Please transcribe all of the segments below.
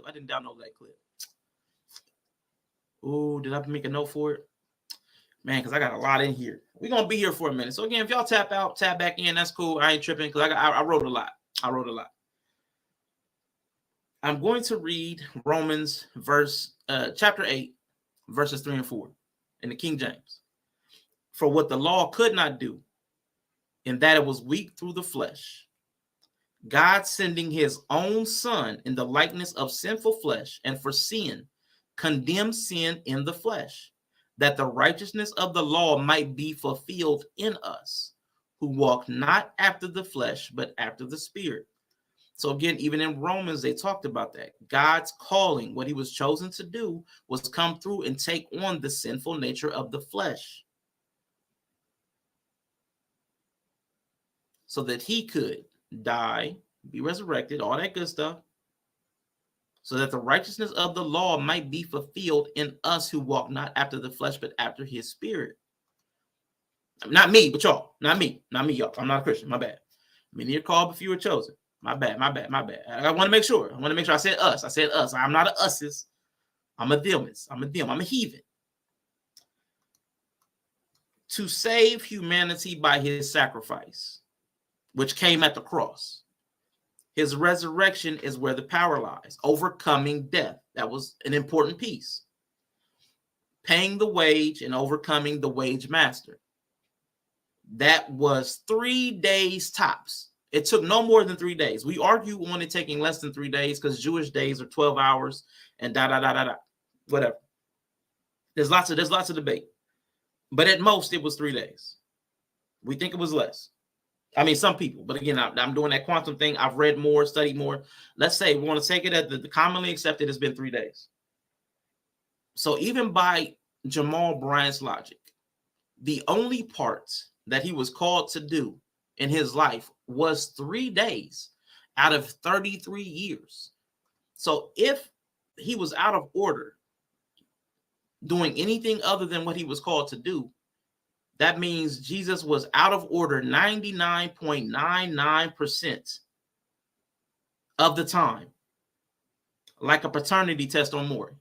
I didn't download that clip. Oh, did I make a note for it? Man, because I got a lot in here. We're going to be here for a minute. So again, if y'all tap out, tap back in, that's cool. I ain't tripping because I wrote a lot. I'm going to read Romans chapter 8, verses 3 and 4 in the King James. For what the law could not do, in that it was weak through the flesh, God sending his own son in the likeness of sinful flesh, and for sin, condemned sin in the flesh, that the righteousness of the law might be fulfilled in us, who walk not after the flesh, but after the Spirit. So again, even in Romans, they talked about that. God's calling, what he was chosen to do, was come through and take on the sinful nature of the flesh, so that he could die, be resurrected, all that good stuff, so that the righteousness of the law might be fulfilled in us who walk not after the flesh, but after his Spirit. Not me, but y'all. Not me, y'all. I'm not a Christian. My bad. Many are called, but few are chosen. My bad. I want to make sure. I said us. I'm not a us's. I'm a themist. I'm a heathen. To save humanity by his sacrifice, which came at the cross. His resurrection is where the power lies, overcoming death. That was an important piece. Paying the wage and overcoming the wage master. That was 3 days tops. It took no more than 3 days. We argue on it taking less than 3 days because Jewish days are 12 hours and whatever. There's lots of debate. But at most, it was 3 days. We think it was less. I mean, some people. But again, I'm doing that quantum thing. I've read more, studied more. Let's say we want to take it at the commonly accepted has been 3 days. So even by Jamal Bryant's logic, the only part that he was called to do in his life was 3 days out of 33 years. So if he was out of order doing anything other than what he was called to do, that means Jesus was out of order 99.99% of the time, like a paternity test on Maury.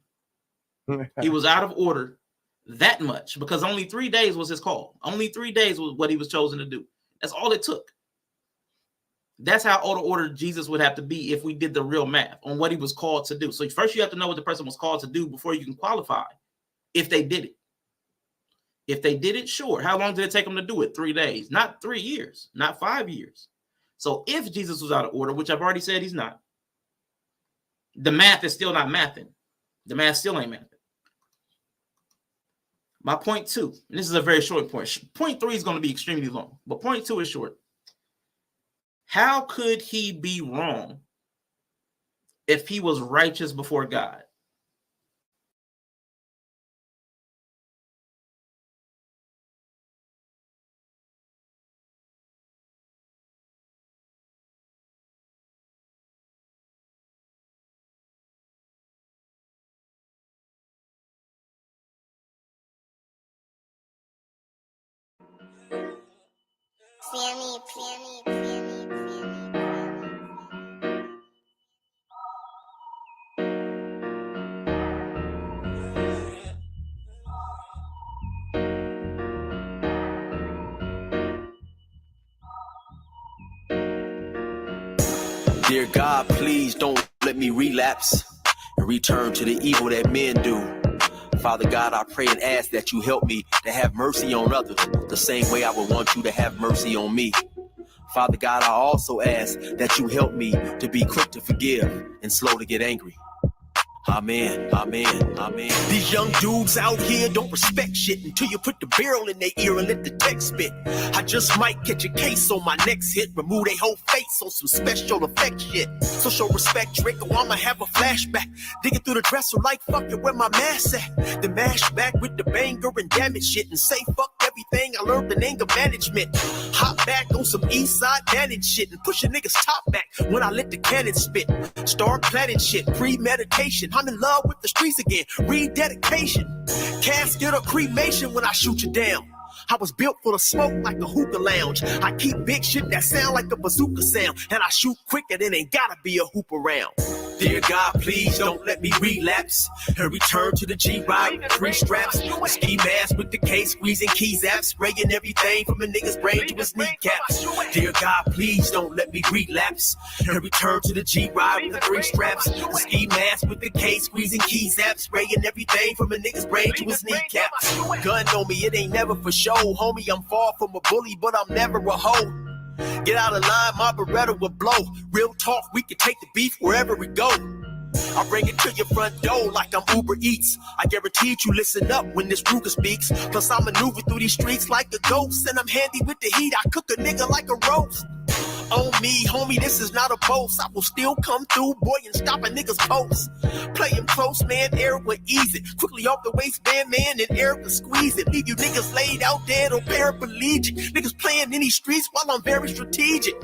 He was out of order that much because only 3 days was his call. Only 3 days was what he was chosen to do. That's all it took. That's how out of order Jesus would have to be if we did the real math on what he was called to do. So first you have to know what the person was called to do before you can qualify if they did it. If they did it, sure. How long did it take them to do it? 3 days, not 3 years, not 5 years. So if Jesus was out of order, which I've already said he's not, the math is still not mathing. The math still ain't mathing. My point 2, and this is a very short point. Point 3 is going to be extremely long, but point 2 is short. How could he be wrong if he was righteous before God? Dear God, please don't let me relapse and return to the evil that men do. Father God, I pray and ask that you help me to have mercy on others the same way I would want you to have mercy on me. Father God, I also ask that you help me to be quick to forgive and slow to get angry. Amen, amen, amen. These young dudes out here don't respect shit until you put the barrel in their ear and let the text spit. I just might catch a case on my next hit, remove their whole face on some special effect shit. So show respect, Drake, or I'ma have a flashback. Digging through the dresser like fuck it, where my mask at? The mash back with the banger and damage shit and say fuck everything I learned in anger management. Hop back on some east side manage shit and push a nigga's top back when I let the cannon spit. Start planning shit, premeditation. I'm in love with the streets again, rededication. Casket or cremation when I shoot you down. I was built for the smoke like a hookah lounge. I keep big shit that sound like a bazooka sound, and I shoot quicker than ain't gotta be a hoop around. Dear God, please don't let me relapse and return to the G-Ride with 3 straps. A ski mask with the case, squeezing keys apps, spraying everything from a nigga's brain to his kneecaps. Dear God, please don't let me relapse and return to the G-Ride with the 3 straps. A ski mask with the case, squeezing keys apps, spraying everything from a nigga's brain to his kneecaps. Gun on me, it ain't never for show, homie. I'm far from a bully, but I'm never a hoe. Get out of line, my Beretta will blow. Real talk, we can take the beef wherever we go. I bring it to your front door like I'm Uber Eats. I guarantee you listen up when this Ruger speaks. Plus I maneuver through these streets like a ghost, and I'm handy with the heat. I cook a nigga like a roast. On me, homie, this is not a boast. I will still come through, boy, and stop a nigga's post. Play him close, man, Eric will ease it. Quickly off the waistband, man, and Eric will squeeze it. Leave you niggas laid out dead or paraplegic. Niggas playing in these streets while I'm very strategic.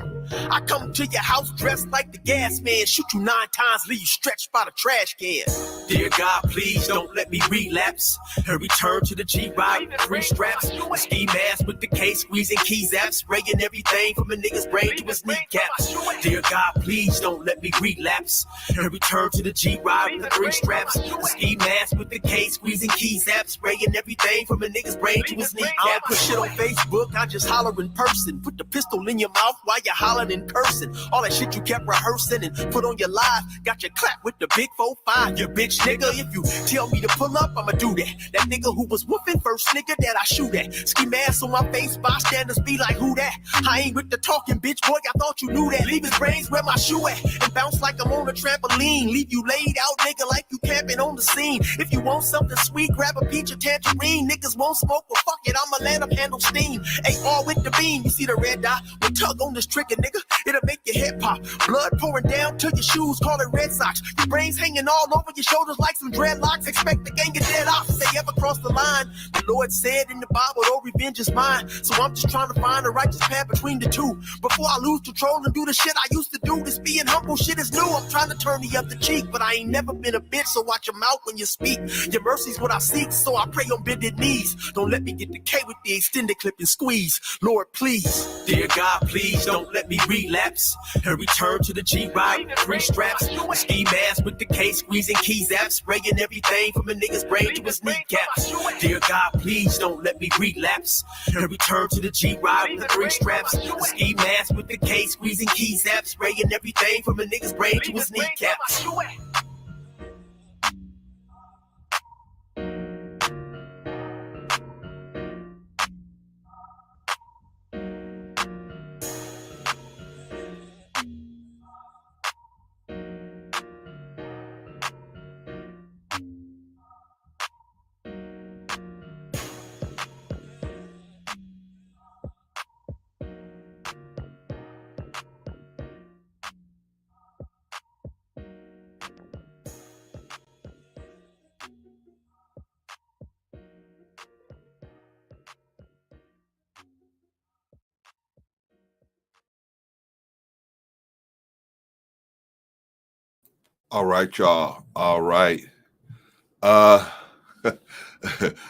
I come to your house dressed like the gas man. Shoot you 9 times, leave you stretched by the trash can. Dear God, please don't let me relapse and return to the G-Ride with 3 straps. A ski mask with the case, squeezing keys apps, spraying everything from a nigga's brain to his kneecaps. Dear God, please don't let me relapse and return to the G-Ride with the 3 straps. A ski mask with the case, squeezing keys apps, spraying everything from a nigga's brain to his kneecaps. I don't put shit on Facebook, I just holler in person. Put the pistol in your mouth while you holler in person. All that shit you kept rehearsing and put on your live, got your clap with the big 4-5. You bitch nigga, if you tell me to pull up, I'ma do that. That nigga who was whooping, first nigga that I shoot at. Ski mask on my face, bystanders be like, who that? I ain't with the talking, bitch, boy, I thought you knew that. Leave his brains where my shoe at and bounce like I'm on a trampoline. Leave you laid out, nigga, like you camping on the scene. If you want something sweet, grab a peach or tangerine. Niggas won't smoke, well fuck it, I'ma let them handle steam. AR with the beam, you see the red dot? We tug on this trigger, nigga, it'll make your head pop. Blood pouring down to your shoes, call it Red Sox. Your brains hanging all over your shoulders like some dreadlocks. Expect the gang of dead off if they ever cross the line. The Lord said in the Bible, no revenge is mine. So I'm just trying to find a righteous path between the two. Before I lose control and do the shit I used to do. This being humble shit is new. I'm trying to turn the other cheek, but I ain't never been a bitch, so watch your mouth when you speak. Your mercy's what I seek, so I pray on bended knees. Don't let me get the K with the extended clip and squeeze. Lord, please. Dear God, please don't let me relapse and return to the G-Ride with 3 straps. A ski mask with the case, squeezing keys apps, spraying everything from a nigga's brain to his kneecaps. Dear God, please don't let me relapse and return to the G-Ride with 3 straps. A ski mask with the case, squeezing keys apps, spraying everything from a nigga's brain to his kneecaps. All right, y'all. All right. I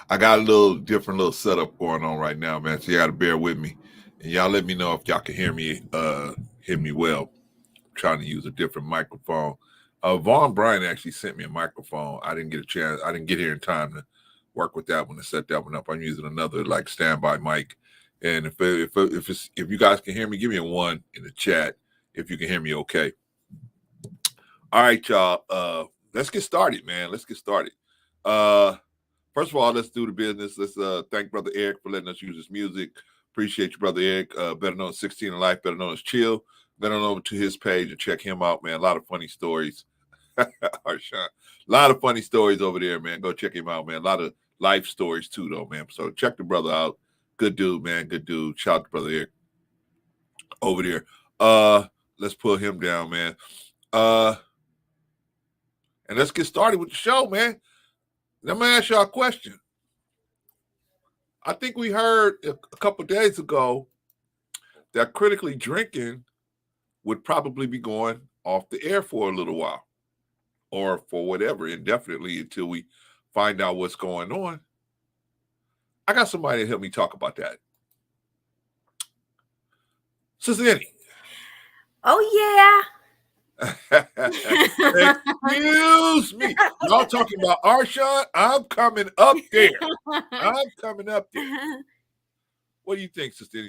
got a little different setup going on right now, man. So you gotta bear with me. And y'all let me know if y'all can hear me well. I'm trying to use a different microphone. Vaughn Bryan actually sent me a microphone. I didn't get a chance. I didn't get here in time to work with that one and set that one up. I'm using another like standby mic. And if you guys can hear me, give me a 1 in the chat if you can hear me okay. All right, y'all. Let's get started, man. Let's get started. First of all, let's do the business. Let's thank Brother Eric for letting us use his music. Appreciate you, Brother Eric. Better known as 16 in Life, better known as Chill. Then on over to his page and check him out, man. A lot of funny stories. A lot of funny stories over there, man. Go check him out, man. A lot of life stories too, though, man. So check the brother out. Good dude, man. Good dude. Shout out to Brother Eric over there. Let's pull him down, man. And let's get started with the show, man. Let me ask y'all a question. I think we heard a couple days ago that critically drinking would probably be going off the air for a little while, or for whatever, indefinitely, until we find out what's going on. I got somebody to help me talk about that. Sister Annie. Oh, yeah. Excuse me. Y'all talking about Arshawn? I'm coming up there. I'm coming up there. What do you think, Sister?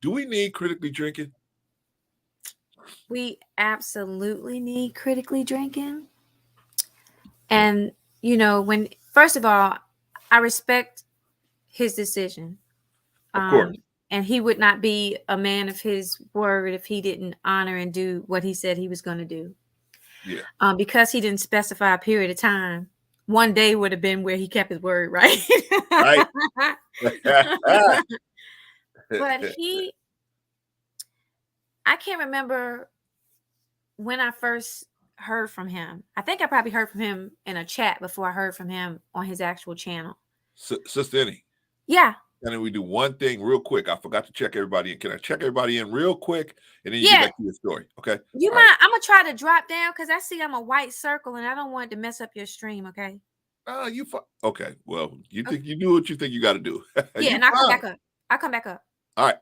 Do we need critically drinking? We absolutely need critically drinking. And, you know, first of all, I respect his decision. Of course. And he would not be a man of his word if he didn't honor and do what he said he was going to do. Yeah. Because he didn't specify a period of time. One day would have been where he kept his word, right? Right. But I can't remember when I first heard from him. I think I probably heard from him in a chat before I heard from him on his actual channel. Sister Annie. Yeah. And then we do one thing real quick. I forgot to check everybody in. Can I check everybody in real quick? And then you get back to your story. Okay. You All mind? right. I'm going to try to drop down because I see I'm a white circle and I don't want it to mess up your stream. Okay. Okay. Well, you think you do what you think you got to do. Yeah. And I'll come back up. I'll come back up. All right.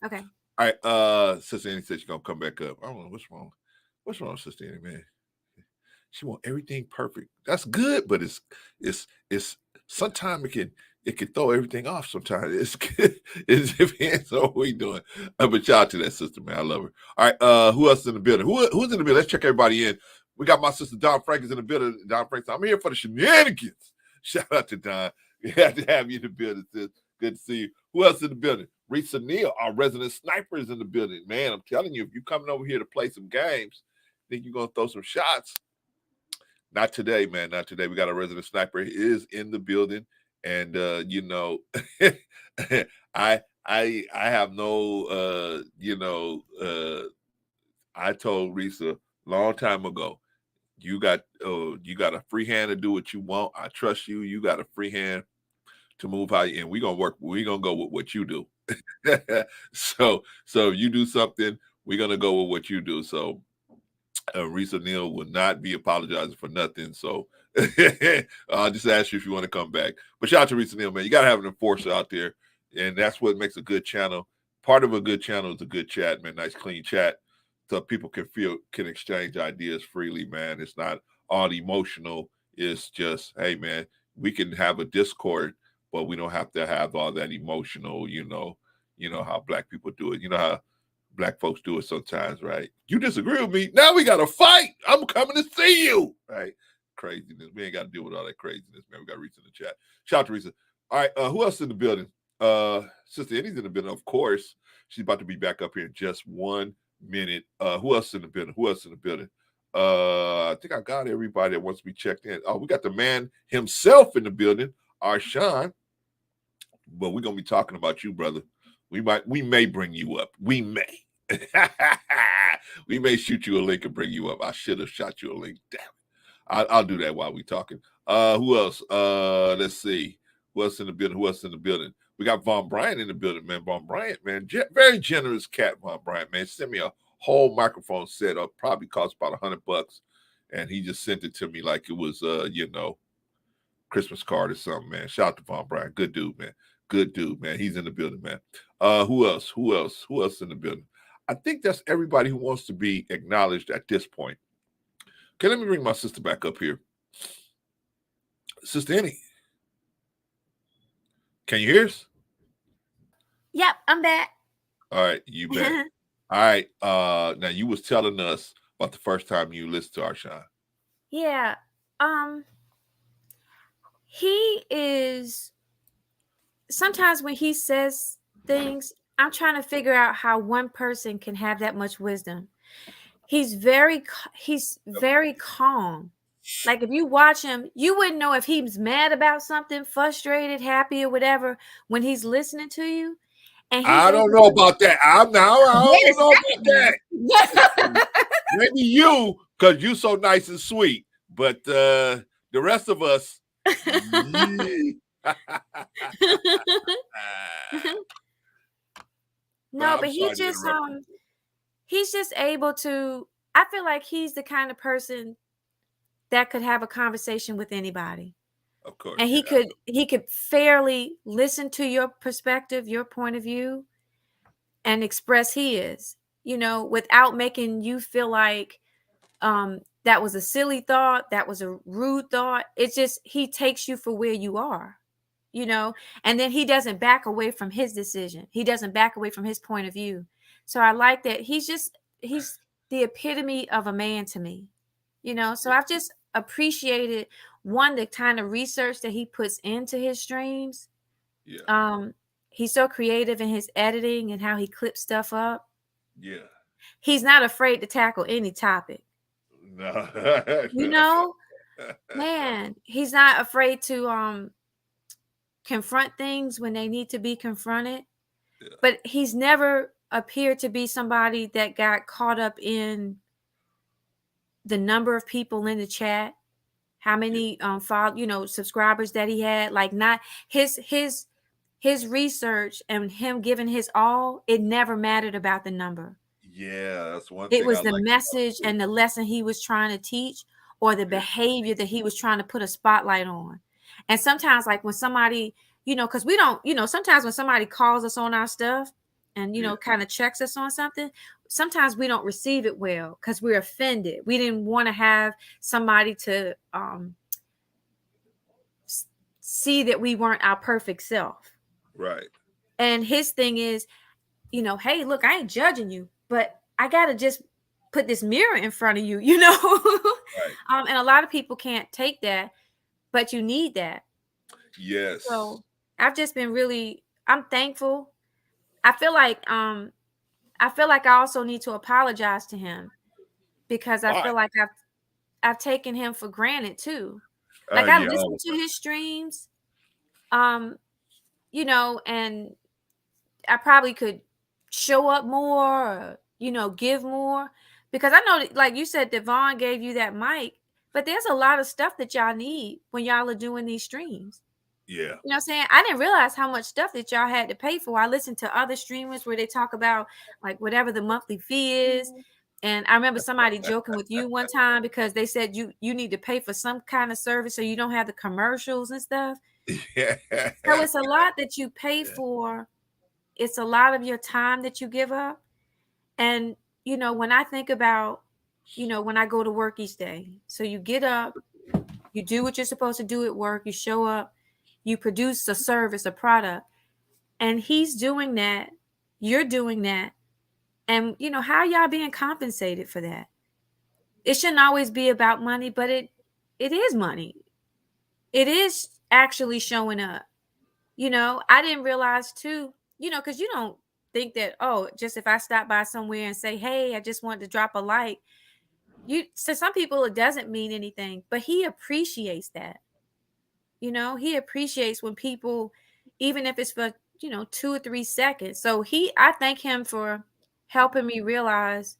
Okay. All right. Sister Annie said she's going to come back up. I don't know what's wrong. What's wrong with Sister Annie, man? She want everything perfect. That's good, but it's sometimes it can throw everything off. Sometimes it depends on what we doing. But shout out to that sister, man. I love her. All right, who else in the building? Who's in the building? Let's check everybody in. We got my sister Don Franklin's in the building. Don Franklin, I'm here for the shenanigans. Shout out to Don. We had to have you in the building, sis. Good to see you. Who else in the building? Risa Neal, our resident sniper, is in the building. Man, I'm telling you, if you're coming over here to play some games, think you're gonna throw some shots. Not today, man. Not today. We got a resident sniper. He is in the building, and you know, I have no, I told Risa long time ago, you got a free hand to do what you want. I trust you. You got a free hand to move how you, and we're gonna work. We're gonna go with what you do. so if you do something, we're gonna go with what you do. So. Risa Neal will not be apologizing for nothing. So I'll just ask you if you want to come back. But shout out to Risa Neal, man. You got to have an enforcer out there. And that's what makes a good channel. Part of a good channel is a good chat, man. Nice, clean chat. So people can exchange ideas freely, man. It's not all emotional. It's just, hey, man, we can have a Discord, but we don't have to have all that emotional, you know how Black people do it. You know how Black folks do it sometimes, right? You disagree with me. Now we got to fight. I'm coming to see you, right? Craziness. We ain't got to deal with all that craziness, man. We got Risa in the chat. Shout out to Risa. All right, who else in the building? Sister Annie's in the building, of course. She's about to be back up here in just 1 minute. Who else in the building? I think I got everybody that wants to be checked in. Oh, we got the man himself in the building, Arshawn. But we're gonna be talking about you, brother. We may bring you up. We may. We may shoot you a link and bring you up. I should have shot you a link. Damn it. I'll do that while we're talking. Who else? Let's see. Who else in the building? We got Von Bryant in the building, man. Von Bryant, man. Very generous cat, Von Bryant, man. Sent me a whole microphone set up. Probably cost about $100. And he just sent it to me like it was, Christmas card or something, man. Shout out to Von Bryant. Good dude, man. Good dude, man. He's in the building, man. Who else in the building? I think that's everybody who wants to be acknowledged at this point. Okay, let me bring my sister back up here. Sister Annie, can you hear us? Yep, I'm back. All right, you back. All right. Now you was telling us about the first time you listened to Arshawn. Yeah. He is. Sometimes when he says things, I'm trying to figure out how one person can have that much wisdom. He's very calm. Like if you watch him, you wouldn't know if he's mad about something, frustrated, happy, or whatever when he's listening to you. And I don't know about that. I don't know about that. Maybe you, because you're so nice and sweet. But the rest of us. No, but he's just able to. I feel like he's the kind of person that could have a conversation with anybody. Of course. And he could fairly listen to your perspective, your point of view, and express his, without making you feel like that was a silly thought, that was a rude thought. It's just he takes you for where you are, and then he doesn't back away from his decision. He doesn't back away from his point of view. So I like that. He's the epitome of a man to me, So I've just appreciated the kind of research that he puts into his streams. Yeah. He's so creative in his editing and how he clips stuff up. Yeah. He's not afraid to tackle any topic. No. Man, he's not afraid to confront things when they need to be confronted. Yeah. But he's never appeared to be somebody that got caught up in the number of people in the chat, how many subscribers that he had. Like, not his research and him giving his all, it never mattered about the number. Yeah, that's one It thing. was the message and the lesson he was trying to teach, or the behavior that he was trying to put a spotlight on. And sometimes, like when somebody, because we don't, sometimes when somebody calls us on our stuff and, kind of checks us on something, sometimes we don't receive it well because we're offended. We didn't want to have somebody to see that we weren't our perfect self. Right. And his thing is, hey, look, I ain't judging you, but I got to just put this mirror in front of you, Right. And a lot of people can't take that, but you need that. Yes. So I've just been I'm thankful. I feel like I also need to apologize to him because I feel like I've taken him for granted too. Like I listen to his streams, and I probably could show up more, or, give more, because I know, like you said, Devon gave you that mic, but there's a lot of stuff that y'all need when y'all are doing these streams. Yeah. You know what I'm saying? I didn't realize how much stuff that y'all had to pay for. I listened to other streamers where they talk about like whatever the monthly fee is. And I remember somebody joking with you one time because they said you need to pay for some kind of service so you don't have the commercials and stuff. Yeah. So it's a lot that you pay for. It's a lot of your time that you give up. And, when I think about, when I go to work each day, so you get up, you do what you're supposed to do at work, you show up, you produce a service, a product, and he's doing that, you're doing that. And, how are y'all being compensated for that? It shouldn't always be about money, but it is money. It is actually showing up. I didn't realize too, because you don't think that, oh, just if I stop by somewhere and say, hey, I just wanted to drop a like, to some people it doesn't mean anything, but he appreciates that. He appreciates when people, even if it's for 2 or 3 seconds. So I thank him for helping me realize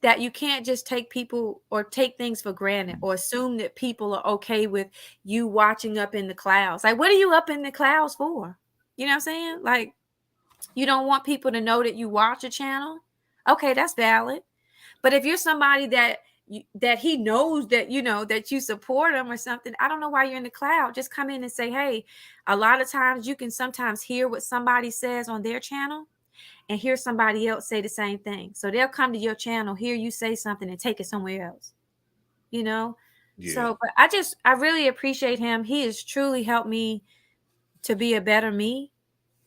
that you can't just take people or take things for granted or assume that people are okay with you watching up in the clouds. Like, what are you up in the clouds for? You know what I'm saying? Like, you don't want people to know that you watch a channel. Okay, that's valid. But if you're somebody that he knows that, that you support him or something, I don't know why you're in the cloud. Just come in and say, hey, a lot of times you can sometimes hear what somebody says on their channel and hear somebody else say the same thing. So they'll come to your channel, hear you say something and take it somewhere else, Yeah. So, but I really appreciate him. He has truly helped me to be a better me,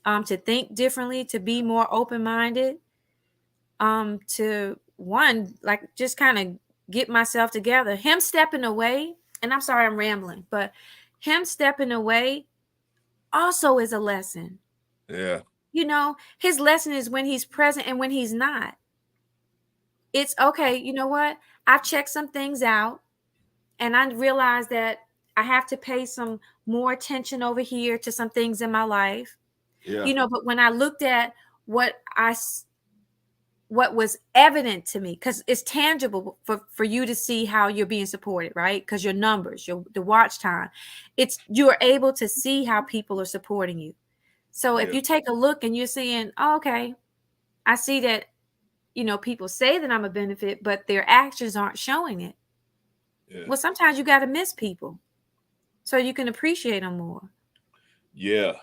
to think differently, to be more open-minded, to like just kind of get myself together. Him stepping away, and I'm sorry I'm rambling, but him stepping away also is a lesson. Yeah. His lesson is when he's present and when he's not. It's okay. You know what? I've checked some things out and I realized that I have to pay some more attention over here to some things in my life. Yeah. But when I looked at what was evident to me, because it's tangible for you to see how you're being supported, right? Because your numbers, the watch time, you're able to see how people are supporting you. So if you take a look and you're seeing, oh, okay, I see that, people say that I'm a benefit, but their actions aren't showing it. Yeah. Well, sometimes you got to miss people so you can appreciate them more. Yeah.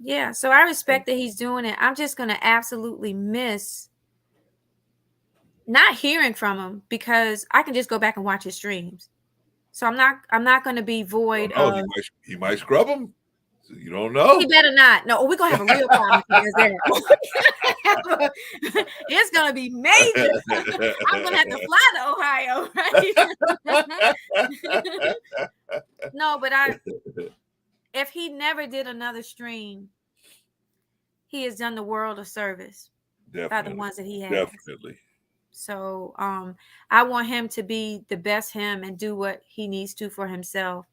Yeah. So I respect that he's doing it. I'm just going to absolutely miss not hearing from him, because I can just go back and watch his streams. So I'm not going to be void Oh, of. he might scrub them. So you don't He know. better not. No, we're gonna have a real problem if he does that. It's gonna be major. I'm gonna have to fly to Ohio, right? No, but if he never did another stream, he has done the world a service by the ones that he has. Definitely. So I want him to be the best him and do what he needs to for himself.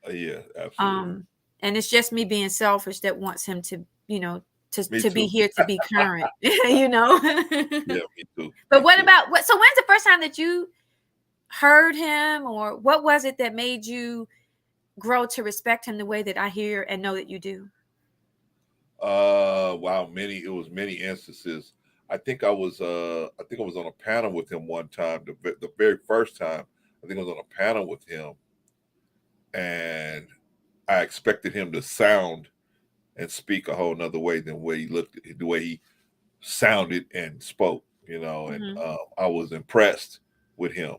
Yeah, absolutely. And it's just me being selfish that wants him to, to be too. here, to be current, Yeah, me too. But what about so when's the first time that you heard him, or what was it that made you grow to respect him the way that I hear and know that you do? Wow, it was many instances. I think I was on a panel with him one time, the very first time. I think I was on a panel with him, and I expected him to sound and speak a whole nother way than the way he looked, the way he sounded and spoke, and I was impressed with him,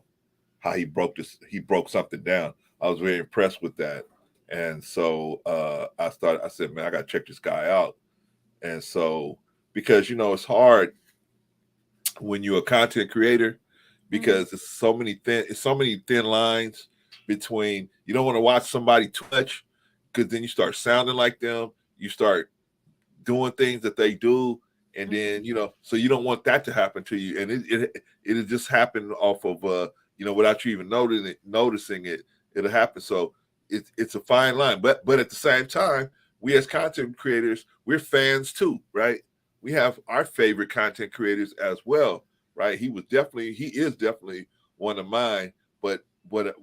how he broke something down. I was very impressed with that. And so I said, man, I got to check this guy out. And so, because, it's hard when you're a content creator, because it's so many thin lines between, you don't want to watch somebody too much, because then you start sounding like them, you start doing things that they do, and then so you don't want that to happen to you, and it just happened off of without you even noticing it, it'll happen. So it's a fine line, but at the same time, we as content creators, we're fans too, right? We have our favorite content creators as well, right? He is definitely one of mine. But what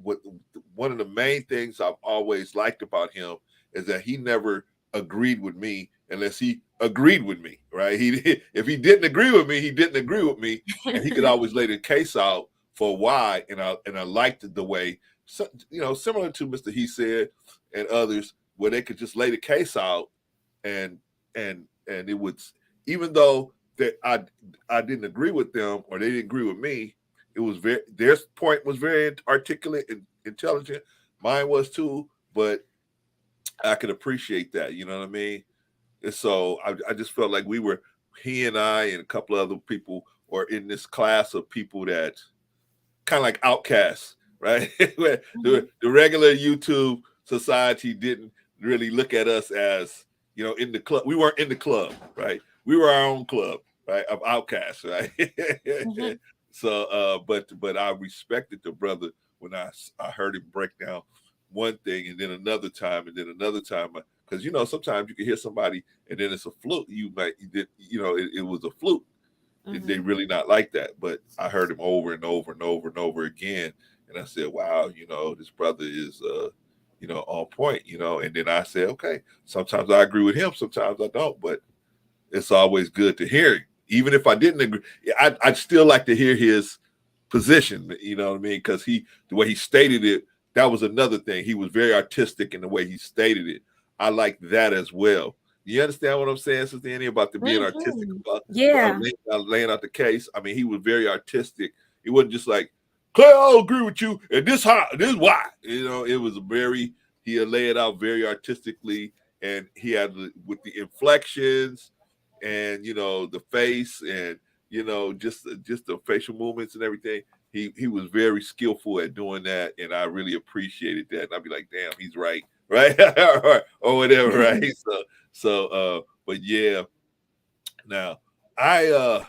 one of the main things I've always liked about him is that he never agreed with me unless he agreed with me, right? If he didn't agree with me, he didn't agree with me, and he could always lay the case out for why. And I liked the way, similar to Mr. He Said and others, where they could just lay the case out, and it would, even though that I didn't agree with them or they didn't agree with me, it was their point was very articulate and intelligent. Mine was too, but I could appreciate that. You know what I mean? And so I just felt like he and I and a couple of other people were in this class of people that kind of like outcasts, right? The regular YouTube society didn't really look at us as, in the club. We weren't in the club, right? We were our own club, right, of outcasts, right? So, but I respected the brother when I heard him break down one thing, and then another time, because sometimes you can hear somebody and then it's a fluke. It was a fluke. They really not like that. But I heard him over and over and over and over again, and I said, wow, this brother is on point, and then I said, okay, sometimes I agree with him, sometimes I don't, but it's always good to hear it. Even if I didn't agree, I'd still like to hear his position, you know what I mean? Because the way he stated it, that was another thing. He was very artistic in the way he stated it. I like that as well. You understand what I'm saying, Sister Annie, about the being artistic about laying out the case? I mean, he was very artistic. He wasn't just like, Claire, I'll agree with you, and this is why. It was he laid it out very artistically, and he had with the inflections and the face and just the facial movements and everything. He was very skillful at doing that, and I really appreciated that. And I'd be like, damn, he's right, or whatever, right? But yeah. Now, I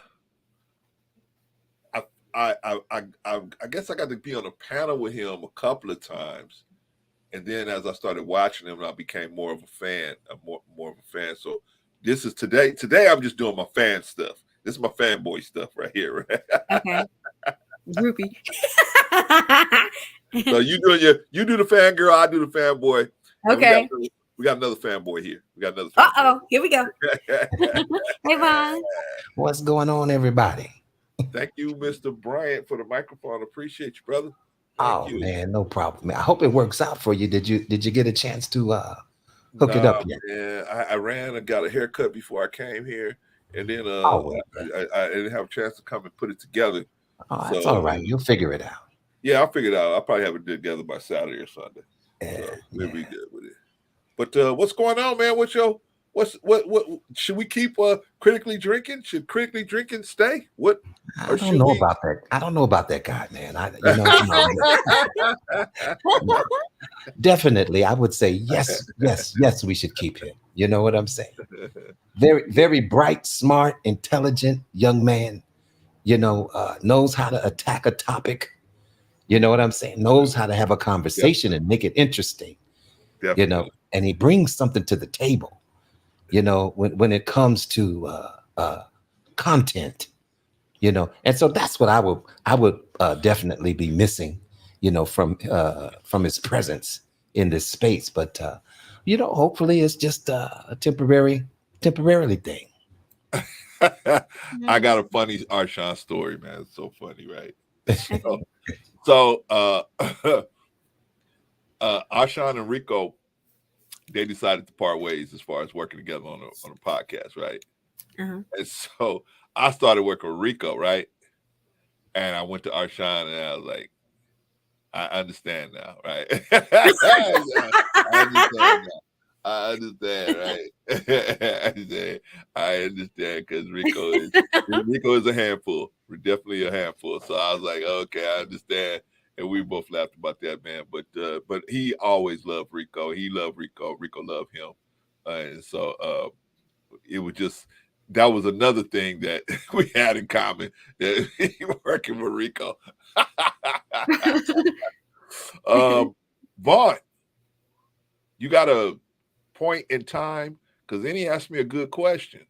guess I got to be on a panel with him a couple of times, and then as I started watching him, I became more of a fan, more of a fan. So this is today. Today, I'm just doing my fan stuff. This is my fanboy stuff right here, right? Okay. Groupie. So you do the fangirl, I do the fanboy. Okay. We got another fanboy here. Here we go. Hey, Vaughn. What's going on, everybody? Thank you, Mr. Bryant, for the microphone. Appreciate you, brother. Thank you. Man, no problem, man. I hope it works out for you. Did you get a chance to hook it up yet? Yeah, I ran and got a haircut before I came here, and then I didn't have a chance to come and put it together. Oh, that's So all right. You'll figure it out. yeah, I'll figure it out. I'll probably have it together by Saturday or Sunday. Yeah, So we'll be yeah. good with it. But what's going on, man? What should we keep critically drinking? Should critically drinking stay? What I or don't should know we? about that. I don't know about that guy, man. No, definitely, I would say yes, yes, yes. We should keep him. You know what I'm saying? Very, very bright, smart, intelligent young man. Knows how to attack a topic. You know what I'm saying? Knows how to have a conversation and make it interesting. Definitely. And he brings something to the table. When it comes to content. And so that's what I would definitely be missing. From his presence in this space. But hopefully it's just a temporarily thing. I got a funny Arshawn story, man. It's so funny, right? So Arshawn and Rico, they decided to part ways as far as working together on a podcast, right? Uh-huh. And so I started working with Rico, right? And I went to Arshawn and I was like, I understand now, right? I understand, right? I understand because Rico is a handful. We're definitely a handful. So I was like, okay, I understand. And we both laughed about that, man. But he always loved Rico. He loved Rico. Rico loved him. And so it was just that was another thing that we had in common. That working with Rico. Vaughn, you got a point in time because then he asked me a good question,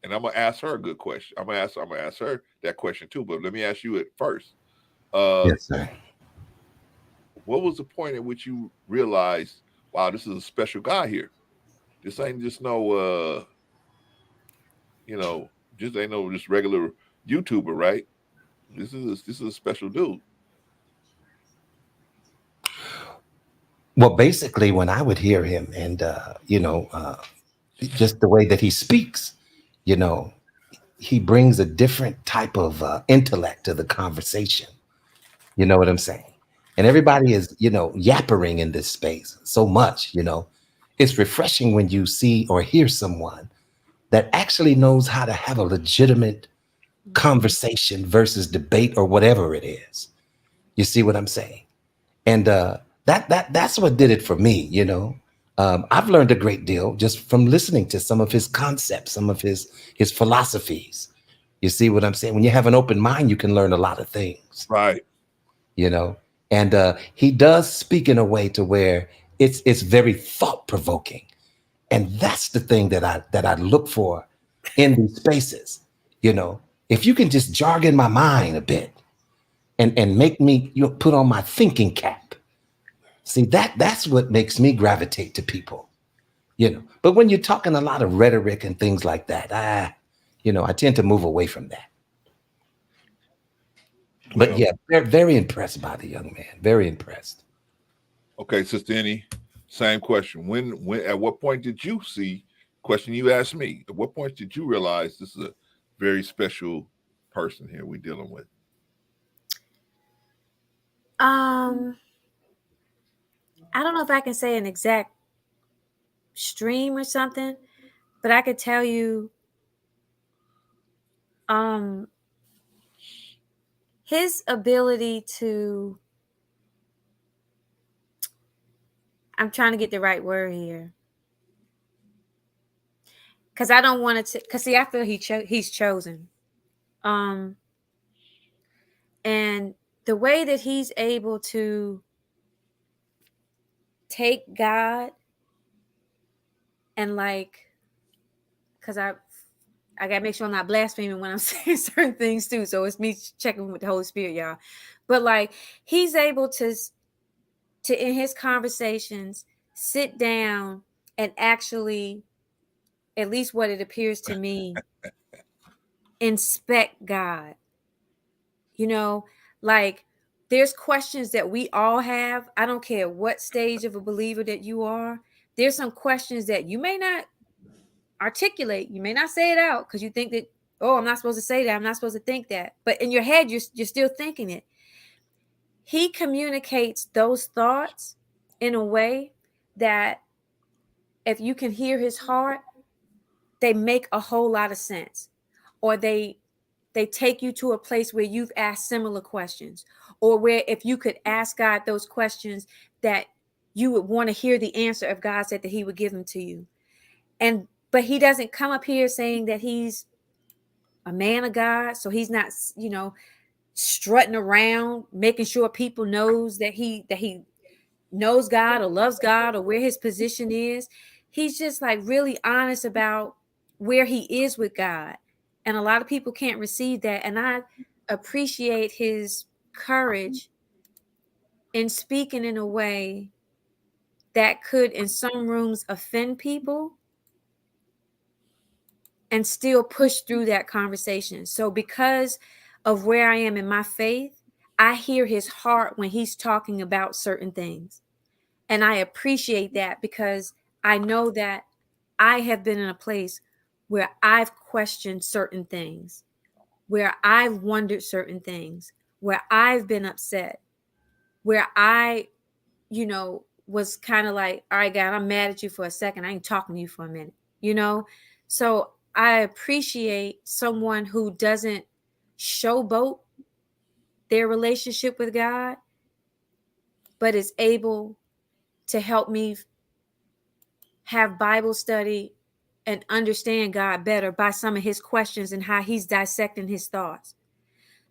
and I'm gonna ask her a good question. I'm gonna ask her that question too. But let me ask you it first. Yes, sir. What was the point at which you realized, wow, this is a special guy here? This ain't just no, just ain't no just regular YouTuber, right? This is a special dude. Well, basically, when I would hear him and, just the way that he speaks, you know, he brings a different type of intellect to the conversation. You know what I'm saying? And everybody is, yappering in this space so much. It's refreshing when you see or hear someone that actually knows how to have a legitimate conversation versus debate or whatever it is. You see what I'm saying? And that's what did it for me. I've learned a great deal just from listening to some of his concepts, some of his philosophies. You see what I'm saying? When you have an open mind, you can learn a lot of things. Right. And he does speak in a way to where it's very thought provoking, and that's the thing that I look for in these spaces. If you can just jargon my mind a bit and make me put on my thinking cap. See, that's what makes me gravitate to people. But when you're talking a lot of rhetoric and things like that, I tend to move away from that. But yeah, they're very impressed by the young man. Very impressed. Okay, Sister Annie, same question. When at what point did you see? Question you asked me. At what point did you realize this is a very special person here we're dealing with? I don't know if I can say an exact stream or something, but I could tell you his ability to, I'm trying to get the right word here, because I don't want to, because see, I feel he's chosen. And the way that he's able to take God and because I gotta make sure I'm not blaspheming when I'm saying certain things too. So it's me checking with the Holy Spirit, y'all. But he's able to in his conversations sit down and actually, at least what it appears to me, inspect God. There's questions that we all have. I don't care what stage of a believer that you are. There's some questions that you may not articulate. You may not say it out because you think that Oh, I'm not supposed to say that. I'm not supposed to think that. But in your head, you're still thinking it. He communicates those thoughts in a way that if you can hear his heart, they make a whole lot of sense. Or they take you to a place where you've asked similar questions, or where if you could ask God those questions that you would want to hear the answer if God said that he would give them to you. But he doesn't come up here saying that he's a man of God. So he's not, strutting around, making sure people knows that he knows God or loves God or where his position is. He's just like really honest about where he is with God. And a lot of people can't receive that. And I appreciate his courage in speaking in a way that could, in some rooms, offend people and still push through that conversation. So because of where I am in my faith, I hear his heart when he's talking about certain things. And I appreciate that because I know that I have been in a place where I've questioned certain things, where I've wondered certain things, where I've been upset, where I, was kind of like, all right, God, I'm mad at you for a second. I ain't talking to you for a minute, So I appreciate someone who doesn't showboat their relationship with God, but is able to help me have Bible study and understand God better by some of his questions and how he's dissecting his thoughts.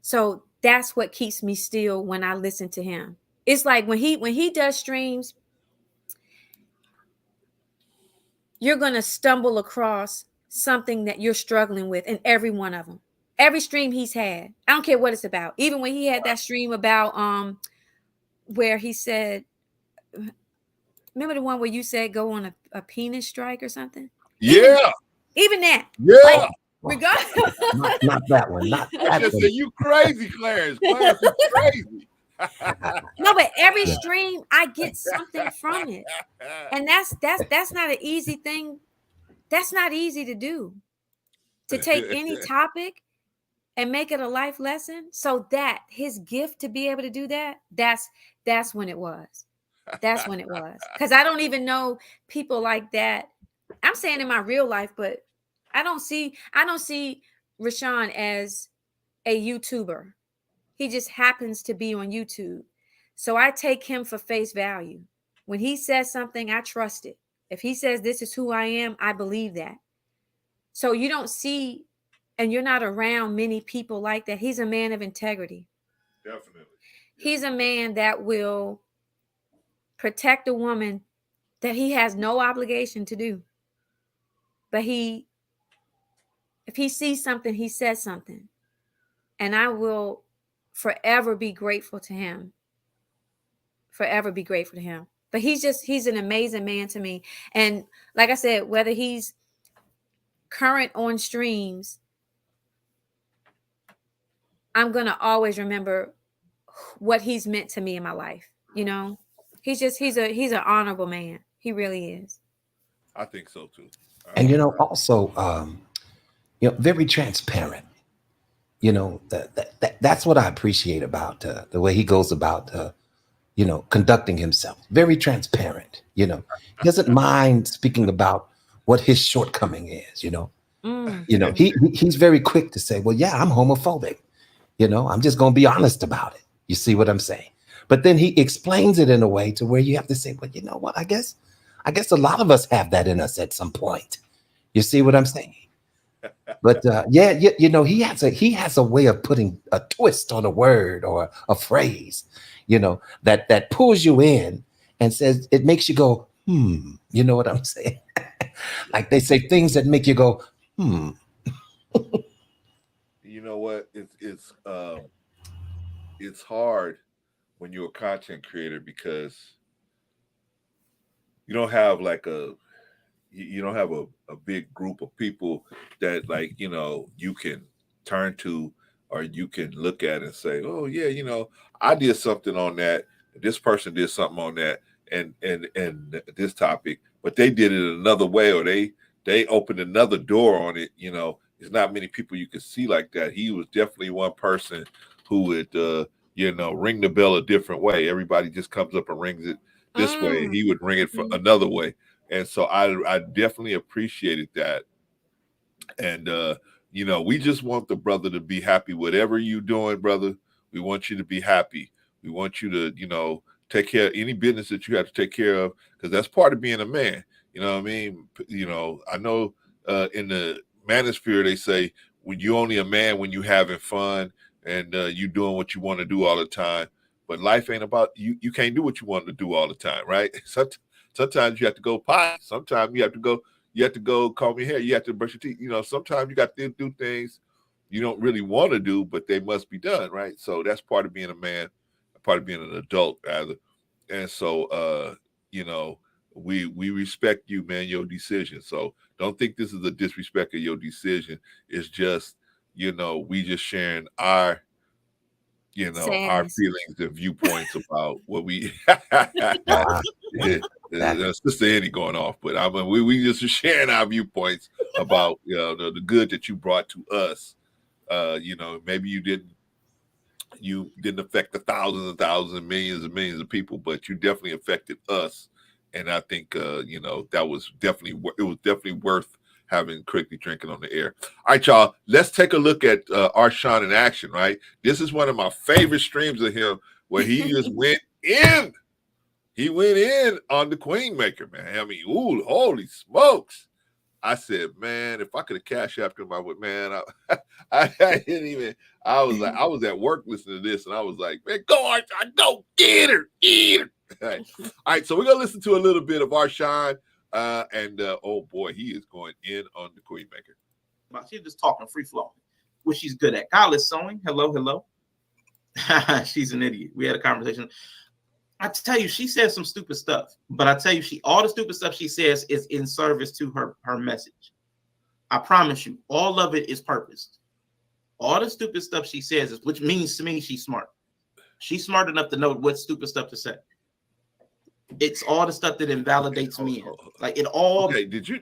So that's what keeps me still when I listen to him. It's like when he does streams, you're going to stumble across something that you're struggling with in every one of them. Every stream he's had, I don't care what it's about. Even when he had that stream about where he said, remember the one where you said go on a penis strike or something? Yeah. Even that. Yeah. Like, regardless. Not that one. Not I that just one. said, you crazy, Clarence. Clarence is crazy. No, but every stream I get something from it. And that's not an easy thing. That's not easy to do. To take any topic and make it a life lesson. So that his gift to be able to do that, that's when it was. That's when it was. Because I don't even know people like that. I'm saying in my real life, but I don't see Rashawn as a YouTuber. He just happens to be on YouTube. So I take him for face value. When he says something, I trust it. If he says this is who I am, I believe that. So you don't see, and you're not around many people like that. He's a man of integrity. Definitely. He's a man that will protect a woman that he has no obligation to do. But if he sees something, he says something. And I will forever be grateful to him. Forever be grateful to him. But he's an amazing man to me. And like I said, whether he's current on streams, I'm going to always remember what he's meant to me in my life. He's an honorable man. He really is. I think so too. And also very transparent. That's what I appreciate about the way he goes about conducting himself. Very transparent. He doesn't mind speaking about what his shortcoming is. He's very quick to say, well, yeah, I'm homophobic. I'm just going to be honest about it. You see what I'm saying? But then he explains it in a way to where you have to say, well, you know what? I guess a lot of us have that in us at some point. You see what I'm saying? But he has a way of putting a twist on a word or a phrase, that pulls you in and says, it makes you go, you know what I'm saying? Like they say things that make you go, You know what? It's hard when you're a content creator because you don't have like a big group of people that you can turn to or you can look at and say, oh yeah, I did something on that. This person did something on that and this topic, but they did it another way or they opened another door on it. there's not many people you can see like that. He was definitely one person who would, ring the bell a different way. Everybody just comes up and rings it this way. He would ring it for another way. And so I definitely appreciated that. And, we just want the brother to be happy. Whatever you doing, brother, we want you to be happy. We want you to, take care of any business that you have to take care of, because that's part of being a man. You know what I mean? I know in the manosphere, they say when you only a man when you having fun and you doing what you want to do all the time. But life ain't about you. You can't do what you want to do all the time, right? Sometimes you have to go potty. Sometimes you have to go comb your hair. You have to brush your teeth. Sometimes you got to do things you don't really want to do, but they must be done, right? So that's part of being a man, part of being an adult, rather. And so, we respect you, man, your decision. So don't think this is a disrespect of your decision. It's just, we just sharing our, our feelings and viewpoints about what we Sister Annie going off, but I mean we just sharing our viewpoints about the good that you brought to us. Maybe you didn't affect the thousands and thousands and millions of people, but you definitely affected us. And I think that was definitely worth having Crickly Drinking on the air. All right, y'all, let's take a look at Arshawn in action, right? This is one of my favorite streams of him where he just went in. He went in on the Queen Maker, man. I mean, holy smokes. I said, man, if I could have cashed after him, I would, man. I didn't even, I was at work listening to this, and I was like, man, go Arshawn, go get her. All right, so we're going to listen to a little bit of Arshawn. Oh boy, he is going in on the Queen Maker. She's just talking free flowing, which she's good at. Kyle is sewing. Hello. She's an idiot. We had a conversation. I tell you, she says some stupid stuff, but I tell you, all the stupid stuff she says is in service to her message. I promise you, all of it is purposed. All the stupid stuff she says which means to me she's smart. She's smart enough to know what stupid stuff to say. It's all the stuff that invalidates me. Like it all. Okay, did you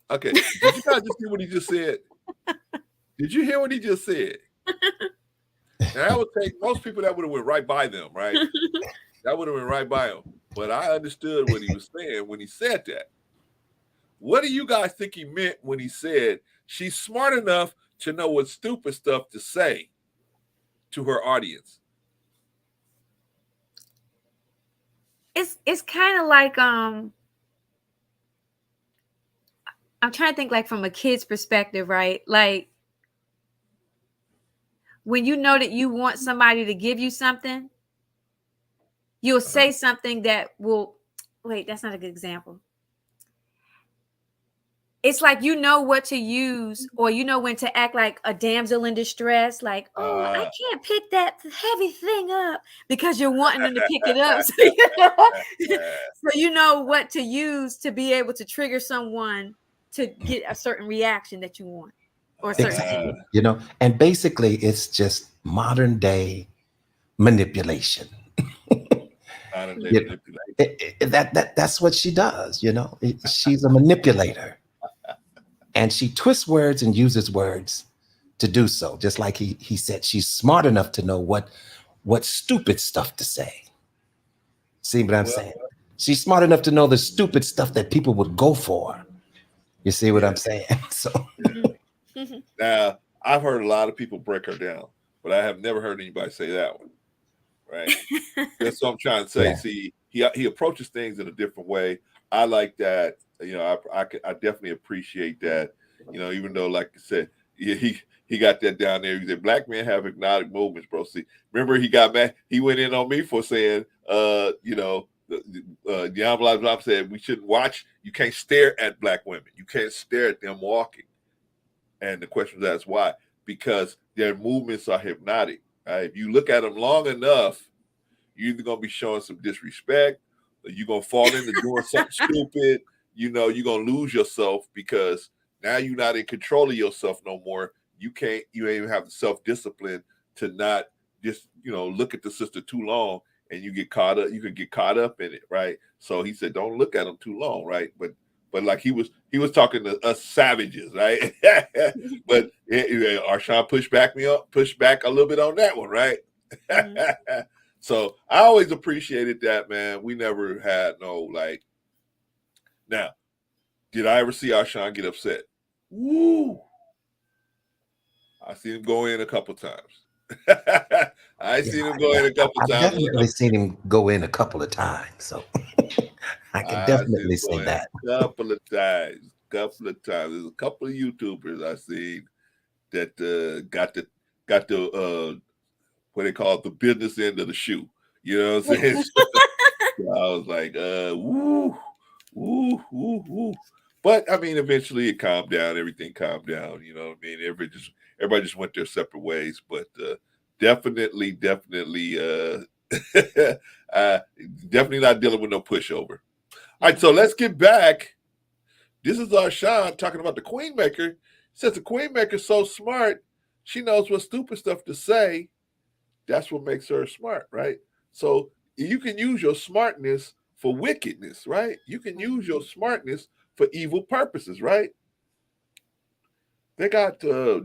guys just hear what he just said? Did you hear what he just said? Now, that would take most people, that would have went right by them, right? That would have went right by him. But I understood what he was saying when he said that. What do you guys think he meant when he said she's smart enough to know what stupid stuff to say to her audience? It's kind of like I'm trying to think like from a kid's perspective, right? Like when you know that you want somebody to give you something, you'll say something that will wait, that's not a good example. It's like you know what to use, or you know when to act like a damsel in distress, like, I can't pick that heavy thing up, because you're wanting them to pick it up. So you know what to use to be able to trigger someone to get a certain reaction that you want, or a certain and basically it's just modern day manipulation. That's what she does. She's a manipulator. And she twists words and uses words to do so. Just like he said, she's smart enough to know what stupid stuff to say. See what I'm saying? She's smart enough to know the stupid stuff that people would go for. You see what I'm saying? So now, I've heard a lot of people break her down, but I have never heard anybody say that one. Right? That's what I'm trying to say. Yeah. See, he approaches things in a different way. I like that. I definitely appreciate that. Even though, like I said, he got that down there. He said, "Black men have hypnotic movements, bro." See, remember he got mad. He went in on me for saying, Jan Blah said we shouldn't watch. You can't stare at black women. You can't stare at them walking. And the question is asked why? Because their movements are hypnotic. Right? If you look at them long enough, you're either gonna be showing some disrespect, or you're gonna fall into doing something stupid. You're gonna lose yourself, because now you're not in control of yourself no more. You ain't even have the self-discipline to not just, look at the sister too long, and you get caught up. You can get caught up in it, right? So he said, don't look at them too long, right? But but like he was talking to us savages, right? But Arshawn pushed back a little bit on that one, right? Mm-hmm. So I always appreciated that, man. We never had no like. Now, did I ever see Arshawn get upset? Woo! I seen him go in a couple times. I've definitely seen him go in a couple of times. So I can definitely say that. A couple of times. There's a couple of YouTubers I seen that got the what they call it, the business end of the shoe. You know what I'm saying? So I was like, woo. But I mean, eventually it calmed down. Everything calmed down. You know what I mean? Everybody just went their separate ways. But definitely definitely not dealing with no pushover. All right, so let's get back. This is Arshawn talking about the Queenmaker. Says the Queenmaker's so smart, she knows what stupid stuff to say. That's what makes her smart, right? So you can use your smartness for wickedness, right? You can use your smartness for evil purposes, right? They got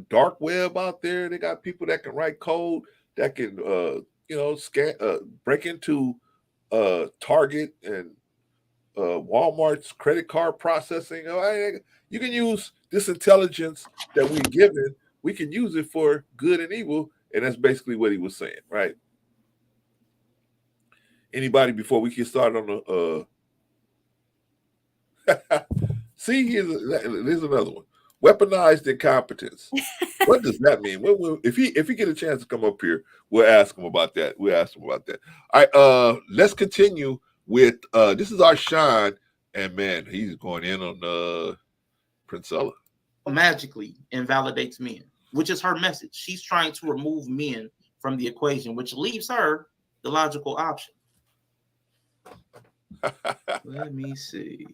dark web out there. They got people that can write code, that can break into Target and Walmart's credit card processing. You can use this intelligence that we're given. We can use it for good and evil, and that's basically what he was saying, right? Anybody before we get started on the see, here's another one. Weaponized incompetence. What does that mean? If he get a chance to come up here, we'll ask him about that. All right, let's continue with this is Arshawn, and man, he's going in on Princella. Magically invalidates men, which is her message. She's trying to remove men from the equation, which leaves her the logical option. Let me see.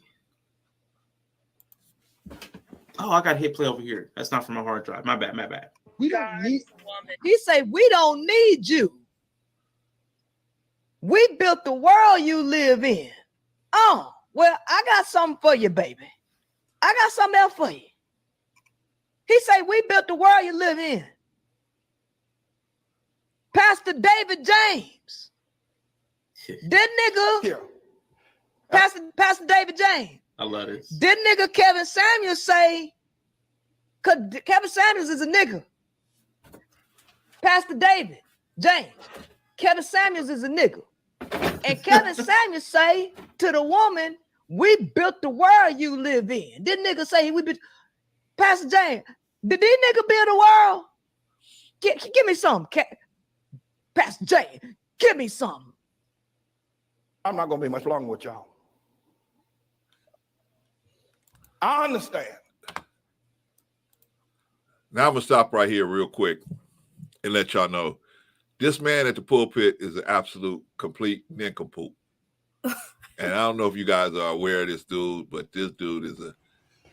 Oh, I got hit play over here. That's not from my hard drive. My bad. We don't need. He say we don't need you. We built the world you live in. Oh, well, I got something for you, baby. I got something else for you. He say we built the world you live in. Pastor David James. That nigga. Here. Pastor David James. I love this. Did nigga Kevin Samuels say, because Kevin Samuels is a nigga. Pastor David James, Kevin Samuels is a nigga. And Kevin Samuels say to the woman, we built the world you live in. Did nigga say we built? Pastor James, did these nigga build the world? Give me something. Pastor James, give me something. I'm not going to be much longer with y'all. I understand. Now I'm going to stop right here real quick and let y'all know this man at the pulpit is an absolute complete nincompoop. And I don't know if you guys are aware of this dude, but this dude is an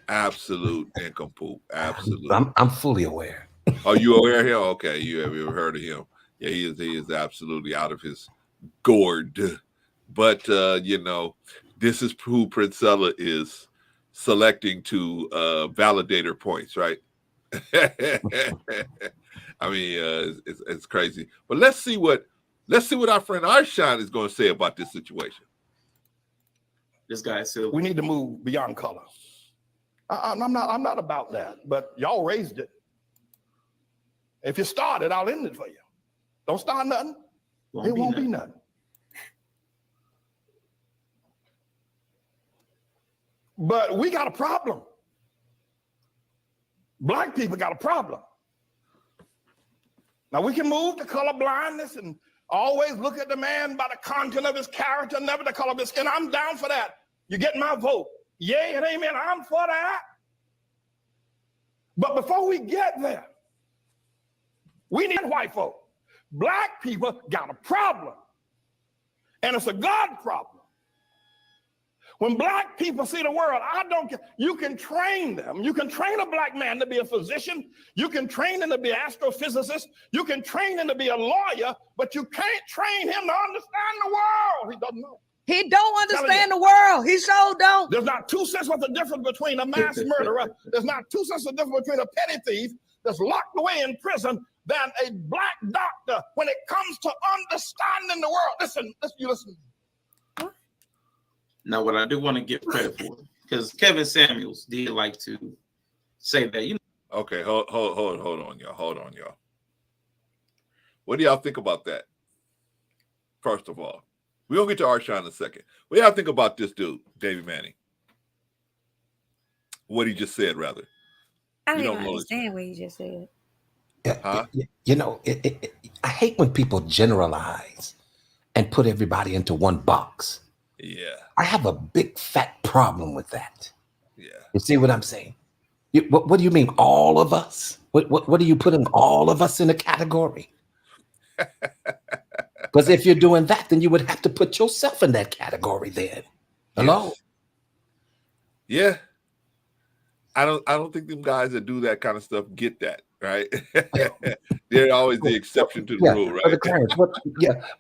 absolute nincompoop. Absolute. I'm fully aware. Oh, you aware of him? Okay, you have ever heard of him? Yeah, he is absolutely out of his gourd. But this is who Princella is selecting to validate her points, right? I mean, it's crazy. But let's see what our friend Arshawn is going to say about this situation. This guy said we need to move beyond color. I'm not about that, but y'all raised it. If you start it, I'll end it for you. Don't start nothing. It won't be nothing. But we got a problem. Black people got a problem. Now we can move to color blindness and always look at the man by the content of his character, never the color of his skin. I'm down for that. You get my vote. Yay and amen. I'm for that. But before we get there, we need white folk. Black people got a problem. And it's a God problem. When black people see the world, I don't care. You can train them. You can train a black man to be a physician. You can train him to be an astrophysicist. You can train him to be a lawyer, but you can't train him to understand the world. He doesn't know. He don't understand the world. He so don't. There's not 2 cents worth of difference between a mass murderer. There's not 2 cents of difference between a petty thief that's locked away in prison than a black doctor when it comes to understanding the world. Listen, you listen. Now, what I do want to give credit for, because Kevin Samuels did like to say that, you know. Okay, hold on, y'all. What do y'all think about that? First of all, we're gonna get to Arshawn in a second. What do y'all think about this dude, David Manning? What he just said, rather. I don't even understand what he just said. Huh? You know, I hate when people generalize and put everybody into one box. Yeah. I have a big fat problem with that. Yeah. You see what I'm saying? What do you mean, all of us? What do you put in all of us in a category? Because if you're doing that, then you would have to put yourself in that category then. Hello? Yes. Yeah. I don't think them guys that do that kind of stuff get that, right? They're always the exception to the rule, right?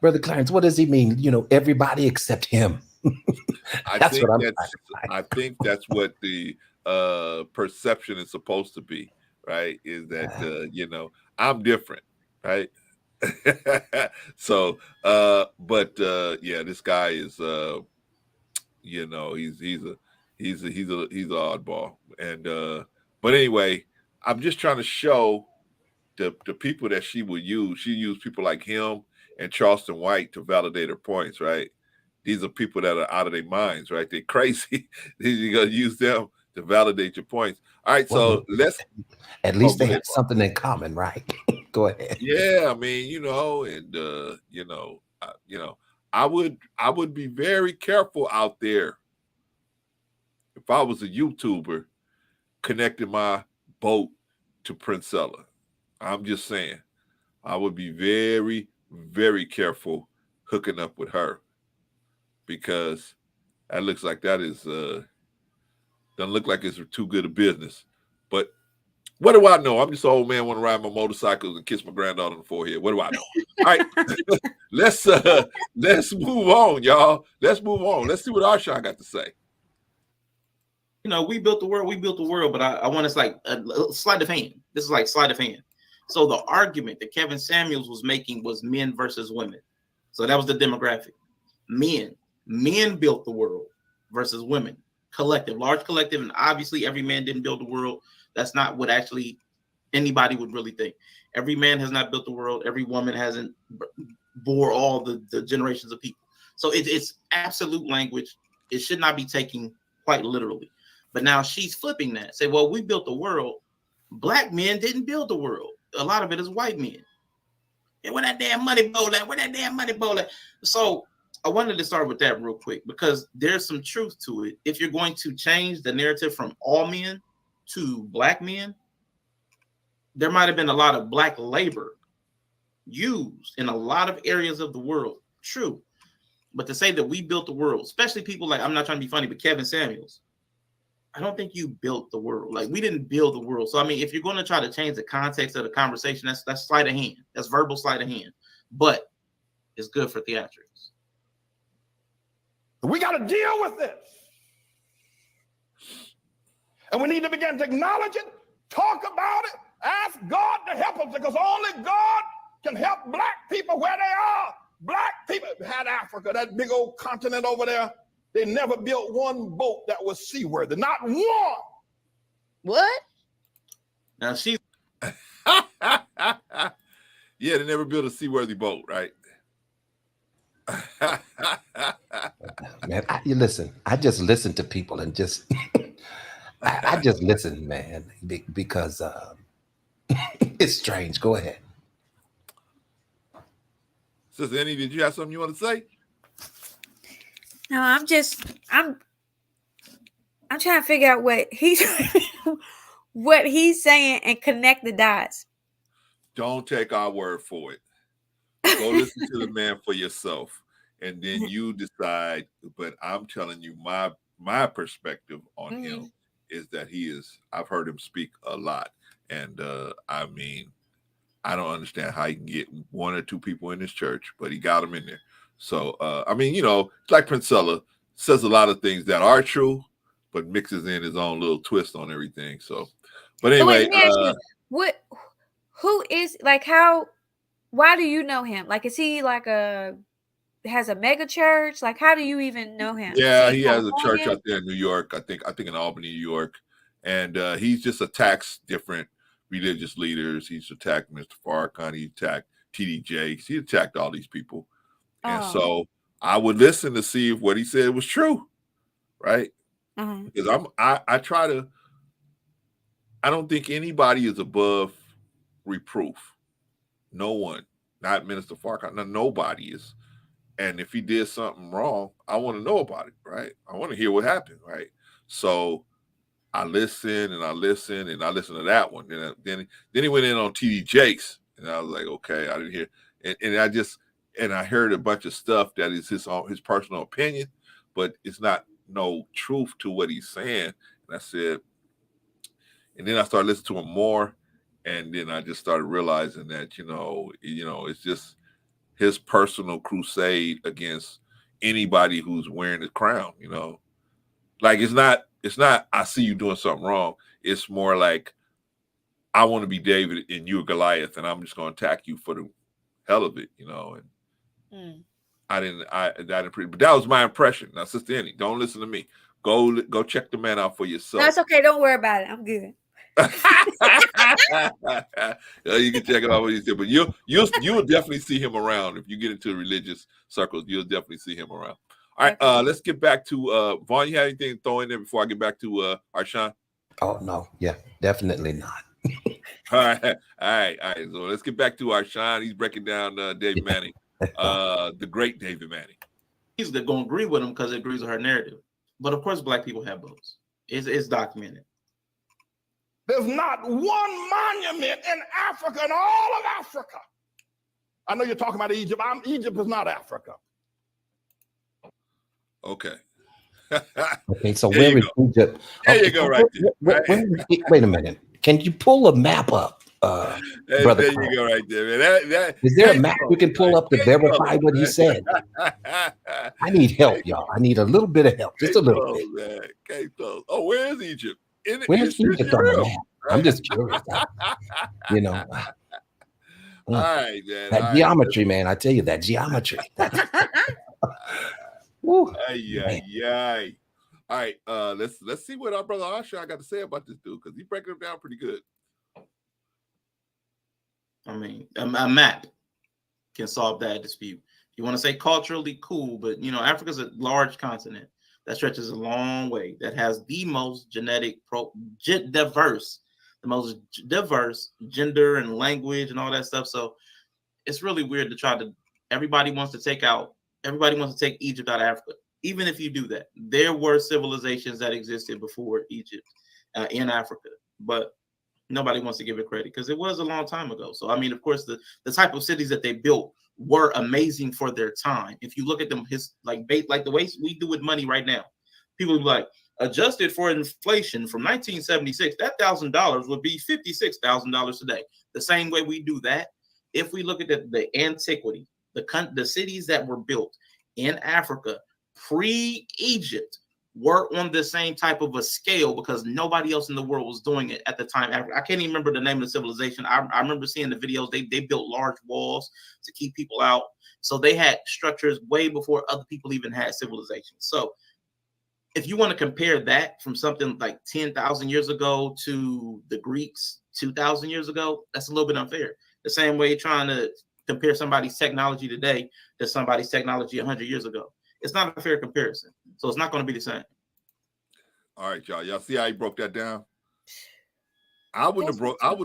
Brother Clarence, what does he mean? You know, everybody except him. I think that's what the perception is supposed to be, right? Is that you know, I'm different, right? So yeah, this guy is you know, he's an oddball. And but anyway, I'm just trying to show the people that she would use. She used people like him and Charleston White to validate her points, right? These are people that are out of their minds, right? They're crazy. You're gonna use them to validate your points. All right, so let's at least they have something in common, right? Go ahead. Yeah, I mean, you know, and you know, I would be very careful out there if I was a YouTuber connecting my boat to Princella. I'm just saying, I would be very, very careful hooking up with her, because that looks like that is doesn't look like it's too good a business. But what do I know? I'm just an old man, want to ride my motorcycles and kiss my granddaughter on the forehead. What do I know? All right, let's move on, y'all. Let's move on. Let's see what Arshawn got to say. You know, we built the world, but I want to like a sleight of hand. This is like sleight of hand. So the argument that Kevin Samuels was making was men versus women. So that was the demographic. Men built the world versus women. Collective, large collective, and obviously every man didn't build the world. That's not what actually anybody would really think. Every man has not built the world. Every woman hasn't bore all the generations of people. So it's absolute language. It should not be taken quite literally. But now she's flipping that. Say, well, we built the world. Black men didn't build the world. A lot of it is white men. And where that damn money bowl at? So I wanted to start with that real quick, because there's some truth to it. If you're going to change the narrative from all men to black men, there might have been a lot of black labor used in a lot of areas of the world. True. But to say that we built the world, especially people like, I'm not trying to be funny, but Kevin Samuels, I don't think you built the world. Like, we didn't build the world. So, I mean, if you're going to try to change the context of the conversation, that's sleight of hand. That's verbal sleight of hand. But it's good for theatrics. We got to deal with this. And we need to begin to acknowledge it, talk about it, ask God to help us, because only God can help black people where they are. Black people had Africa, that big old continent over there. They never built one boat that was seaworthy. Not one. What? Now she's yeah, they never built a seaworthy boat, right? Man, I just listen to people and just I just listen, man, because it's strange. Go ahead. Sister Annie, did you have something you want to say? No, I'm trying to figure out what he's saying and connect the dots. Don't take our word for it. Go listen to the man for yourself, and then you decide. But I'm telling you, my perspective on him is that I've heard him speak a lot, and I mean, I don't understand how he can get one or two people in his church, but he got them in there. So I mean, it's like Princella says a lot of things that are true, but mixes in his own little twist on everything. So, but anyway, let me ask you, who is like how? Why do you know him? Like, is he like has a mega church? Like, how do you even know him? yeah, he has a church out there in New York. I think in Albany, New York, and he just attacks different religious leaders. He's attacked Mr. Farrakhan. He attacked TD Jakes. He attacked all these people, and so I would listen to see if what he said was true, right? Because I try to. I don't think anybody is above reproof. No one, not Minister Farrakhan. No, nobody is. And if he did something wrong, I want to know about it, right? I want to hear what happened, right? So I listen and I listen and I listen to that one. Then he went in on TD Jakes, and I was like, okay, I didn't hear. And I heard a bunch of stuff that is his personal opinion, but it's not no truth to what he's saying. And I said, and then I started listening to him more, and then I just started realizing that it's just his personal crusade against anybody who's wearing the crown. Like it's not I see you doing something wrong. It's more like I want to be David and you're Goliath, and I'm just going to attack you for the hell of it, And I didn't but that was my impression. Now, Sister Annie, don't listen to me. Go check the man out for yourself. That's okay. Don't worry about it. I'm good. You can check it out what he said, but you'll definitely see him around if you get into religious circles. You'll definitely see him around. All right, let's get back to Vaughn. You have anything to throw in there before I get back to Arshawn? Oh no, yeah, definitely not. All right. So let's get back to Arshawn. He's breaking down David Manning, the great David Manning. He's going to agree with him because it agrees with her narrative. But of course, Black people have votes. It's documented. There's not one monument in Africa, in all of Africa. I know you're talking about Egypt. Egypt is not Africa. Okay. Okay, so where is Egypt? There you go, right there. Wait a minute. Can you pull a map up, brother? There you go, right there, man. Is there a map we can pull up to verify what he said? I need help, y'all. I need a little bit of help, just a little bit. Man. Oh, where is Egypt? Where's Egypt on the map? I'm just curious. All right, man. That geometry, man. I tell you, that geometry. Woo. All right, let's see what our brother Asha got to say about this dude, because he's breaking it down pretty good. I mean, a map can solve that dispute. You want to say culturally, cool, but Africa's a large continent that stretches a long way, that has the most diverse gender and language and all that stuff. So it's really weird to everybody wants to take Egypt out of Africa. Even if you do that, there were civilizations that existed before Egypt in Africa, but nobody wants to give it credit because it was a long time ago. So, I mean, of course, the type of cities that they built were amazing for their time. If you look at them, like the way we do with money right now, people be like, adjusted for inflation from 1976, that $1,000 would be $56,000 today. The same way we do that, if we look at the antiquity, the cities that were built in Africa pre-Egypt were on the same type of a scale because nobody else in the world was doing it at the time. I can't even remember the name of the civilization. I remember seeing the videos. They built large walls to keep people out. So they had structures way before other people even had civilization. So if you want to compare that from something like 10,000 years ago to the Greeks 2,000 years ago, that's a little bit unfair. The same way trying to compare somebody's technology today to somebody's technology 100 years ago. It's not a fair comparison. So it's not going to be the same. All right, y'all. Y'all see how he broke that down? I wouldn't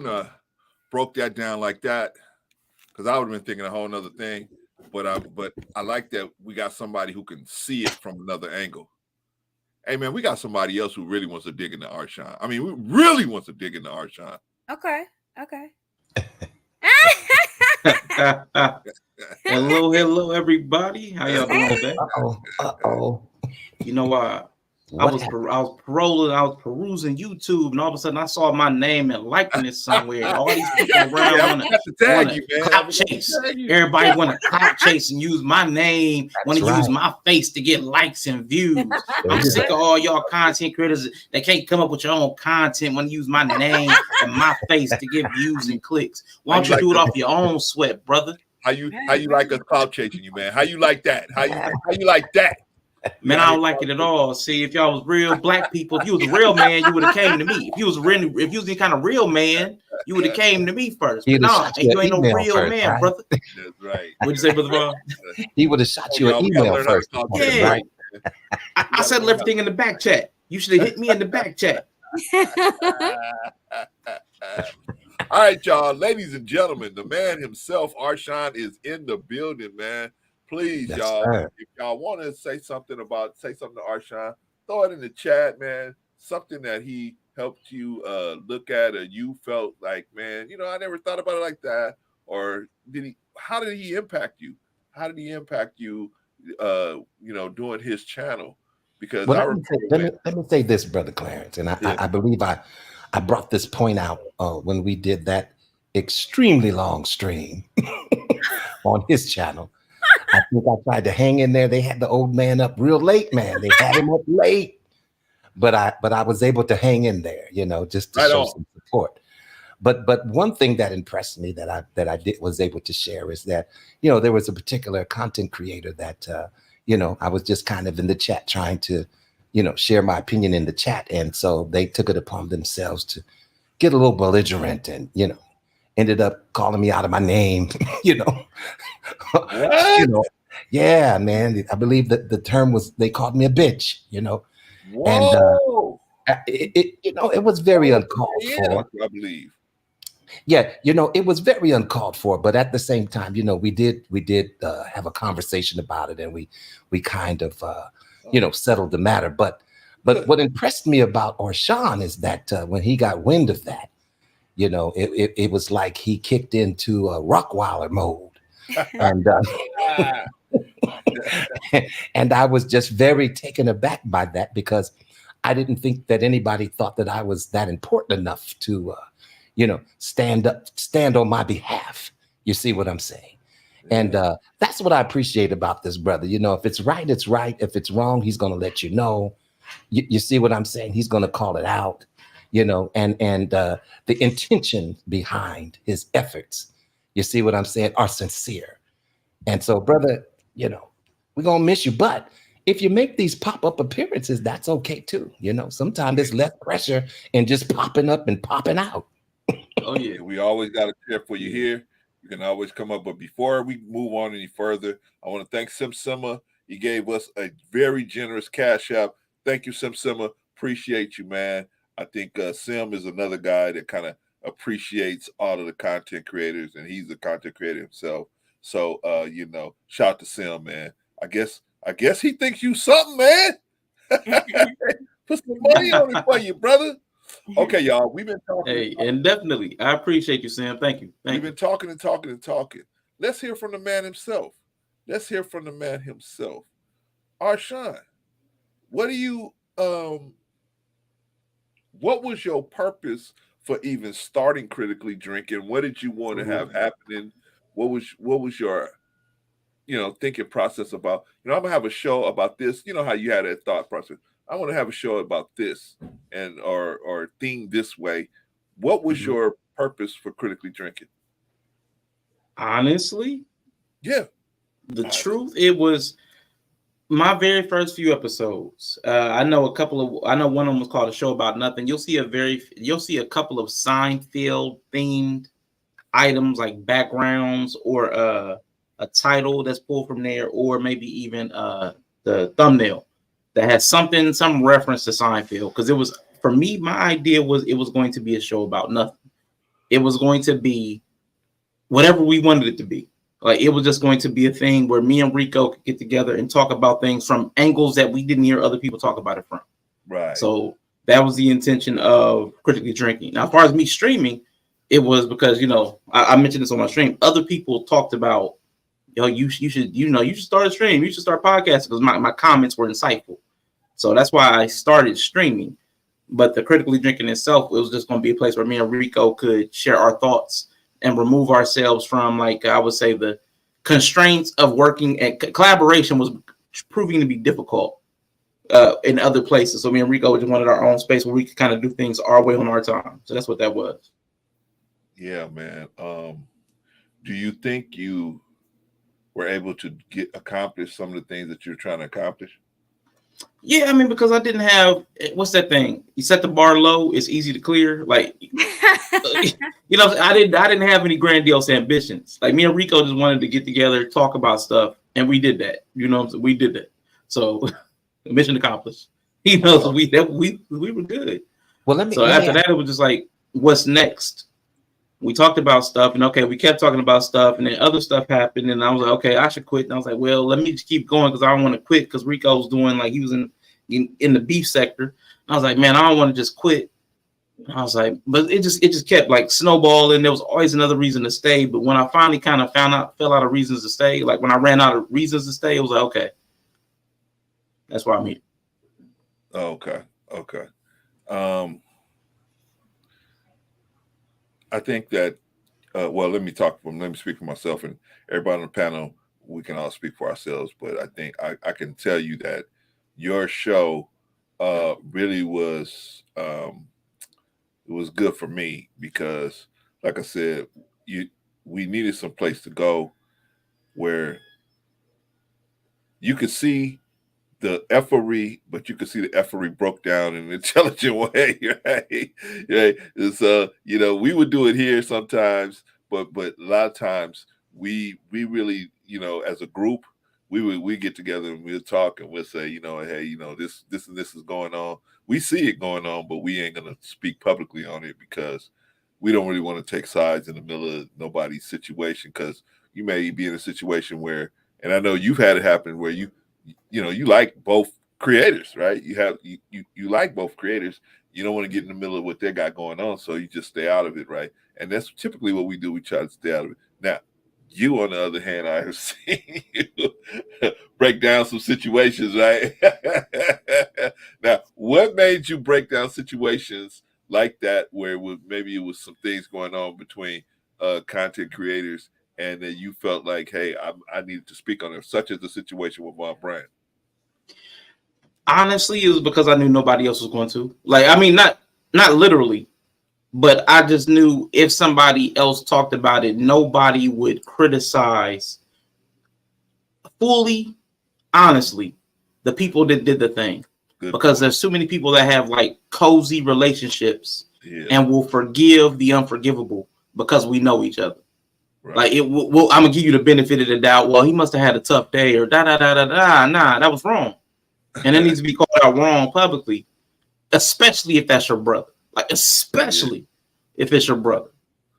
have broke that down like that, because I would have been thinking a whole nother thing. But I like that we got somebody who can see it from another angle. Hey man, we got somebody else who really wants to dig into Arshawn. I mean, we really wants to dig into Arshawn. Okay. Hello, everybody. How y'all doing today? Uh-oh. You know, I was perusing YouTube, and all of a sudden I saw my name and likeness somewhere. And all these people around want to clout chase. Everybody want to clout chase and use my name, want to use my face to get likes and views. I'm sick of all y'all content creators that can't come up with your own content, want to use my name and my face to get views and clicks. Why don't you do it off your own sweat, brother? How you like us clout chasing you, man? How you like that? How you like that? Man, I don't like it at all. See, if y'all was real black people, if you was a real man, you would have came to me. If you was any kind of real man, you would have came to me first. But no, you ain't no real first, man, right? Brother. That's right. What'd you say, Brother Bob? He would have shot you an email first. Yeah. Right? I settled everything in the back chat. You should have hit me in the back chat. All right, y'all, ladies and gentlemen, the man himself, Arshawn, is in the building, man. Please, y'all, if y'all want to say something to Arshawn, throw it in the chat, man. Something that he helped you look at, or you felt like, man, I never thought about it like that. Or how did he impact you? How did he impact you, doing his channel? Because let me say this, Brother Clarence, and I believe I brought this point out when we did that extremely long stream on his channel. I think I tried to hang in there. They had the old man up real late, man. They had him up late, but I was able to hang in there, just to show some support. But one thing that impressed me that I was able to share is that there was a particular content creator that I was just kind of in the chat trying to share my opinion in the chat, and so they took it upon themselves to get a little belligerent and ended up calling me out of my name, yeah, man. I believe that the term was, they called me a bitch, Whoa. And it was very uncalled for. I believe. Yeah, it was very uncalled for, but at the same time, we did have a conversation about it, and we kind of settled the matter. But what impressed me about Arshawn is that when he got wind of that, it was like he kicked into a Rottweiler mode. And and I was just very taken aback by that, because I didn't think that anybody thought that I was that important enough to stand on my behalf. You see what I'm saying? And that's what I appreciate about this brother. If it's right, it's right. If it's wrong, he's going to let you know. You see what I'm saying? He's going to call it out. And the intention behind his efforts, you see what I'm saying, are sincere. And so, brother, we're going to miss you. But if you make these pop-up appearances, that's okay too. Sometimes there's less pressure in just popping up and popping out. Oh, yeah. We always got a chair for you here. You can always come up. But before we move on any further, I want to thank Sim Simma. He gave us a very generous cash app. Thank you, Sim Simma. Appreciate you, man. I think Sim is another guy that kind of appreciates all of the content creators, and he's a content creator himself. So, shout out to Sim, man. I guess he thinks you something, man. Put some money on it for you, brother. Okay, y'all. We've been talking. Hey, and definitely, I appreciate you, Sam. Thank you. We've been talking and talking and talking. Let's hear from the man himself. Arshawn, what was your purpose for even starting Critically Drinking? What did you want to have happening? What was your thinking process about? I'm gonna have a show about this. You know how you had that thought process. I want to have a show about this and or theme this way. What was your purpose for Critically Drinking? Honestly, yeah, the truth, it was my very first few episodes. I know one of them was called A Show About Nothing. You'll see a couple of Seinfeld themed items like backgrounds or a title that's pulled from there, or maybe even the thumbnail that has some reference to Seinfeld. Because it was, for me, my idea was it was going to be a show about nothing. It was going to be whatever we wanted it to be. Like, it was just going to be a thing where me and Rico could get together and talk about things from angles that we didn't hear other people talk about it from. Right. So that was the intention of Critically Drinking. Now, as far as me streaming, it was because, I mentioned this on my stream. Other people talked about, you should start a stream. You should start podcasting, because my comments were insightful. So that's why I started streaming. But the Critically Drinking itself, it was just going to be a place where me and Rico could share our thoughts and remove ourselves from, like, I would say, the constraints of working, and collaboration was proving to be difficult in other places. So me and Rico just wanted our own space where we could kind of do things our way on our time. So that's what that was. Yeah, man. Do you think you were able to accomplish some of the things that you're trying to accomplish? Yeah, I mean, because I didn't have, what's that thing? You set the bar low, it's easy to clear. Like, you know, I didn't have any grandiose ambitions. Like, me and Rico just wanted to get together, talk about stuff, and we did that. You know, we did that. So, mission accomplished. You know, so we were good. Well, let me. After that, it was just like, what's next? We talked about stuff, and okay, we kept talking about stuff, and then other stuff happened, and I was like, okay, I should quit. And I was like, well, let me just keep going because I don't want to quit because Rico was doing, like, he was in the beef sector. And I was like, man, I don't want to just quit. And I was like, but it just kept like snowballing. There was always another reason to stay. But when I finally kind of fell out of reasons to stay, like when I ran out of reasons to stay, it was like, okay, that's why I'm here. Okay. I think that, well, let me speak for myself, and everybody on the panel, we can all speak for ourselves, but I think I can tell you that your show really was, it was good for me because, like I said, we needed some place to go where you could see the effery, but you could see the effery broke down in an intelligent way, right? Yeah. So, you know, we would do it here sometimes, but a lot of times we really, you know, as a group, we get together and we'll talk and we'll say, you know, hey, you know, this and this is going on. We see it going on, but we ain't gonna speak publicly on it because we don't really want to take sides in the middle of nobody's situation, because you may be in a situation where, and I know you've had it happen where you know, you like both creators, right? You like both creators. You don't want to get in the middle of what they got going on, so you just stay out of it, right? And that's typically what we do. We try to stay out of it. Now, you, on the other hand, I have seen you break down some situations, right? Now, what made you break down situations like that, where maybe it was some things going on between content creators, and then you felt like, hey, I needed to speak on it, such as the situation with my brand? Honestly, it was because I knew nobody else was going to. Like, I mean, not literally, but I just knew if somebody else talked about it, nobody would criticize fully, honestly, the people that did the thing. Good because point. There's too many people that have like cozy relationships and will forgive the unforgivable because we know each other. Right. Like, I'm gonna give you the benefit of the doubt. Well, he must have had a tough day, or da da da da da. Nah, that was wrong, and it needs to be called out wrong publicly, especially if that's your brother. Like, especially if it's your brother.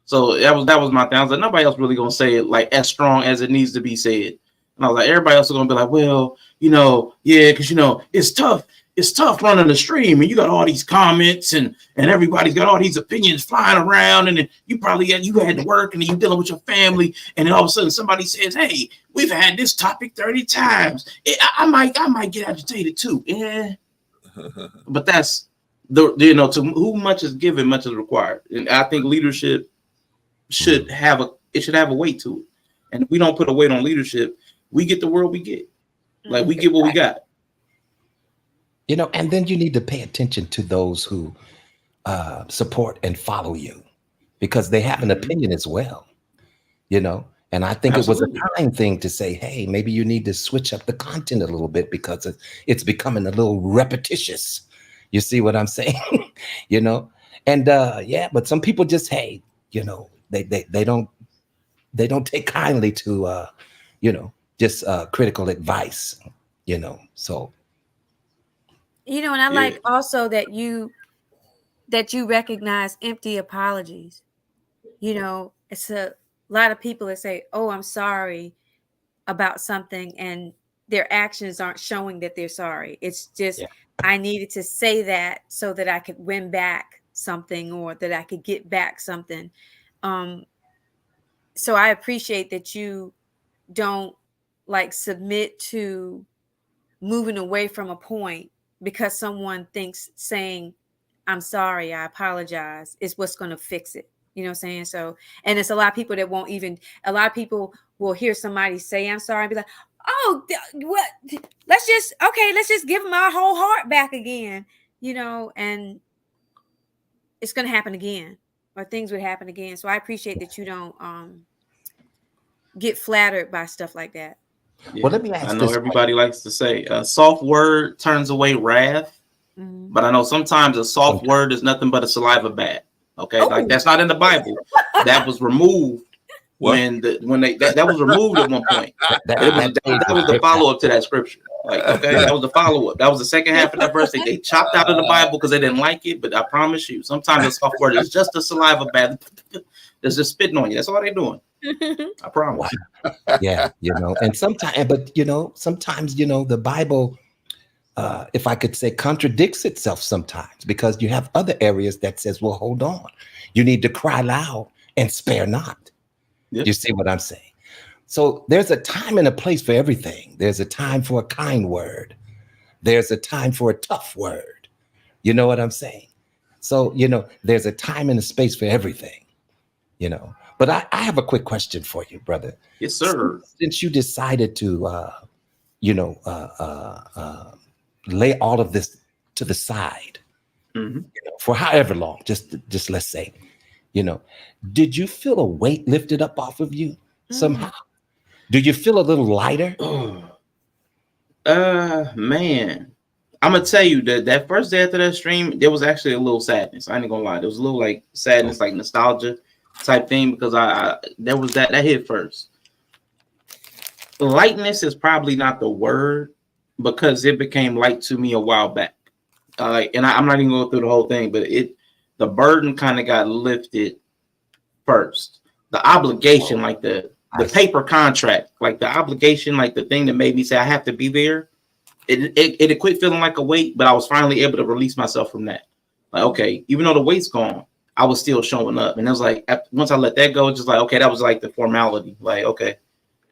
So that was my thing. I was like, nobody else really gonna say it like as strong as it needs to be said. And I was like, everybody else is gonna be like, well, you know, yeah, because you know it's tough. It's tough running the stream, and you got all these comments, and everybody's got all these opinions flying around, and then you had to work, and then you dealing with your family, and then all of a sudden somebody says, "Hey, we've had this topic 30 times. I might get agitated too." Yeah, but that's you know, to whom much is given, much is required, and I think leadership should have a weight to it, and if we don't put a weight on leadership, we get the world we get. Like, we get what we got. You know, and then you need to pay attention to those who support and follow you, because they have an opinion as well, you know. And I think Absolutely. It was a time thing to say, hey, maybe you need to switch up the content a little bit because it's becoming a little repetitious. You see what I'm saying? You know, and but some people just, hey, you know, they don't take kindly to you know, just critical advice, you know. So. You know, and I like also that you recognize empty apologies. You know, it's a lot of people that say, "Oh, I'm sorry about something," and their actions aren't showing that they're sorry. It's just, I needed to say that so that I could win back something, or that I could get back something. So I appreciate that you don't like submit to moving away from a point because someone thinks saying, I'm sorry, I apologize, is what's going to fix it. You know what I'm saying? So, and it's a lot of people that won't even, a lot of people will hear somebody say, I'm sorry, and be like, oh, what? Let's just give them our whole heart back again, you know, and it's going to happen again, or things would happen again. So I appreciate that you don't get flattered by stuff like that. Yeah. Well, let me ask I know this everybody likes to say a soft word turns away wrath, but I know sometimes a soft word is nothing but a saliva bath. Okay, like that's not in the Bible. That was removed when that was removed at one point. That was the follow up to that scripture. Like, okay, that was the follow up. That was the second half of that verse. They chopped out of the Bible because they didn't like it. But I promise you, sometimes a soft word is just a saliva bath. There's just spitting on you. That's all they're doing. I promise. Yeah, you know, and sometimes, but you know, sometimes, you know, the Bible, if I could say, contradicts itself sometimes, because you have other areas that says, well, hold on, you need to cry loud and spare not. Yep. You see what I'm saying? So there's a time and a place for everything. There's a time for a kind word. There's a time for a tough word. You know what I'm saying? So, you know, there's a time and a space for everything, you know. But I have a quick question for you, brother. Yes, sir. Since you decided to, lay all of this to the side, you know, for however long, just let's say, you know, did you feel a weight lifted up off of you somehow? Do you feel a little lighter? Man, I'm gonna tell you that first day after that stream, there was actually a little sadness. I ain't gonna lie, there was a little like sadness, like nostalgia type thing, because I there was that hit first. Lightness is probably not the word, because it became light to me a while back. And I'm not even going through the whole thing, but the burden kind of got lifted first. The obligation, like the paper contract, like the obligation, like the thing that made me say I have to be there. It quit feeling like a weight, but I was finally able to release myself from that. Like, okay, even though the weight's gone, I was still showing up. And it was like, once I let that go, just like, okay, that was like the formality. Like, okay,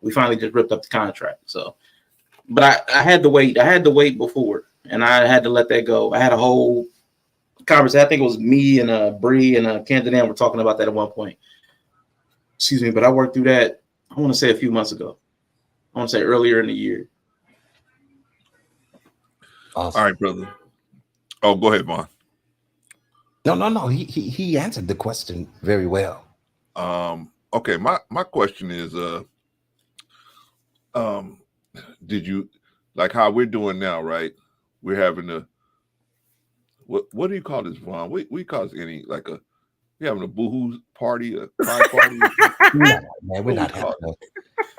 we finally just ripped up the contract. So, but I had the weight before, and I had to let that go. I had a whole conversation. I think it was me and Bree and Candidan were talking about that at one point. Excuse me, but I worked through that, I want to say a few months ago. I want to say earlier in the year. Awesome. All right, brother. Oh, go ahead, Vaughn. No. He answered the question very well. Okay, my question is, did you, like how we're doing now, right? We're having what do you call this, Vaughn? We call this we're having a boohoo party, a cry party. No, man, we're not having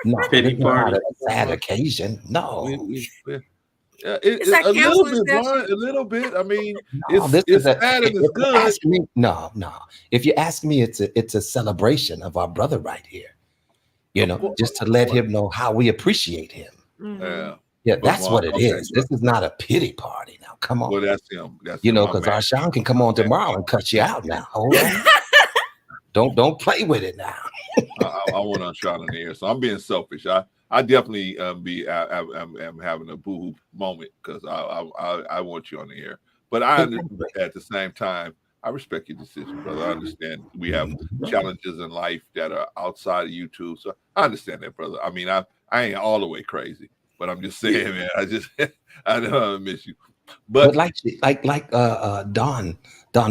a pity party. A sad occasion. No. It's like a little bit, Vaughn, a little bit. I mean, it's sad and it's good. No. If you ask me, it's a celebration of our brother right here. You know, just to let him know how we appreciate him. Yeah, that's what it is. This is not a pity party. Now, come on. Well, that's him. That's you know, because Arshawn can come on tomorrow and cut you out. Now, hold on. Don't play with it now. I want Arshawn in the air, so I'm being selfish. I definitely am having a boohoo moment because I want you on the air. But at the same time, I respect your decision, brother. I understand we have challenges in life that are outside of YouTube, so I understand that, brother. I mean, I ain't all the way crazy, but I'm just saying, man. I know I miss you, but like Don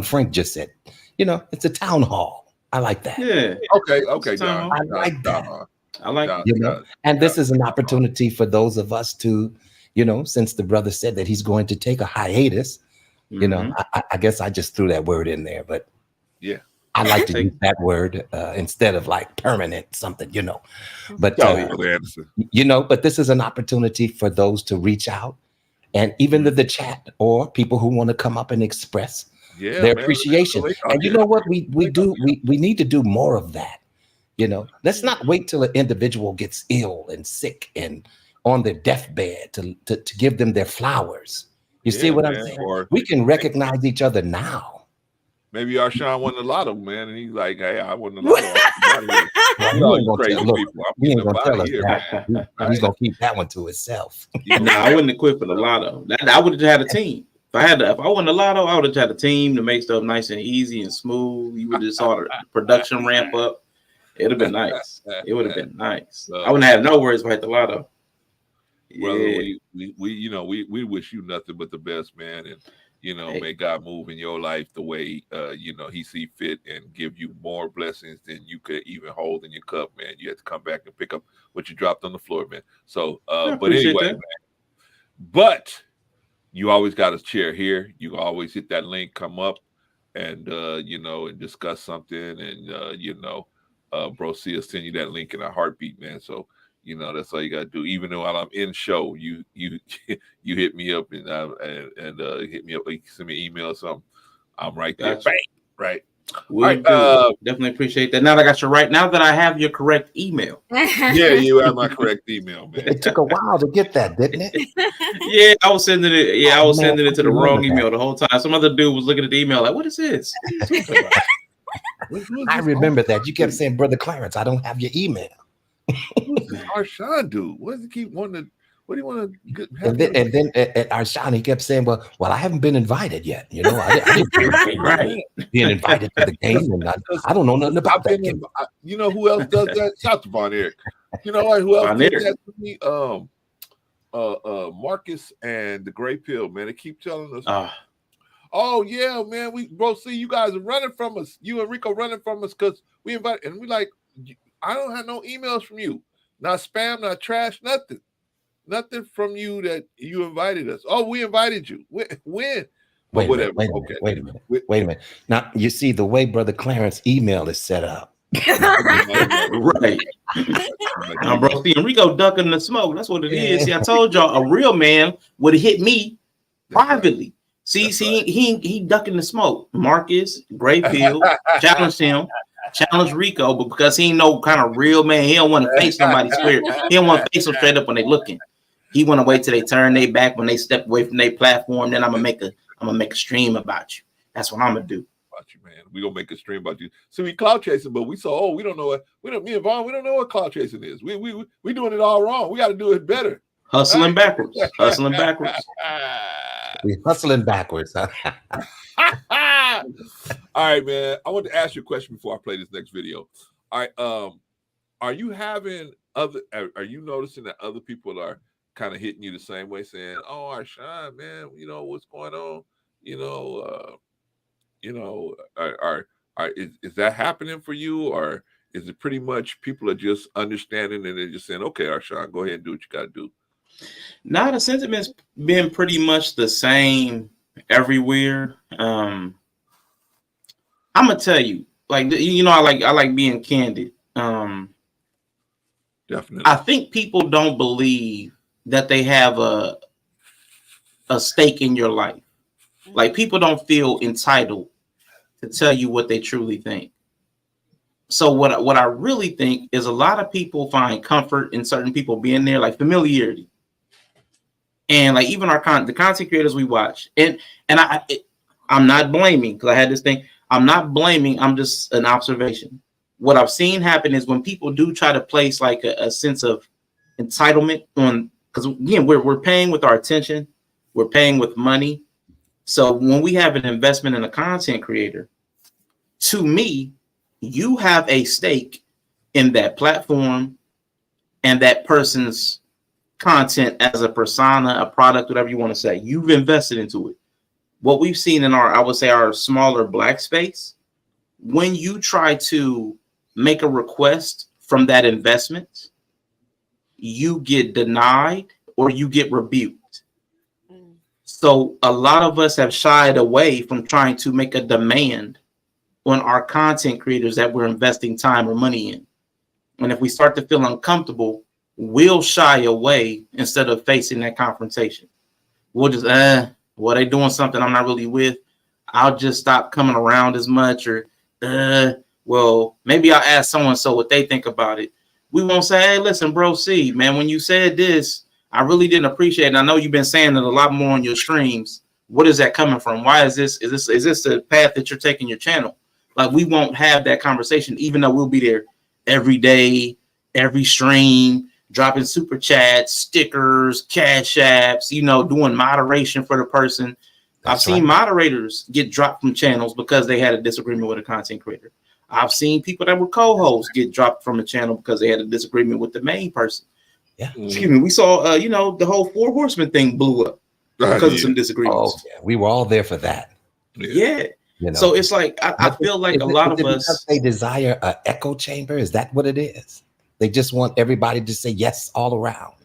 Frank just said, you know, it's a town hall. I like that. Yeah. Okay, Don. I like that. I like you know, and this is an opportunity for those of us to, you know, since the brother said that he's going to take a hiatus, you know, I guess I just threw that word in there, but yeah, I like to use that word instead of like permanent something, you know. But you know, but this is an opportunity for those to reach out, and even the chat or people who want to come up and express their appreciation. And you know what we need to do more of that. You know, let's not wait till an individual gets ill and sick and on their deathbed to give them their flowers. You see what I'm saying? We can recognize each other now. Maybe Arshawn won the lotto, man, and he's like, "Hey, I won the lotto." He ain't gonna tell us that. He's gonna keep that one to himself. I wouldn't have quit for the lotto. I would have had a team. If I won the lotto, I would have had a team to make stuff nice and easy and smooth. You would just saw the production ramp up. It'd have been nice. It would have been nice. I wouldn't have no worries if I had the lotto. Brother, Yeah. we wish you nothing but the best, man, and may God move in your life the way He see fit and give you more blessings than you could even hold in your cup, man. You have to come back and pick up what you dropped on the floor, man. So, but anyway, man, but you always got a chair here. You always hit that link, come up, and and discuss something, and Bro C will send you that link in a heartbeat, man. So. That's all you gotta do. Even though while I'm in show, you hit me up and hit me up. Like send me an email or something. I'm right there. Gotcha. Bang. Right. Right. Definitely appreciate that. Now that I got you right. Now that I have your correct email. Yeah, you have my correct email, man. It took a while to get that, didn't it? Yeah, I was sending it. Yeah, I was sending it to the wrong email the whole time. Some other dude was looking at the email like, "What is this?" I remember that. You kept saying, "Brother Clarence, I don't have your email." Arshawn dude, what does he keep wanting to? What do you want to get? And then at Arshawn, he kept saying, "Well, I haven't been invited yet. I didn't right. being invited to the game, and I don't know nothing about that game." You know who else does that? Shout to Von Eric. You know what? Who else did that to me? Marcus and the Gray Pill, man. They keep telling us. Oh yeah, man. Bro, see, you guys are running from us. You and Rico running from us because we invited, and we like. I don't have no emails from you. Not spam, not trash, nothing. Nothing from you that you invited us. Oh, we invited you. When? Wait a minute. Now, you see the way Brother Clarence email is set up. Right. Now, bro, see, Enrico ducking the smoke. That's what it is. See, I told y'all a real man would have hit me privately. See, he ducking the smoke. Marcus, Gray Pill, challenged him. Challenge Rico, but because he ain't no kind of real man, he don't want to face somebody square. He don't want to face them straight up when they looking. He want to wait till they turn their back when they step away from their platform. Then I'm gonna make a stream about you. That's what I'm gonna do. About you, man. We gonna make a stream about you. So we cloud chasing, but we saw. We don't know what. Me and Vaughn. We don't know what cloud chasing is. We doing it all wrong. We got to do it better. Hustling backwards. Hustling backwards. We hustling backwards. Huh? All right, man. I want to ask you a question before I play this next video. All right. Are you noticing that other people are kind of hitting you the same way, saying, "Oh, Arshawn, man, what's going on? Is that happening for you, or is it pretty much people are just understanding and they're just saying, okay, Arshawn, go ahead and do what you got to do? Now the sentiment's been pretty much the same everywhere. I'm gonna tell you, like, I like being candid. Definitely. I think people don't believe that they have a stake in your life. Like, people don't feel entitled to tell you what they truly think. So what I really think is a lot of people find comfort in certain people being there, like familiarity. And like even the content creators we watch, and I'm not blaming, because I had this thing. I'm not blaming. I'm just an observation. What I've seen happen is when people do try to place like a sense of entitlement on, because again, we're paying with our attention, we're paying with money. So when we have an investment in a content creator, to me, you have a stake in that platform and that person's content as a persona, a product, whatever you want to say. You've invested into it. What we've seen in I would say our smaller Black space, when you try to make a request from that investment, you get denied or you get rebuked. So a lot of us have shied away from trying to make a demand on our content creators that we're investing time or money in. And if we start to feel uncomfortable, we'll shy away instead of facing that confrontation. We'll just, well, they doing something I'm not really with. I'll just stop coming around as much, or, well, maybe I'll ask so-and-so what they think about it. We won't say, hey, listen, bro, see, man, when you said this, I really didn't appreciate it. And I know you've been saying it a lot more on your streams. What is that coming from? Why is this? Is this the path that you're taking your channel? Like, we won't have that conversation, even though we'll be there every day, every stream, dropping super chats, stickers, cash apps, doing moderation for the person. I've seen moderators get dropped from channels because they had a disagreement with a content creator. I've seen people that were co-hosts get dropped from a channel because they had a disagreement with the main person. Yeah. Excuse me. We saw, you know, the whole Four Horsemen thing blew up because of some disagreements. Oh, yeah. We were all there for that. Yeah. You know? So it's like, I feel like a lot of us, they desire an echo chamber. Is that what it is? They just want everybody to say yes all around.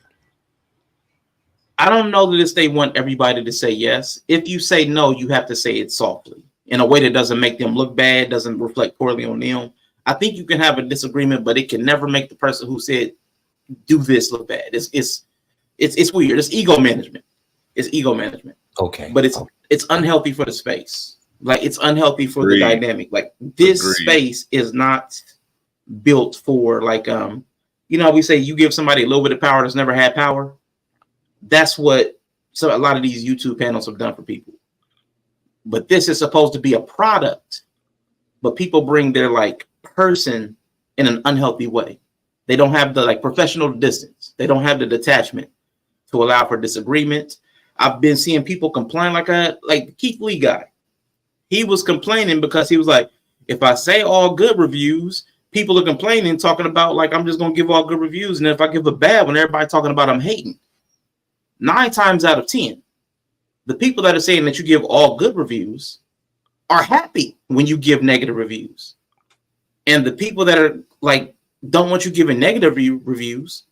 I don't know that it's they want everybody to say yes. If you say no, you have to say it softly in a way that doesn't make them look bad, doesn't reflect poorly on them. I think you can have a disagreement, but it can never make the person who said do this look bad. It's weird. It's ego management. It's ego management. Okay. But it's unhealthy for the space. Like it's unhealthy for the dynamic. Like this space is not built for like you know, we say you give somebody a little bit of power that's never had power. That's what a lot of these YouTube panels have done for people. But this is supposed to be a product, but people bring their like person in an unhealthy way. They don't have the like professional distance. They don't have the detachment to allow for disagreement. I've been seeing people complain like the Keith Lee guy. He was complaining because he was like, if I say all good reviews, people are complaining, talking about like I'm just gonna give all good reviews, and if I give a bad one, everybody talking about I'm hating. 9 times out of 10, the people that are saying that you give all good reviews are happy when you give negative reviews. And the people that are like, don't want you giving negative reviews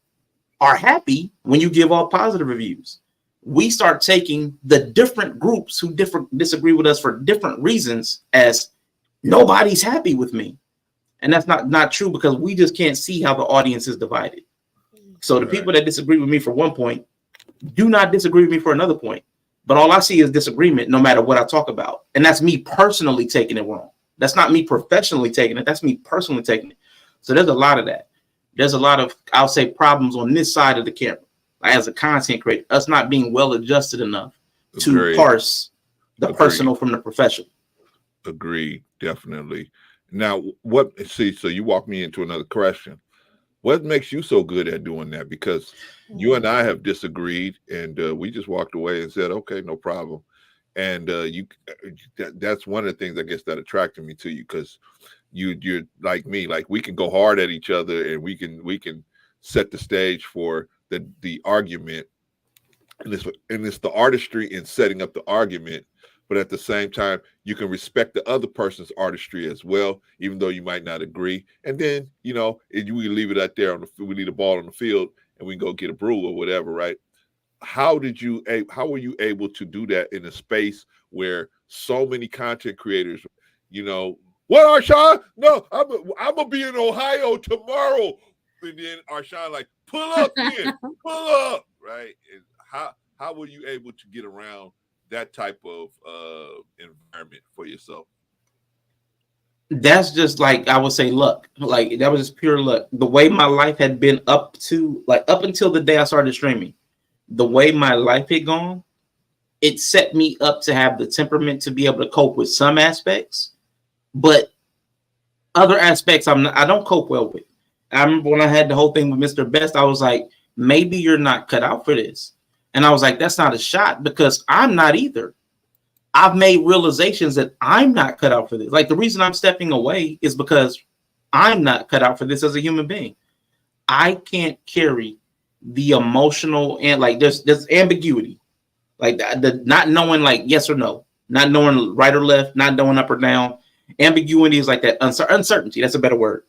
are happy when you give all positive reviews. We start taking the different groups who disagree with us for different reasons as nobody's happy with me. And that's not true because we just can't see how the audience is divided. So the people that disagree with me for one point do not disagree with me for another point. But all I see is disagreement no matter what I talk about. And that's me personally taking it wrong. That's not me professionally taking it. That's me personally taking it. So there's a lot of that. There's a lot of, I'll say, problems on this side of the camera. As a content creator, us not being well adjusted enough to parse the personal from the professional. Agreed, definitely. Now, so you walk me into another question. What makes you so good at doing that? Because you and I have disagreed, and we just walked away and said, okay, no problem. And that's one of the things, I guess, that attracted me to you, because you're like me. Like, we can go hard at each other, and we can set the stage for the argument, and it's the artistry in setting up the argument. But at the same time, you can respect the other person's artistry as well, even though you might not agree. And then, you know, we leave it out there we leave the ball on the field, and we can go get a brew or whatever, right? How were you able to do that in a space where so many content creators, you know, what, Arshawn? No, I'm gonna be in Ohio tomorrow. And then Arshawn like, pull up, right? And how were you able to get around that type of environment for yourself? That's just like, I would say, luck. Like, that was just pure luck. The way my life had been up until the day I started streaming, the way my life had gone, it set me up to have the temperament to be able to cope with some aspects, but other aspects I don't cope well with. I remember when I had the whole thing with Mr. Best, I was like, maybe you're not cut out for this. And I was like, that's not a shot, because I'm not either. I've made realizations that I'm not cut out for this. Like, the reason I'm stepping away is because I'm not cut out for this as a human being. I can't carry the emotional, and like there's ambiguity, like the not knowing like yes or no, not knowing right or left, not knowing up or down. Ambiguity is like that uncertainty. That's a better word.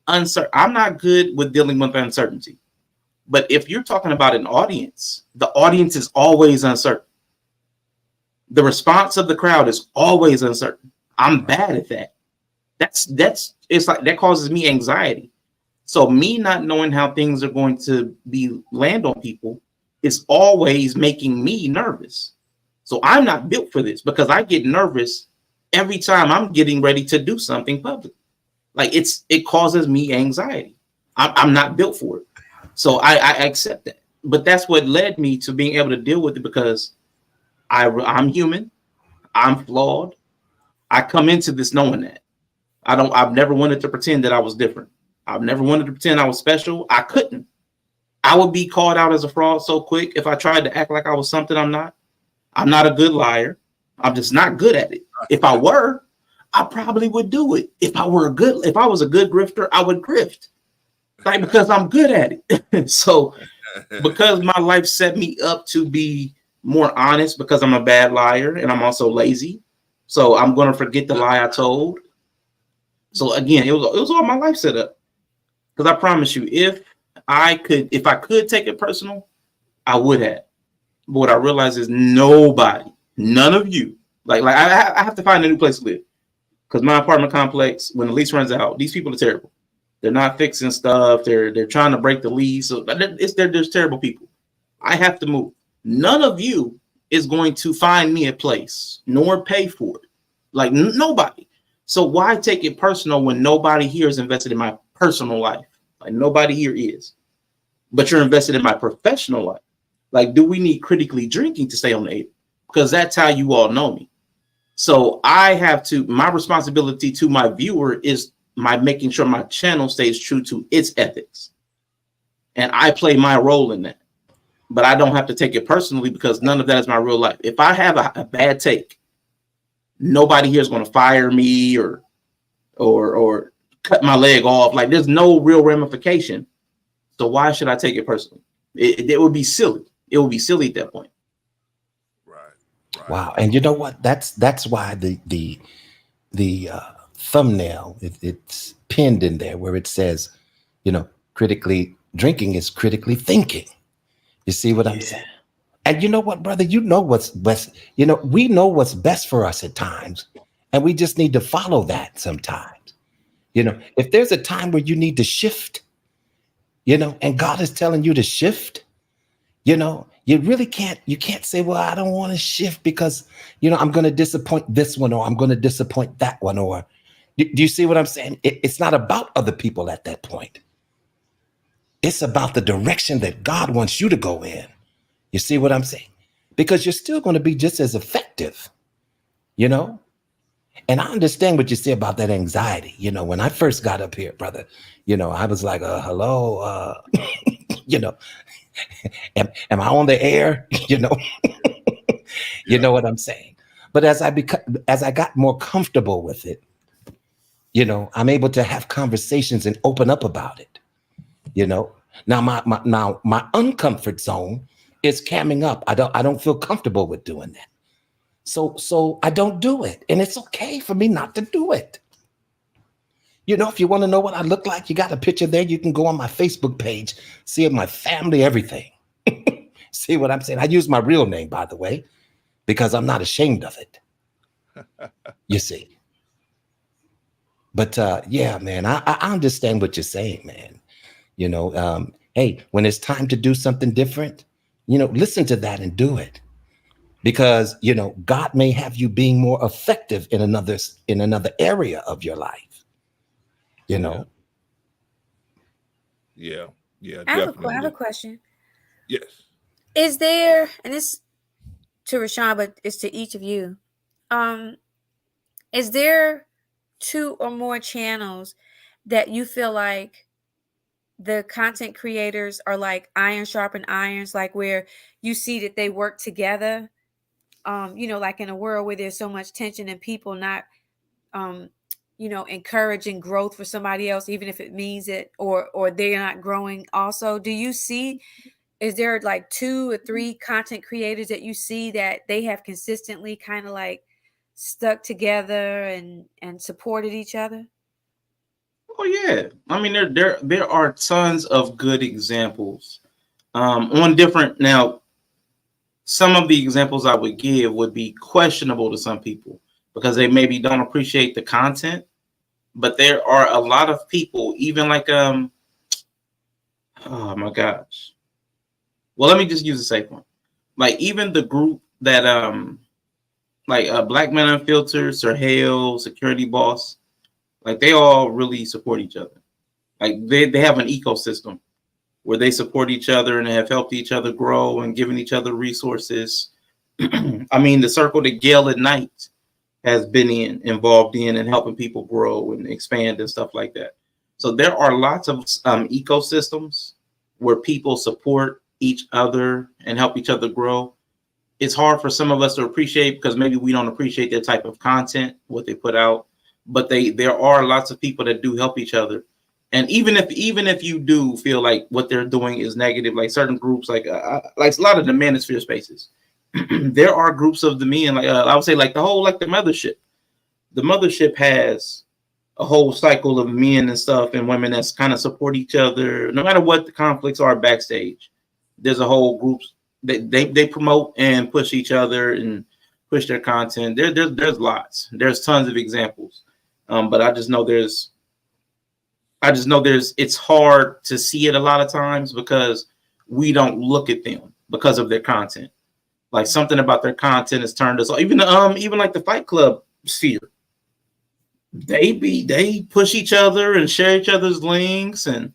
I'm not good with dealing with uncertainty. But if you're talking about an audience, the audience is always uncertain. The response of the crowd is always uncertain. I'm bad at that. It's like that causes me anxiety. So me not knowing how things are going to land on people is always making me nervous. So I'm not built for this, because I get nervous every time I'm getting ready to do something public. Like, it causes me anxiety. I'm not built for it. So I accept that. But that's what led me to being able to deal with it, because I'm human. I'm flawed. I come into this knowing that. I've never wanted to pretend that I was different. I've never wanted to pretend I was special. I couldn't. I would be called out as a fraud so quick if I tried to act like I was something I'm not. I'm not a good liar. I'm just not good at it. If I were, I probably would do it. If I was a good grifter, I would grift. Like, because I'm good at it. So because my life set me up to be more honest, because I'm a bad liar and I'm also lazy. So I'm gonna forget the lie I told. So again, it was all my life set up. Because I promise you, if I could take it personal, I would have. But what I realize is nobody, none of you, like I have to find a new place to live. Because my apartment complex, when the lease runs out, these people are terrible. They're not fixing stuff. They're trying to break the lease. So there's terrible people. I have to move. None of you is going to find me a place nor pay for it. Like nobody. So why take it personal when nobody here is invested in my personal life? Like nobody here is. But you're invested in my professional life. Like, do we need critically drinking to stay on the air? Because that's how you all know me. So my responsibility to my viewer is my making sure my channel stays true to its ethics. And I play my role in that. But I don't have to take it personally because none of that is my real life. If I have a bad take, nobody here is going to fire me or cut my leg off. Like, there's no real ramification. So why should I take it personally? It would be silly. It would be silly at that point. Right. Wow. And you know what? That's why the thumbnail, it's pinned in there where it says, critically drinking is critically thinking. You see what I'm saying? And you know what, brother? You know what's best. We know what's best for us at times, and we just need to follow that sometimes. If there's a time where you need to shift, and God is telling you to shift, you really can't say, well, I don't want to shift because, I'm going to disappoint this one, or I'm going to disappoint that one, or do you see what I'm saying? It's not about other people at that point. It's about the direction that God wants you to go in. You see what I'm saying? Because you're still going to be just as effective, And I understand what you say about that anxiety. When I first got up here, brother, I was like, hello, am I on the air? You know what I'm saying? But as I got more comfortable with it, I'm able to have conversations and open up about it. Now my uncomfort zone is camming up. I don't feel comfortable with doing that. So I don't do it. And it's okay for me not to do it. If you want to know what I look like, you got a picture there. You can go on my Facebook page, see my family, everything. See what I'm saying? I use my real name, by the way, because I'm not ashamed of it. You see. But yeah, man, I understand what you're saying, man. Hey, when it's time to do something different, listen to that and do it. Because, God may have you being more effective in another area of your life. Yeah, I definitely. have a question. Yes. Is there, and it's to Rashawn, but it's to each of you. Is there 2 or more channels that you feel like the content creators are like iron sharpen irons, like where you see that they work together? Like in a world where there's so much tension and people not, encouraging growth for somebody else, even if it means it, or they're not growing also. Do you see, is there like 2 or 3 content creators that you see that they have consistently kind of like stuck together and supported each other? Oh yeah. I mean, there are tons of good examples. On different now, some of the examples I would give would be questionable to some people because they maybe don't appreciate the content. But there are a lot of people, even like oh my gosh. Well, let me just use a safe one. Like even the group that Black Men Unfiltered, Sir Hale, Security Boss, like they all really support each other. Like they have an ecosystem where they support each other and have helped each other grow and given each other resources. I mean, the circle that Gail at Night has been involved in and helping people grow and expand and stuff like that. So there are lots of ecosystems where people support each other and help each other grow. it's hard for some of us to appreciate because maybe we don't appreciate their type of content, what they put out. But there are lots of people that do help each other. And even if you do feel like what they're doing is negative, like certain groups, like a lot of the manosphere spaces, there are groups of the men, like I would say, like the whole, like the mothership. The mothership has a whole cycle of men and stuff and women that's kind of support each other, no matter what the conflicts are backstage. There's a whole groups that they promote and push each other and push their content. There's lots. There's tons of examples. But I just know there's it's hard to see it a lot of times because we don't look at them because of their content. Like something about their content has turned us off. Even like the Fight Club sphere. They push each other and share each other's links, and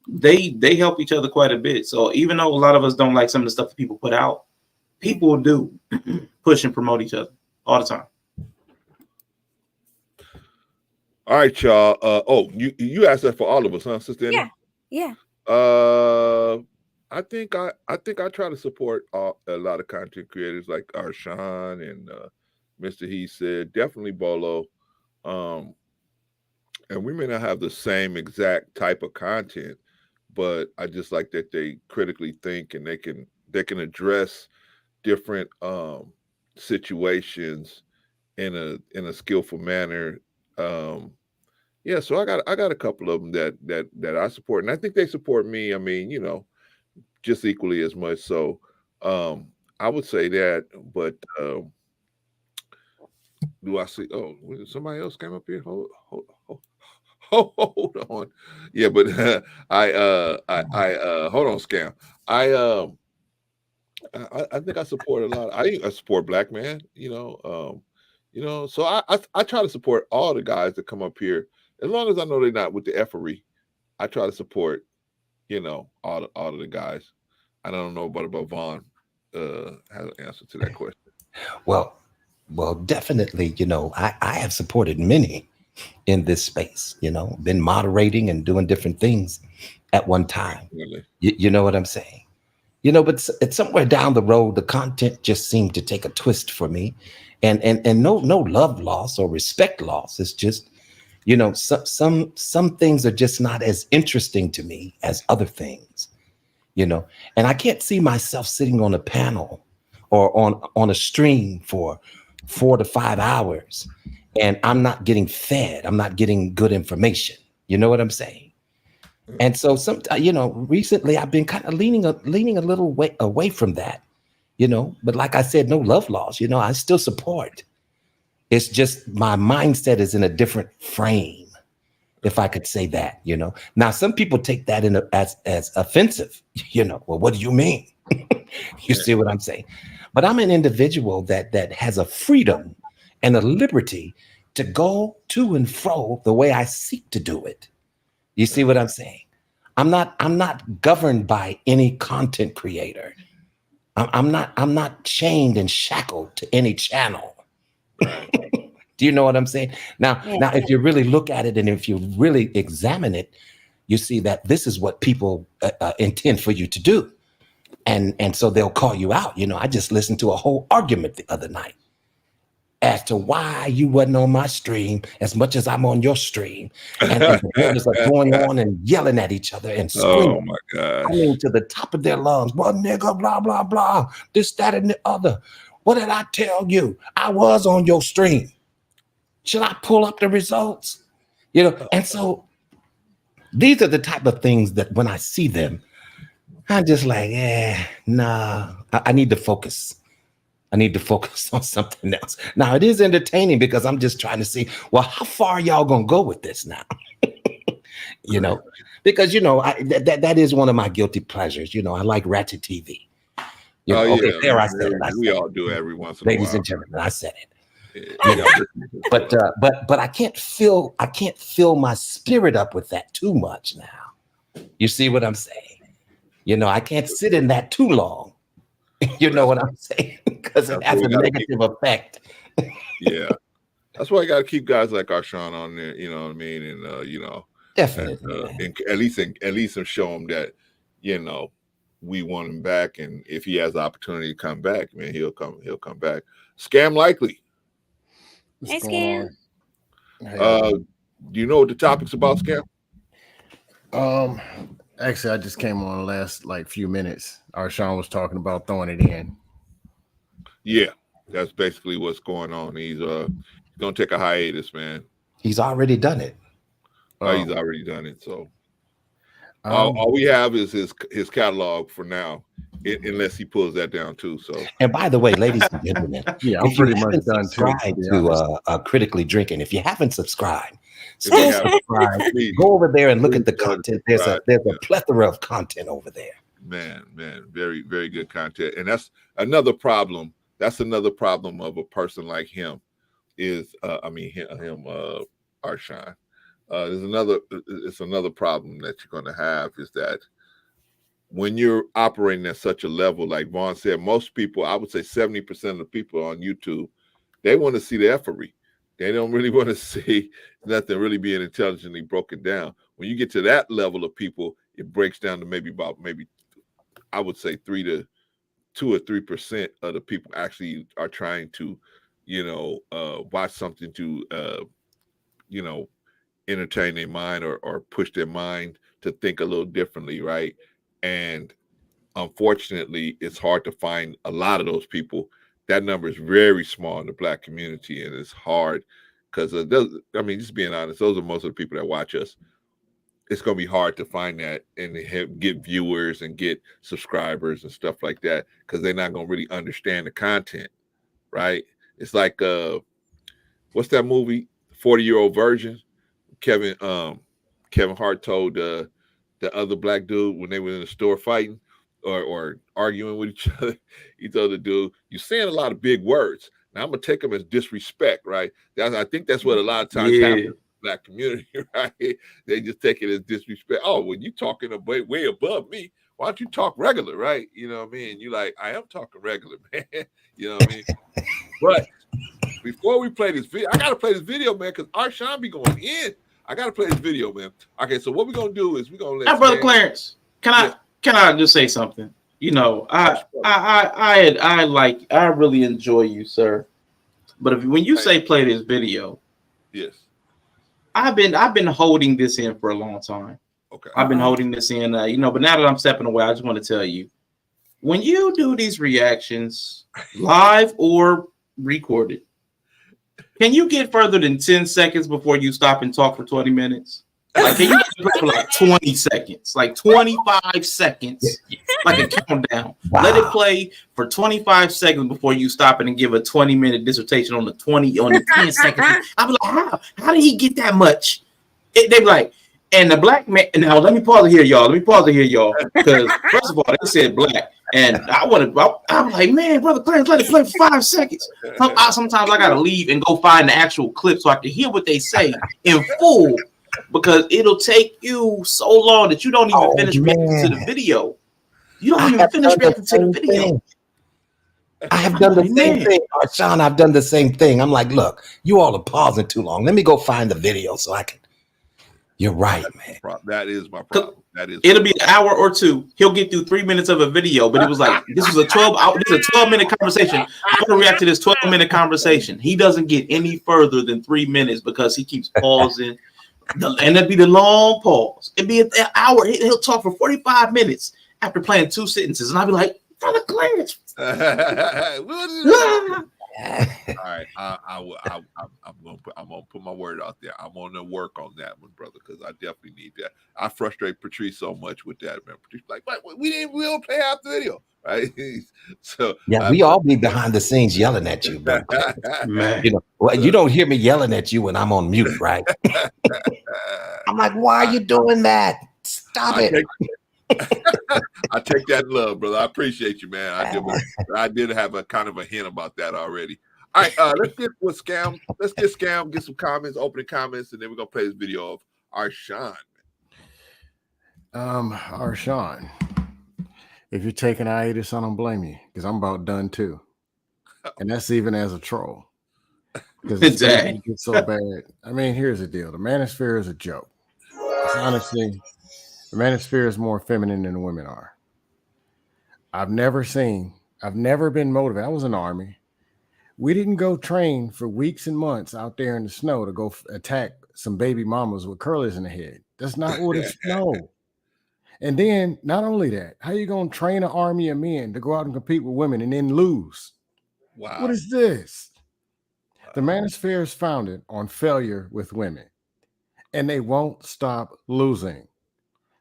they help each other quite a bit. So even though a lot of us don't like some of the stuff that people put out, people do push and promote each other all the time. All right, y'all. You asked that for all of us, huh, Sister Annie? Yeah. I think I try to support a lot of content creators like Arshawn and Mr. He said, definitely Bolo. And we may not have the same exact type of content, but I just like that they critically think and they can address different situations in a skillful manner. Yeah, so I got a couple of them that I support, and I think they support me. I mean, just equally as much. So I would say that, but do I see? Oh, somebody else came up here. Hold on. Yeah, but I hold on, Scam. I think I support a lot. I support Black Man. So I try to support all the guys that come up here, as long as I know they're not with the effery. I try to support, all of the guys. I don't know about Vaughn has an answer to that question. Well, definitely, I have supported many in this space, been moderating and doing different things at one time. Really? You know what I'm saying? But it's somewhere down the road, the content just seemed to take a twist for me, and no love loss or respect loss. It's just, some things are just not as interesting to me as other things, and I can't see myself sitting on a panel or on a stream for 4 to 5 hours and I'm not getting fed. I'm not getting good information. You know what I'm saying? And so recently I've been kind of leaning a little way away from that, but like I said, no love loss, I still support. It's just my mindset is in a different frame, if I could say that, Now some people take that as offensive, well, what do you mean? You see what I'm saying? But I'm an individual that has a freedom and a liberty to go to and fro the way I seek to do it. You see what I'm saying? I'm not governed by any content creator. I'm not chained and shackled to any channel. Do you know what I'm saying? Now, if you really look at it and if you really examine it, you see that this is what people intend for you to do. And so they'll call you out. I just listened to a whole argument the other night as to why you wasn't on my stream as much as I'm on your stream. And the brothers are going on and yelling at each other and screaming. Oh, my gosh. I mean, to the top of their lungs. Well, nigga, blah, blah, blah. This, that, and the other. What did I tell you? I was on your stream. Should I pull up the results? And so these are the type of things that when I see them, I'm just like, nah, I need to focus. I need to focus on something else. Now, it is entertaining because I'm just trying to see, well, how far y'all going to go with this now? Because, that is one of my guilty pleasures. I like ratchet TV. There I said it. We all do every once in a while. Ladies and gentlemen, I said it. But I can't fill my spirit up with that too much now. You see what I'm saying? I can't sit in that too long. You know what I'm saying? Because it has a negative effect. Yeah. That's why I got to keep guys like Arshawn on there, you know what I mean? And, definitely. And, at least show them that, we want him back, and if he has the opportunity to come back, man, he'll come back. Scam likely. Hey, Scam. Do you know what the topic's about, Scam? Actually, I just came on the last few minutes. Arshawn was talking about throwing it in. Yeah, that's basically what's going on. He's gonna take a hiatus, man. He's already done it. He's already done it. So all we have is his catalog for now, unless he pulls that down too. So, and by the way, ladies and gentlemen, yeah, I'm pretty much done too. To Critically Drinking. If you haven't subscribed, subscribe. Go over there and look at the content. There's a plethora of content over there. Man, very, very good content, and that's another problem. That's another problem of a person like him. Is Arshawn. It's another problem that you're going to have is that when you're operating at such a level, like Vaughn said, most people, I would say 70% of the people on YouTube, they want to see the effery. They don't really want to see nothing really being intelligently broken down. When you get to that level of people, it breaks down to maybe I would say 2 or 3% of the people actually are trying to, watch something to, entertain their mind or push their mind to think a little differently, right? And unfortunately, it's hard to find a lot of those people. That number is very small in the Black community, and it's hard because, just being honest, those are most of the people that watch us. It's going to be hard to find that and get viewers and get subscribers and stuff like that because they're not going to really understand the content, right? It's like, what's that movie, 40-Year-Old Virgin? Kevin Hart told the other black dude when they were in the store fighting or arguing with each other, he told the dude, "You're saying a lot of big words. Now I'm gonna take them as disrespect, right?" I think that's what a lot of times happens in the Black community, right? They just take it as disrespect. Oh, when you talking way above me, why don't you talk regular, right? You know what I mean? You like, I am talking regular, man. You know what I mean? But before we play this video, I gotta play this video, man, because Arshawn be going in. I gotta play this video, man. Okay, so what we're gonna do is we're gonna let Brother Clarence, can I just say something? I really enjoy you, sir. But when you say play this video, yes, I've been holding this in for a long time. Okay, I've been holding this in, but now that I'm stepping away, I just want to tell you, when you do these reactions, live or recorded, can you get further than 10 seconds before you stop and talk for 20 minutes? Like, can you play for like 20 seconds, like 25 seconds, like a countdown? Wow. Let it play for 25 seconds before you stop it and give a 20-minute dissertation on the 10 seconds. I'm like, how did he get that much? They be like, and the black man. Now let me pause it here, y'all. Because first of all, they said black. And I'm like, man, Brother Clarence, let it play for 5 seconds. Sometimes I gotta leave and go find the actual clip so I can hear what they say in full, because it'll take you so long that you don't even finish reacting to the video. You don't even finish reacting to the video. I have done the same thing, Arshawn. I've done the same thing. I'm like, look, you all are pausing too long. Let me go find the video so I can. You're right, man. That is my problem. It'll be an hour or two. He'll get through 3 minutes of a video, but it was like this was a 12-minute conversation. I'm gonna react to this 12-minute conversation. He doesn't get any further than 3 minutes because he keeps pausing, and it'd be the long pause. It'd be an hour. He'll talk for 45 minutes after playing 2 sentences, and I'll be like, "Brother Clarence." All right, I'm gonna put my word out there. I'm gonna work on that one, brother, because I definitely need that. I frustrate Patrice so much with that, man. Patrice like, we don't play half the video, right? So yeah, we all be behind the scenes yelling at you, but man, you don't hear me yelling at you when I'm on mute, right? I'm like, why are you doing that? Stop it. I take that in love, brother. I appreciate you, man. I did have a kind of a hint about that already. All right, let's get Scam. Let's get Scam, get some comments, opening comments, and then we're gonna play this video of Arshawn. Arshawn, if you're taking hiatus, I don't blame you, because I'm about done too. And that's even as a troll. Because it gets so bad. I mean, here's the deal. The manosphere is a joke. Honestly, the manosphere is more feminine than the women are. I've never been motivated. I was in the Army. We didn't go train for weeks and months out there in the snow to go attack some baby mamas with curlers in the head. That's not what it's no. And then not only that, how you gonna train an army of men to go out and compete with women and then lose? Wow. What is this? The Manosphere is founded on failure with women, and they won't stop losing.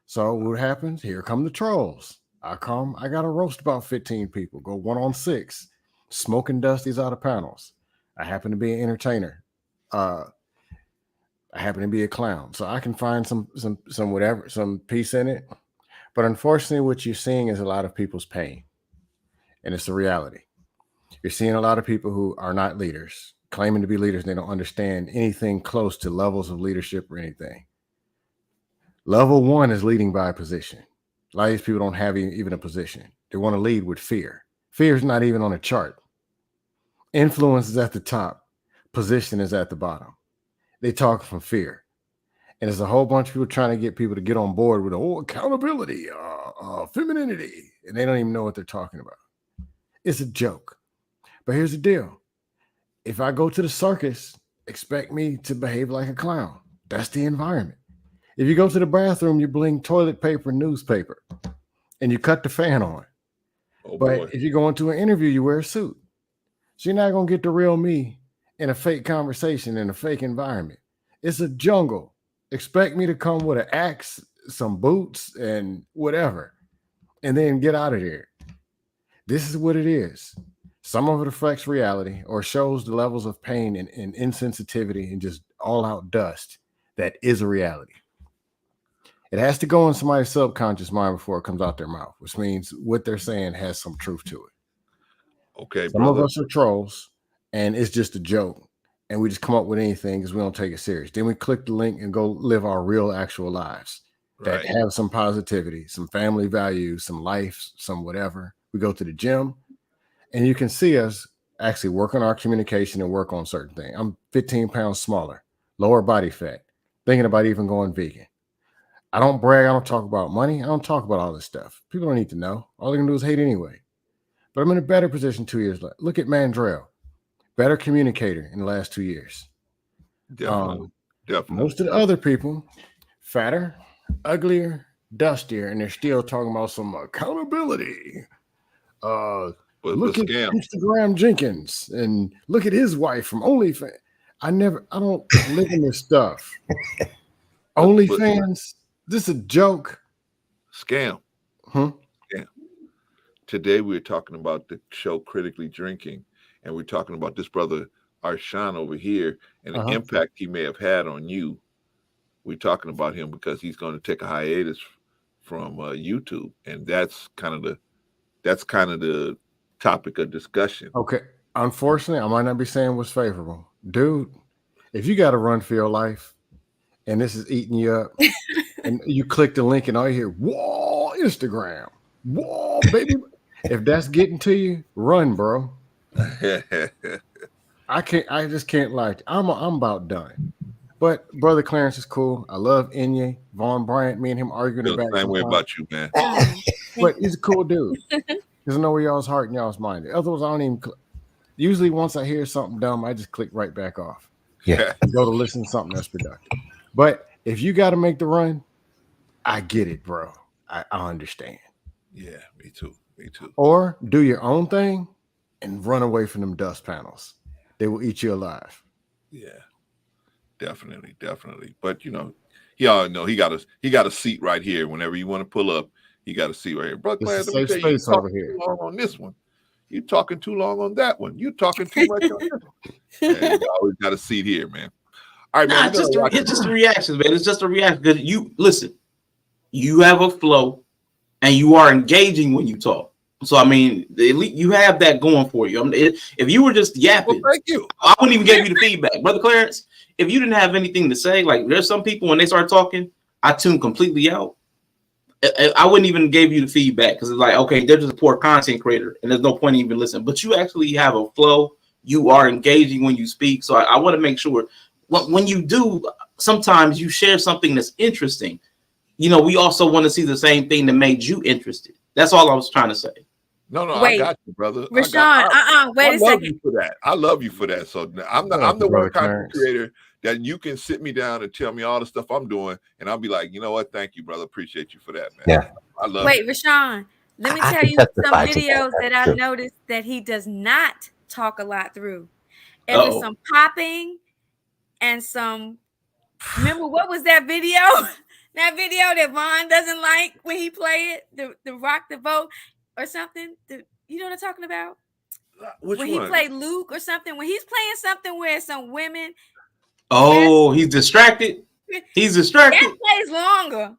So what happens? Here come the trolls. I got to roast about 15 people, go 1-on-6, smoking dusties out of panels. I happen to be an entertainer. I happen to be a clown. So I can find some whatever, some peace in it. But unfortunately, what you're seeing is a lot of people's pain. And it's the reality. You're seeing a lot of people who are not leaders, claiming to be leaders. And they don't understand anything close to levels of leadership or anything. Level 1 is leading by position. A lot of these people don't have even a position. They want to lead with fear. Fear is not even on a chart. Influence is at the top. Position is at the bottom. They talk from fear. And there's a whole bunch of people trying to get people to get on board with accountability, femininity. And they don't even know what they're talking about. It's a joke. But here's the deal. If I go to the circus, expect me to behave like a clown. That's the environment. If you go to the bathroom, you bling toilet paper and newspaper, and you cut the fan on. Oh, but boy. if you go into an interview, you wear a suit. So you're not going to get the real me in a fake conversation in a fake environment. It's a jungle. Expect me to come with an axe, some boots, and whatever, and then get out of there. This is what it is. Some of it reflects reality or shows the levels of pain and insensitivity and just all-out dust that is a reality. It has to go in somebody's subconscious mind before it comes out their mouth, which means what they're saying has some truth to it. Okay, Some of us are trolls, and it's just a joke, and we just come up with anything because we don't take it serious. Then we click the link and go live our real, actual lives that have some positivity, some family values, some life, some whatever. We go to the gym, and you can see us actually work on our communication and work on certain things. I'm 15 pounds smaller, lower body fat, thinking about even going vegan. I don't brag. I don't talk about money. I don't talk about all this stuff. People don't need to know. All they're going to do is hate anyway. But I'm in a better position 2 years later. Look at Mandrell. Better communicator in the last 2 years. Definitely. Most of the other people, fatter, uglier, dustier, and they're still talking about some accountability. Look at Instagram Jenkins and look at his wife from OnlyFans. I don't live in this stuff. OnlyFans. This is a joke. Scam. Scam. Today we're talking about the show Critically Drinking, and we're talking about this brother Arshan over here and the impact he may have had on you. We're talking about him because he's going to take a hiatus from YouTube, and that's kind of the topic of discussion. Okay. Unfortunately, I might not be saying what's favorable. Dude, if you got to run for your life and this is eating you up, and you click the link and all you hear, whoa, Instagram, whoa, baby. If that's getting to you, run, bro. I just can't lie. I'm about done. But Brother Clarence is cool. I love Inye, Vaughn Bryant, me and him arguing about the same way about you, man. But he's a cool dude. He doesn't know where y'all's heart and y'all's mind is. Otherwise, I don't even usually once I hear something dumb, I just click right back off. Yeah. And go to listen to something that's productive. But if you got to make the run, I get it, bro. I understand. Yeah, me too. Me too. Or do your own thing and run away from them dust panels. They will eat you alive. Yeah, definitely. But y'all know he got a seat right here. Whenever you want to pull up, he got a seat right here. Brother, it's a safe space over here. Too long on this one. You talking too long on that one. You talking too much on this one. Yeah, you always got a seat here, man. All right, man. It's just a reaction, man. It's just a reaction because you listen. You have a flow, and you are engaging when you talk. So I mean, at least you have that going for you. I mean, if you were just yapping, well, thank you. I wouldn't even give you the feedback, Brother Clarence. If you didn't have anything to say, like there's some people when they start talking, I tune completely out. I wouldn't even give you the feedback because it's like, okay, they're just a poor content creator, and there's no point in even listening. But you actually have a flow. You are engaging when you speak. So I want to make sure when you do, sometimes you share something that's interesting. We also want to see the same thing that made you interested. That's all I was trying to say. No, I Wait, got you, brother. Rashawn, wait a love second. you for that. I love you for that. So I'm the one content creator that you can sit me down and tell me all the stuff I'm doing, and I'll be like, you know what? Thank you, brother. Appreciate you for that, man. Yeah. I love Wait, you. Rashawn, let me tell you some videos that I noticed that he does not talk a lot through. It was some popping and some. Remember what was that video? That video that Vaughn doesn't like when he play it, the rock the boat or something. You know what I'm talking about? Which when one? He played Luke or something. When he's playing something where some women. Oh, he's distracted. He's distracted. That plays longer.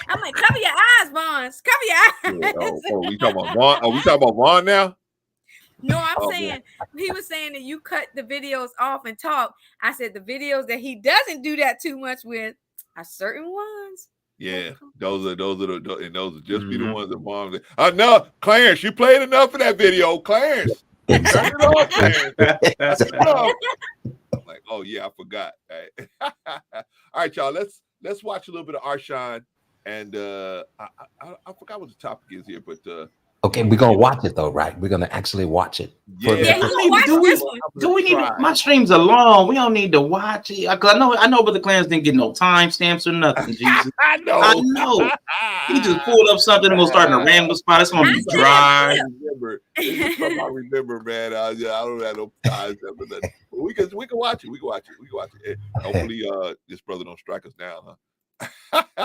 I'm like, cover your eyes, Vaughn. Cover your eyes. We talking about Vaughn? Are we talking about Vaughn now? No, I'm saying he was saying that you cut the videos off and talk. I said the videos that he doesn't do that too much with are certain ones. Yeah, those are just be the ones that Vaughn. No, Clarence, you played enough of that video, Clarence. Turn it on, Clarence. I'm like, oh yeah, I forgot. Right? All right, y'all. Let's watch a little bit of Arshawn, and I forgot what the topic is here, but okay, we're gonna watch it though, right? We're gonna actually watch it. Yeah, do we need my streams are long? We don't need to watch it. I know, but the clans didn't get no timestamps or nothing. Jesus, I know. He just pulled up something and was starting to random spot. It's gonna be dry. I remember, man. I don't have no time. We can watch it. We can watch it. Hopefully, this brother don't strike us down, huh?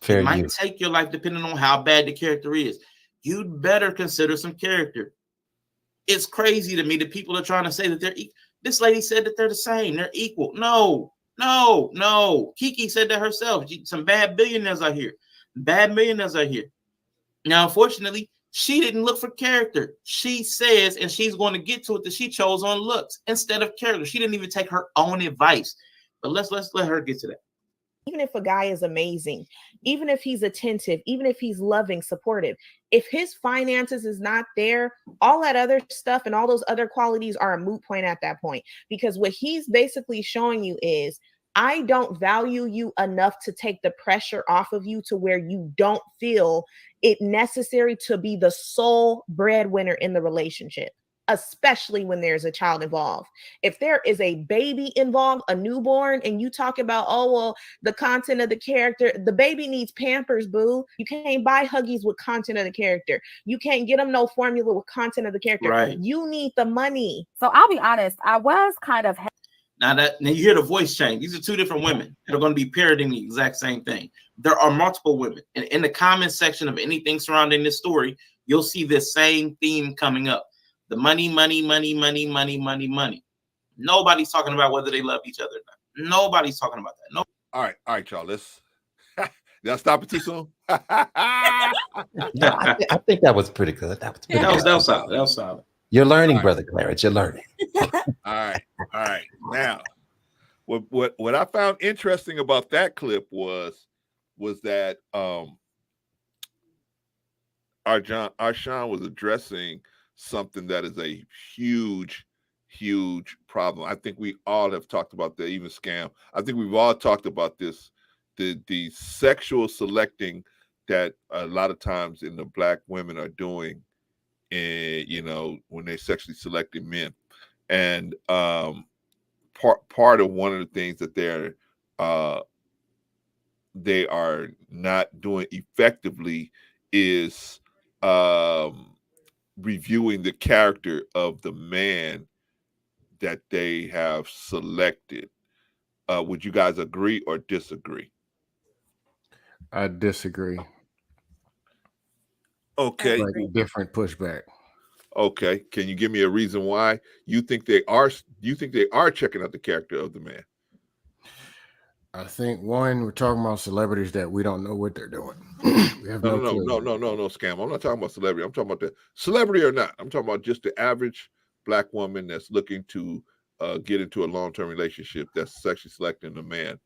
It might take your life depending on how bad the character is. You'd better consider some character. It's crazy to me that people are trying to say that they're this lady said that they're the same, they're equal. No. Kiki said that herself. Some bad billionaires are here. Bad millionaires are here. Now, unfortunately, she didn't look for character. She says, and she's going to get to it, that she chose on looks instead of character. She didn't even take her own advice. But let's let her get to that. Even if a guy is amazing, even if he's attentive, even if he's loving, supportive, if his finances is not there, all that other stuff and all those other qualities are a moot point at that point. Because what he's basically showing you is, I don't value you enough to take the pressure off of you to where you don't feel it necessary to be the sole breadwinner in the relationship, especially when there's a child involved. If there is a baby involved, a newborn, and you talk about, oh, well, the content of the character, the baby needs Pampers, boo. You can't buy Huggies with content of the character. You can't get them no formula with content of the character. Right. You need the money. So I'll be honest, I was kind of... Now you hear the voice change. These are two different women that are going to be parroting the exact same thing. There are multiple women. And in the comment section of anything surrounding this story, you'll see this same theme coming up. The money. Nobody's talking about whether they love each other or not. Nobody's talking about that. No. All right, y'all. Let's. Did I stop it too soon? No, I think that was pretty good. That was solid. That was solid. You're learning, brother Clarence. You're learning. All right. Now, what I found interesting about that clip was that Arshawn was addressing something that is a huge problem. I think we all have talked about that, even Scam. I think we've all talked about this, the sexual selecting that a lot of times in the Black women are doing, and when they're sexually selecting men. And part of one of the things that they are not doing effectively is reviewing the character of the man that they have selected. Would you guys agree or disagree? I disagree. Okay. Like different pushback. Okay. Can you give me a reason why you think they are checking out the character of the man? I think one, we're talking about celebrities that we don't know what they're doing. We have no, Scam. I'm not talking about celebrity. I'm talking about the celebrity or not. I'm talking about just the average Black woman that's looking to get into a long-term relationship that's sexually selecting a man.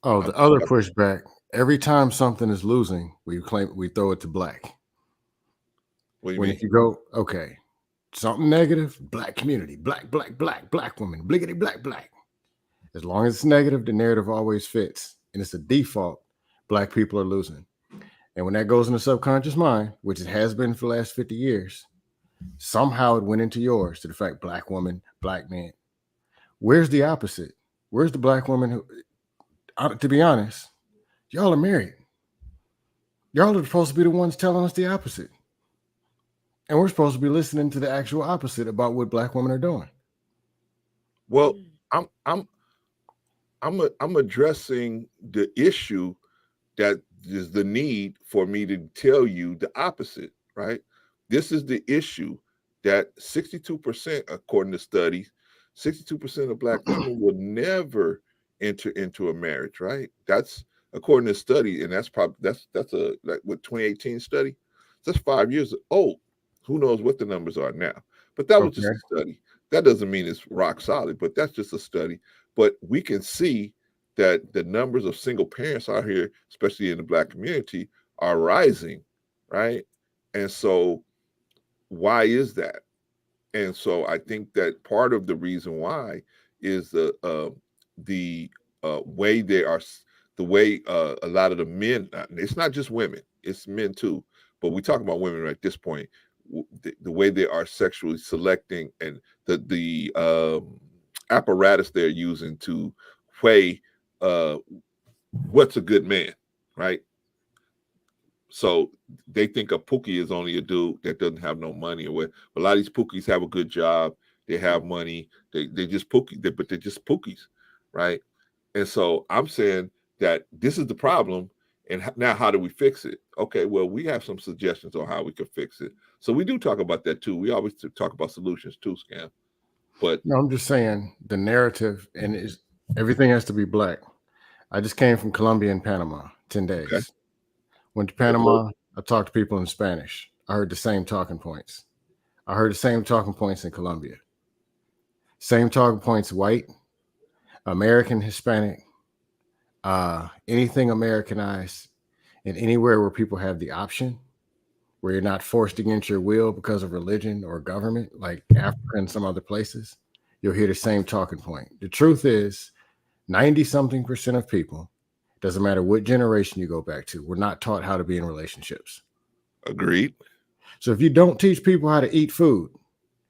Oh, the other pushback. Every time something is losing, we throw it to Black. What do you mean? If you go, okay, something negative, Black community, Black woman, bliggity black. As long as it's negative, the narrative always fits. And it's a default, Black people are losing. And when that goes in the subconscious mind, which it has been for the last 50 years, somehow it went into yours to the fact black woman, black man. Where's the opposite? Where's the black woman who, to be honest, y'all are married. Y'all are supposed to be the ones telling us the opposite. And we're supposed to be listening to the actual opposite about what black women are doing. Well, I'm addressing the issue that is the need for me to tell you the opposite, right? This is the issue that 62%, according to studies, 62% of black women will never enter into a marriage, right? That's according to study, and that's probably that's a like what 2018 study. That's 5 years old. Who knows what the numbers are now? But that was just a study. That doesn't mean it's rock solid, but that's just a study. But we can see that the numbers of single parents out here, especially in the black community, are rising, right? And so why is that? And so I think that part of the reason why is the way they are, the way a lot of the men, it's not just women, it's men too, but we talk about women right at this point, the way they are sexually selecting and the apparatus they're using to weigh what's a good man, right? So they think a pookie is only a dude that doesn't have no money. Or what. A lot of these pookies have a good job. They have money. They just pookie, but they're just pookies, right? And so I'm saying that this is the problem. And now how do we fix it? Okay, well, we have some suggestions on how we can fix it. So we do talk about that too. We always talk about solutions too, Scam. But no, I'm just saying the narrative and everything has to be black. I just came from Colombia and Panama, 10 days. Okay. Went to Panama, I talked to people in Spanish. I heard the same talking points. I heard the same talking points in Colombia. Same talking points, white, American, Hispanic, anything Americanized, and anywhere where people have the option, where you're not forced against your will because of religion or government, like Africa and some other places, you'll hear the same talking point. The truth is 90-something% of people, doesn't matter what generation you go back to, we're not taught how to be in relationships. Agreed. So if you don't teach people how to eat food,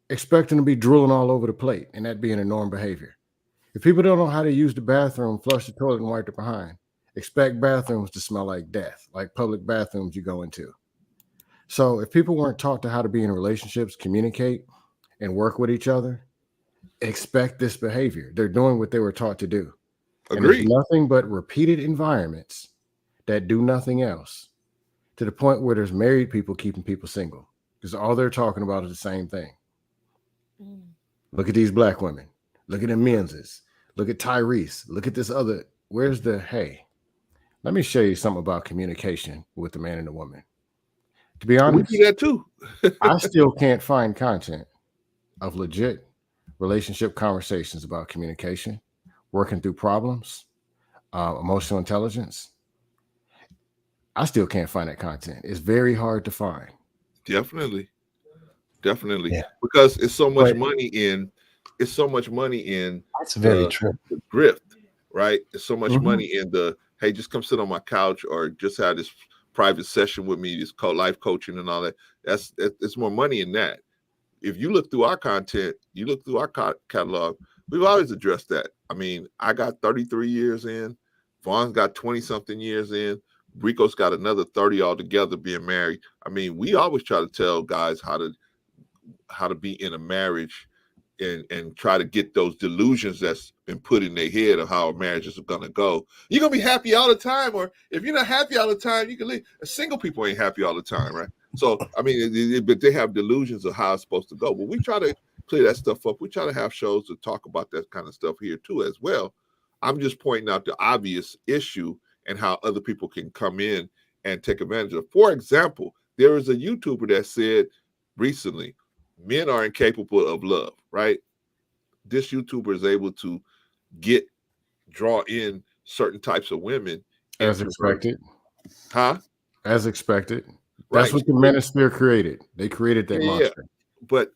expect them to be drooling all over the plate and that being a norm behavior. If people don't know how to use the bathroom, flush the toilet and wipe it behind, expect bathrooms to smell like death, like public bathrooms you go into. So if people weren't taught to how to be in relationships, communicate, and work with each other, expect this behavior. They're doing what they were taught to do. And there's nothing but repeated environments that do nothing else, to the point where there's married people keeping people single because all they're talking about is the same thing. Look at these black women. Look at the men's. Look at Tyrese. Look at this other. Where's the, hey, let me show you something about communication with the man and the woman. To be honest, we do that too. I still can't find content of legit relationship conversations about communication, working through problems, emotional intelligence. I still can't find that content. It's very hard to find. Definitely. Yeah. Because it's so much money in. It's so much money in. That's very true. The grift, right? It's so much money in the, hey, just come sit on my couch or just have this private session with me, this life coaching and all that. It's more money in that. If you look through our content, you look through our catalog, we've always addressed that. I mean, I got 33 years in. Vaughn's got 20-something years in. Rico's got another 30 altogether being married. I mean, we always try to tell guys how to be in a marriage and try to get those delusions that's been put in their head of how marriages are going to go. You're going to be happy all the time, or if you're not happy all the time, you can leave. Single people ain't happy all the time, right? So, I mean, but they have delusions of how it's supposed to go. But we try to clear that stuff up. We try to have shows to talk about that kind of stuff here too as well. I'm just pointing out the obvious issue and how other people can come in and take advantage of. For example, there is a YouTuber that said recently, men are incapable of love, right? This YouTuber is able to draw in certain types of women. As expected. Huh? As expected. That's what the Manosphere created. They created that monster. But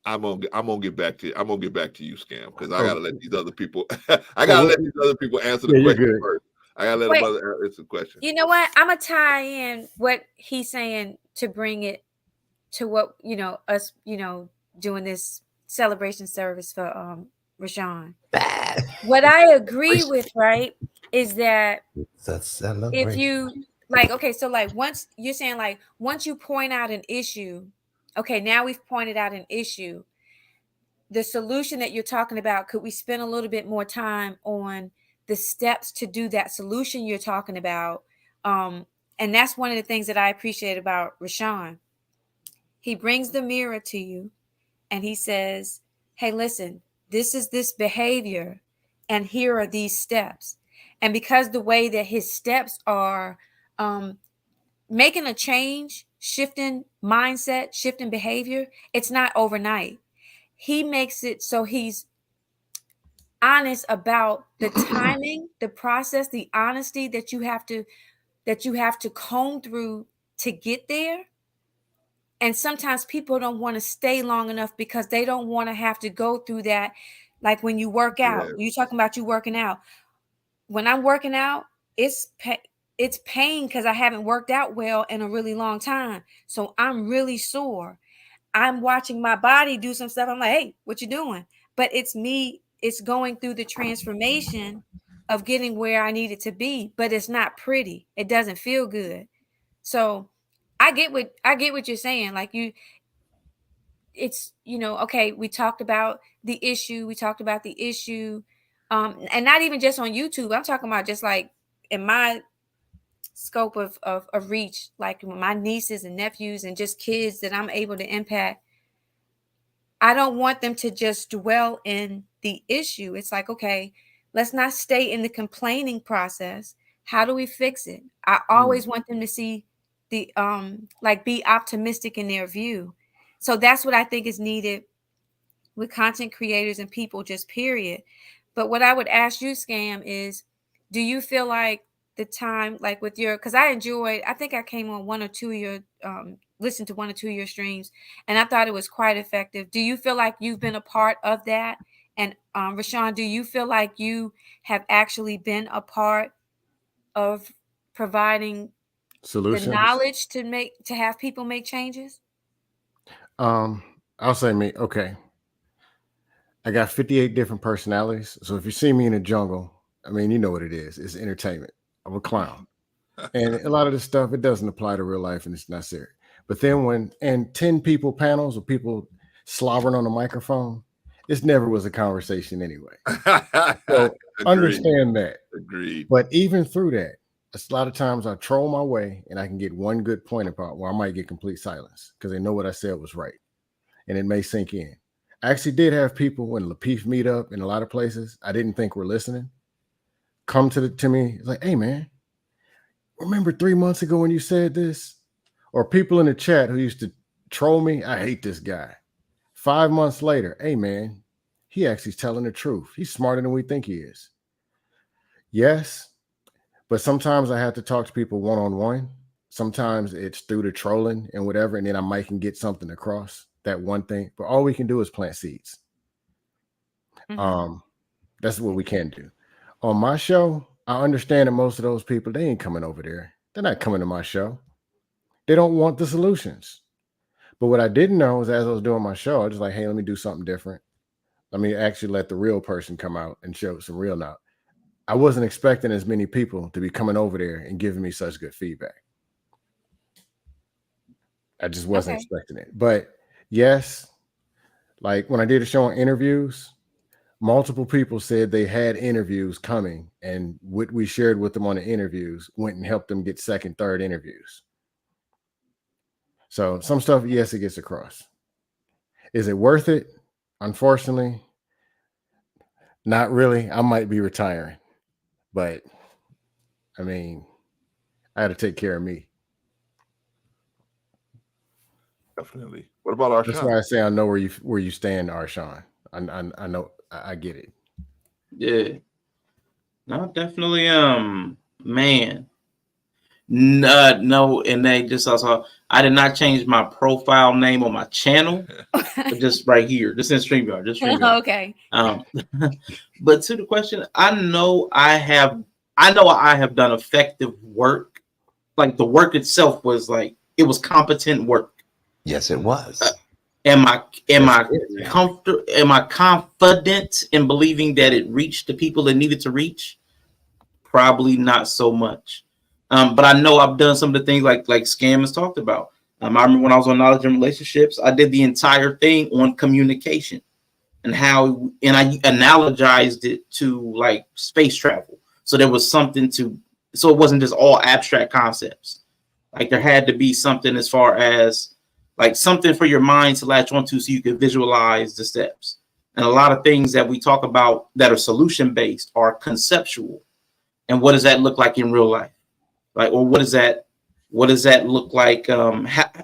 I'm gonna get back to you, Scam, because I gotta let these other people. Answer the question first. I gotta let Wait. a brother answer the question. You know what? I'm gonna tie in what he's saying to bring it to what us doing this celebration service for Rashawn. What I agree with, right, is that It's a if celebration. you like, okay, so like once you're saying like once you point out an issue, okay, now we've pointed out an issue. The solution that you're talking about, could we spend a little bit more time on the steps to do that solution you're talking about? And that's one of the things that I appreciate about Rashawn. He brings the mirror to you and he says, hey, listen, this is this behavior and here are these steps. And because the way that his steps are making a change, shifting mindset, shifting behavior, it's not overnight. He makes it so he's honest about the timing, the process, the honesty that you have to comb through to get there. And sometimes people don't want to stay long enough because they don't want to have to go through that. Like when you work out, you talking about you working out. When I'm working out, it's pain because I haven't worked out well in a really long time. So I'm really sore. I'm watching my body do some stuff. I'm like, hey, what you doing? But it's me. It's going through the transformation of getting where I need it to be. But it's not pretty. It doesn't feel good. So I get what you're saying. Like it's okay. We talked about the issue. And not even just on YouTube. I'm talking about just like in my scope of reach, like my nieces and nephews and just kids that I'm able to impact. I don't want them to just dwell in the issue. It's like, okay, let's not stay in the complaining process. How do we fix it? I always want them to see the like be optimistic in their view. So that's what I think is needed with content creators and people, just period. But what I would ask you, Scam, is do you feel like the time, like with your, because I think I came on one or two of your listened to one or two of your streams and I thought it was quite effective. Do you feel like you've been a part of that? And Rashawn, do you feel like you have actually been a part of providing Solutions? the knowledge to have people make changes? I'll say me. Okay. I got 58 different personalities. So if you see me in the jungle, I mean, you know what it is. It's entertainment. I'm a clown. And a lot of this stuff, it doesn't apply to real life and it's not serious. But then 10 people panels or people slobbering on the microphone, this never was a conversation anyway. So understand that. Agreed. But even through that, a lot of times I troll my way and I can get one good point about where I might get complete silence because they know what I said was right. And it may sink in. I actually did have people when Lapeef meet up in a lot of places I didn't think were listening come to me. It's like, hey, man, remember 3 months ago when you said this? Or people in the chat who used to troll me. I hate this guy. 5 months later, hey, man, he actually's telling the truth. He's smarter than we think he is. Yes, but sometimes I have to talk to people one-on-one. Sometimes it's through the trolling and whatever, and then I might can get something across, that one thing. But all we can do is plant seeds. That's what we can do. On my show, I understand that most of those people, they ain't coming over there. They're not coming to my show. They don't want the solutions. But what I didn't know is as I was doing my show, I was like, hey, let me do something different. Let me actually let the real person come out and show some real knowledge. I wasn't expecting as many people to be coming over there and giving me such good feedback. I just wasn't expecting it. But yes, like when I did a show on interviews, multiple people said they had interviews coming and what we shared with them on the interviews went and helped them get second, third interviews. So some stuff, yes, it gets across. Is it worth it? Unfortunately, not really. I might be retiring, but I mean, I had to take care of me. Definitely. What about Arshawn? That's why I say I know where you stand, Arshawn. I know. I get it. Yeah. No, definitely. Man. No, and they just also I did not change my profile name on my channel, but just right here, just in StreamYard, just StreamYard. Okay. But to the question, I know I I know I have done effective work. Like the work itself was like, it was competent work. Yes, it was. Am I comfortable? Am I confident in believing that it reached the people it needed to reach? Probably not so much. But I know I've done some of the things like Scam has talked about. I remember when I was on Knowledge and Relationships, I did the entire thing on communication and how, and I analogized it to like space travel. So there was something so it wasn't just all abstract concepts. Like there had to be something as far as like something for your mind to latch onto so you could visualize the steps. And a lot of things that we talk about that are solution based are conceptual. And what does that look like in real life? Like, or what does that look like?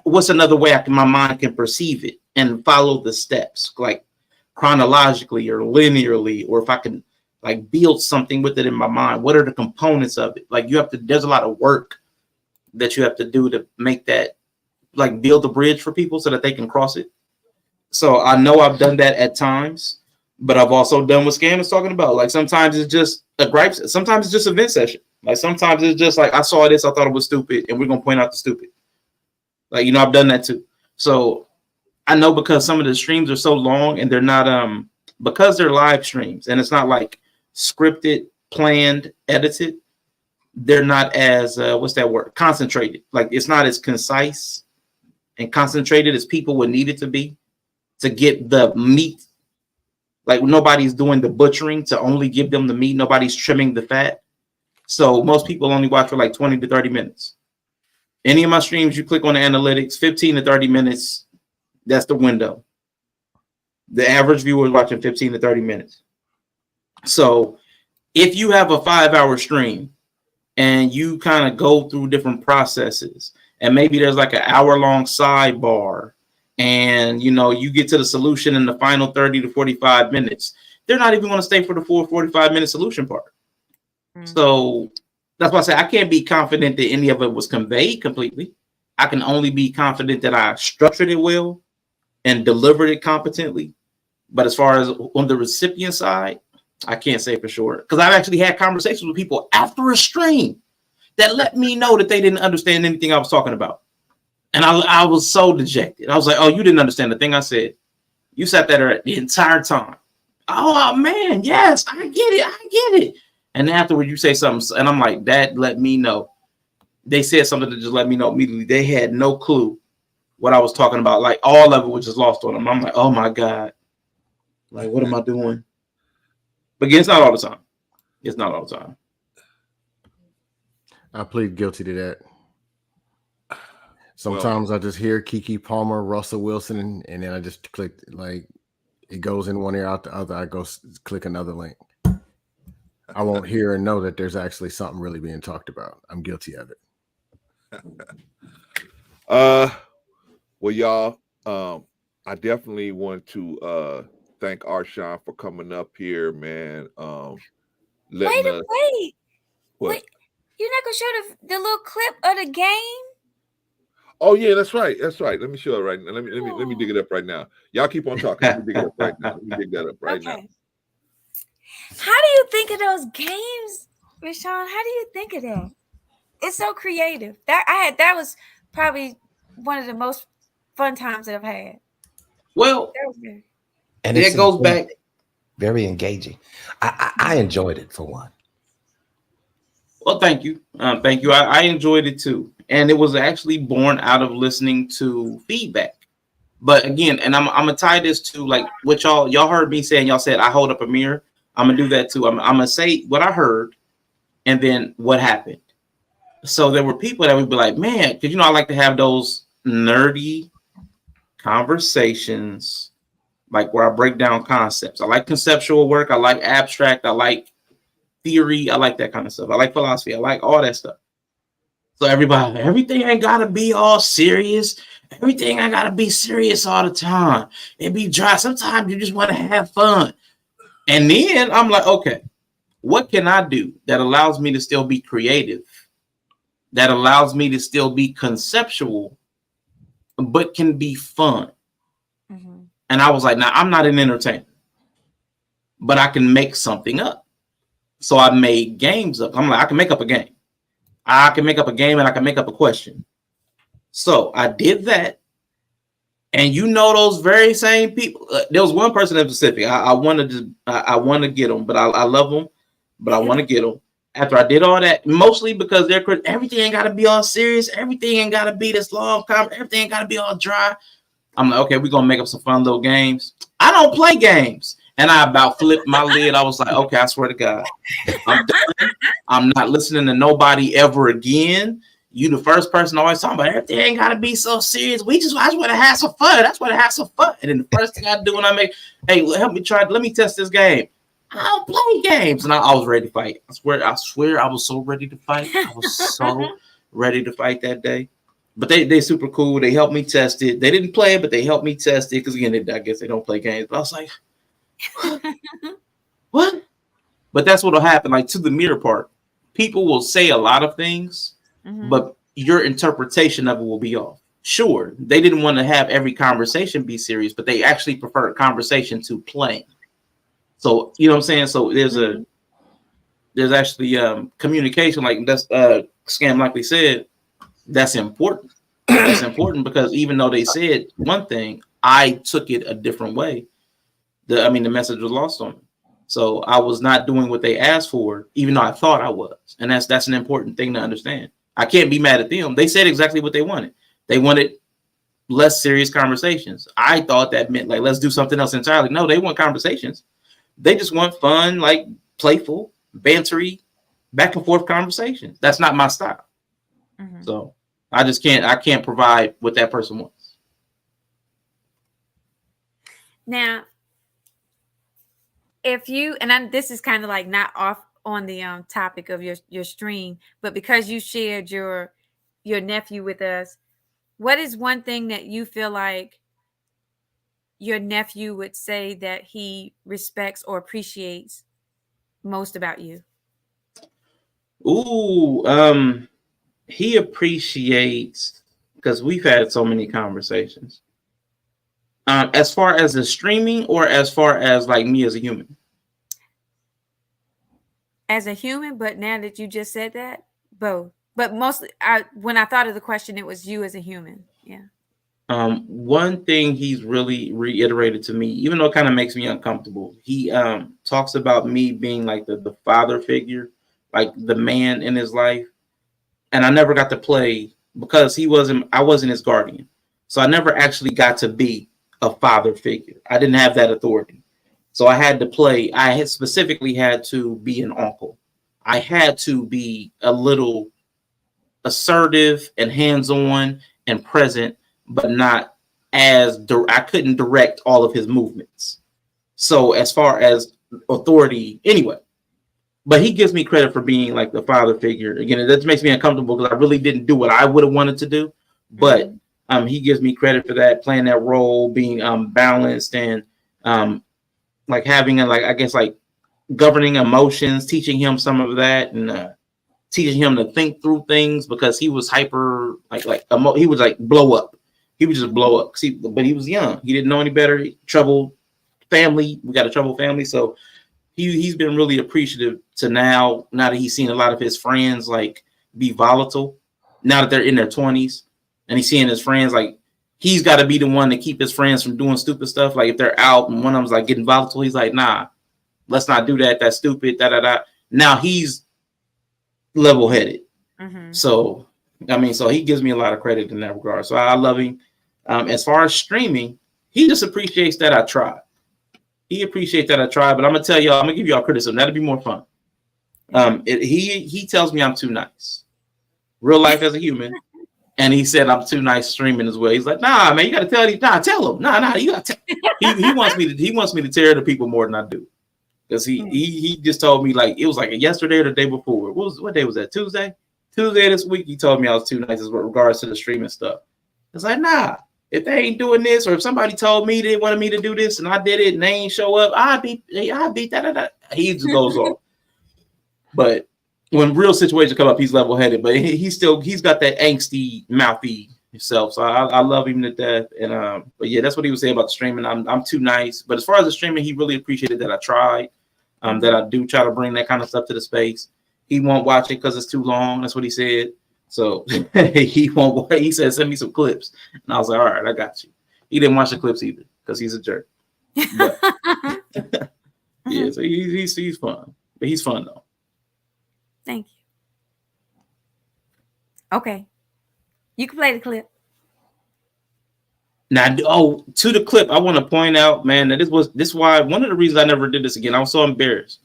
What's another way my mind can perceive it and follow the steps, like chronologically or linearly, or if I can like build something with it in my mind, what are the components of it? Like there's a lot of work that you have to do to make that, like build a bridge for people so that they can cross it. So I know I've done that at times, but I've also done what Scam is talking about. Like sometimes it's just a gripe. Sometimes it's just a vent session. Like sometimes it's just like, I saw this, I thought it was stupid, and we're going to point out the stupid. Like, I've done that too. So I know because some of the streams are so long and they're not, because they're live streams and it's not like scripted, planned, edited, they're not as, what's that word? Concentrated. Like it's not as concise and concentrated as people would need it to be to get the meat. Like nobody's doing the butchering to only give them the meat. Nobody's trimming the fat. So most people only watch for like 20 to 30 minutes. Any of my streams, you click on the analytics, 15 to 30 minutes, that's the window. The average viewer is watching 15 to 30 minutes. So if you have a 5-hour stream and you kind of go through different processes, and maybe there's like an hour-long sidebar, and you get to the solution in the final 30 to 45 minutes, they're not even going to stay for the full 45-minute solution part. So that's why I say I can't be confident that any of it was conveyed completely. I can only be confident that I structured it well and delivered it competently. But as far as on the recipient side, I can't say for sure, because I've actually had conversations with people after a stream that let me know that they didn't understand anything I was talking about. And I was so dejected. I was like, oh, you didn't understand the thing I said. You sat there the entire time. Oh, man, yes, I get it. And afterwards you say something, and I'm like, that let me know. They said something that just let me know immediately. They had no clue what I was talking about. Like all of it was just lost on them. I'm like, oh my God. Like, what am I doing? But again, it's not all the time. It's not all the time. I plead guilty to that. Sometimes I just hear Keke Palmer, Russell Wilson, and then I just click, like, it goes in one ear, out the other. I go click another link. I won't hear and know that there's actually something really being talked about. I'm guilty of it. Well, y'all, I definitely want to thank Arshawn for coming up here, man. Wait. Wait, you're not gonna show the little clip of the game? Oh yeah, that's right. Let me show it right now. Let me dig it up right now. Y'all keep on talking. Let me dig it up right now. Let me dig that up right now. How do you think of those games, Rashawn? How do you think of that? It's so creative. That was probably one of the most fun times that I've had. Well, and it goes back. Very engaging. I enjoyed it for one. Well, thank you. Thank you. I enjoyed it too. And it was actually born out of listening to feedback. But again, and I'm gonna tie this to like what y'all heard me saying. Y'all said I hold up a mirror. I'm gonna do that too. I'm gonna say what I heard and then what happened. So there were people that would be like, man, because I like to have those nerdy conversations, like where I break down concepts. I like conceptual work. I like abstract. I like theory. I like that kind of stuff. I like philosophy. I like all that stuff. So everything ain't gotta be all serious. Everything ain't gotta be serious all the time. It be dry. Sometimes you just want to have fun. And then I'm like, okay, what can I do that allows me to still be creative, that allows me to still be conceptual, but can be fun? Mm-hmm. And I was like, now I'm not an entertainer, but I can make something up. So I made games up. I'm like, I can make up a game. I can make up a game and I can make up a question. So I did that. And you know those very same people. There was one person in specific. I want to get them, but I love them, but I want to get them. After I did all that, mostly because everything ain't got to be all serious. Everything ain't got to be this long. Everything ain't got to be all dry. I'm like, okay, we're going to make up some fun little games. I don't play games. And I about flipped my lid. I was like, okay, I swear to God, I'm done. I'm not listening to nobody ever again. You the first person always talking about everything ain't gotta be so serious. I just want to have some fun. That's what to have some fun. And then the first thing I do when I make, hey, let me test this game. I don't play games. And I was ready to fight. I swear I was so ready to fight. I was so ready to fight that day. But they super cool. They helped me test it. They didn't play it, but they helped me test it. Because again, I guess they don't play games. But I was like, what? But that's what'll happen. Like to the mirror part, people will say a lot of things. But your interpretation of it will be off. Sure, they didn't want to have every conversation be serious, but they actually prefer conversation to playing. So you know what I'm saying? So there's actually communication, like that's Scam likely said, that's important. That's important because even though they said one thing, I took it a different way. The message was lost on me. So I was not doing what they asked for, even though I thought I was. And that's an important thing to understand. I can't be mad at them. They said exactly what they wanted. They wanted less serious conversations. I thought that meant like, let's do something else entirely. No, they want conversations. They just want fun, like playful, bantery, back and forth conversations. That's not my style. So I can't provide what that person wants. Now, if you, this is kind of like not off on the topic of your stream, but because you shared your nephew with us, what is one thing that you feel like your nephew would say that he respects or appreciates most about you? Ooh, he appreciates, because we've had so many conversations. As far as the streaming or as far as like me as a human? As a human, but now that you just said that, both. But mostly, when I thought of the question, it was you as a human. Yeah. One thing he's really reiterated to me, even though it kind of makes me uncomfortable, he talks about me being like the father figure, like the man in his life. And I never got to play because I wasn't his guardian. So I never actually got to be a father figure. I didn't have that authority. So I had to play. I had specifically had to be an uncle. I had to be a little assertive and hands-on and present, but not as I couldn't direct all of his movements. So as far as authority, anyway. But he gives me credit for being like the father figure. Again, that makes me uncomfortable because I really didn't do what I would have wanted to do. But he gives me credit for that, playing that role, being balanced and like having like governing emotions, teaching him some of that, and teaching him to think through things because he was hyper, he was like blow up. He would just blow up. But he was young. He didn't know any better. Troubled family. We got a troubled family. So he's been really appreciative to now that he's seen a lot of his friends like be volatile. Now that they're in their 20s, and he's seeing his friends like he's got to be the one to keep his friends from doing stupid stuff. Like if they're out and one of them's like getting volatile, he's like, nah, let's not do that. That's stupid. Now he's level-headed. So so he gives me a lot of credit in that regard. So I love him. As far as streaming, he just appreciates that I tried. He appreciates that I tried, but I'm gonna tell y'all, I'm gonna give y'all criticism. That'd be more fun. He tells me I'm too nice, real life as a human, and he said I'm too nice streaming as well. He's like, nah, man, you gotta tell these. Nah, tell him. Nah, you gotta tell. He wants me to tear the people more than I do, because he just told me like it was like yesterday or the day before. What day was that? Tuesday this week. He told me I was too nice as regards to the streaming stuff. It's like, nah. If they ain't doing this, or if somebody told me they wanted me to do this and I did it and they ain't show up, I beat that. He just goes off. But when real situations come up, he's level-headed. But he's got that angsty, mouthy himself. So I love him to death. And but yeah, that's what he was saying about the streaming. I'm too nice. But as far as the streaming, he really appreciated that I tried. that I do try to bring that kind of stuff to the space. He won't watch it because it's too long. That's what he said. So he won't. He said, "Send me some clips," and I was like, "All right, I got you." He didn't watch the clips either because he's a jerk. But yeah, so he's fun, but he's fun though. Thank you. Okay, you can play the clip. Now, to the clip, I want to point out, man, that this why one of the reasons I never did this again. I was so embarrassed.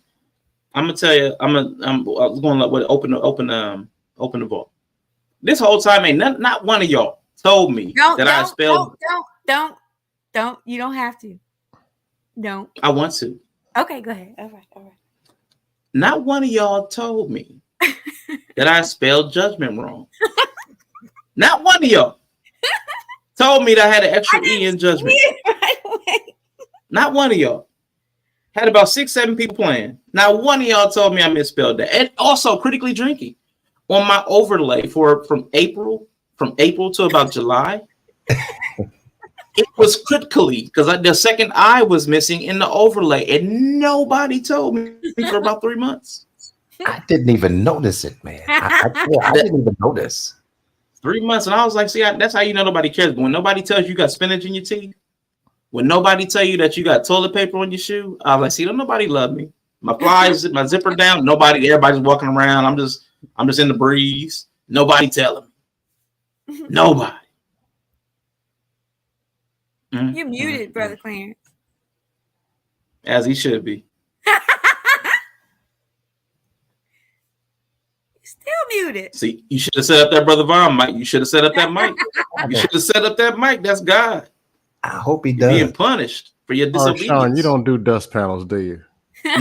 I'm gonna tell you, I'm going to open the vault. This whole time, ain't not one of y'all told me that I spelled. Don't. You don't have to. Don't. I want to. Okay, go ahead. All right. Not one of y'all told me that I spelled judgment wrong. Not one of y'all told me that I had an extra E in judgment. Not one of y'all. Had about 6-7 people playing. Not one of y'all told me I misspelled that. And also critically drinking on my overlay from April to about July. It was critically because the second I was missing in the overlay, and nobody told me for about 3 months. I didn't even notice it, man. I didn't even notice. 3 months, and I was like, see, that's how you know nobody cares. But when nobody tells you got spinach in your teeth, when nobody tell you that you got toilet paper on your shoe, I was like, see, don't nobody love me. My flies, my zipper down, everybody's walking around. I'm just in the breeze. Nobody telling me. Nobody. You're muted, Brother Clarence. As he should be. Still muted. See, you should have set up that Brother Von mic. You should have set up that mic. You should have set up that mic. That's God. I hope he You're does. being punished for your disobedience. Sean, you don't do dust panels, do you?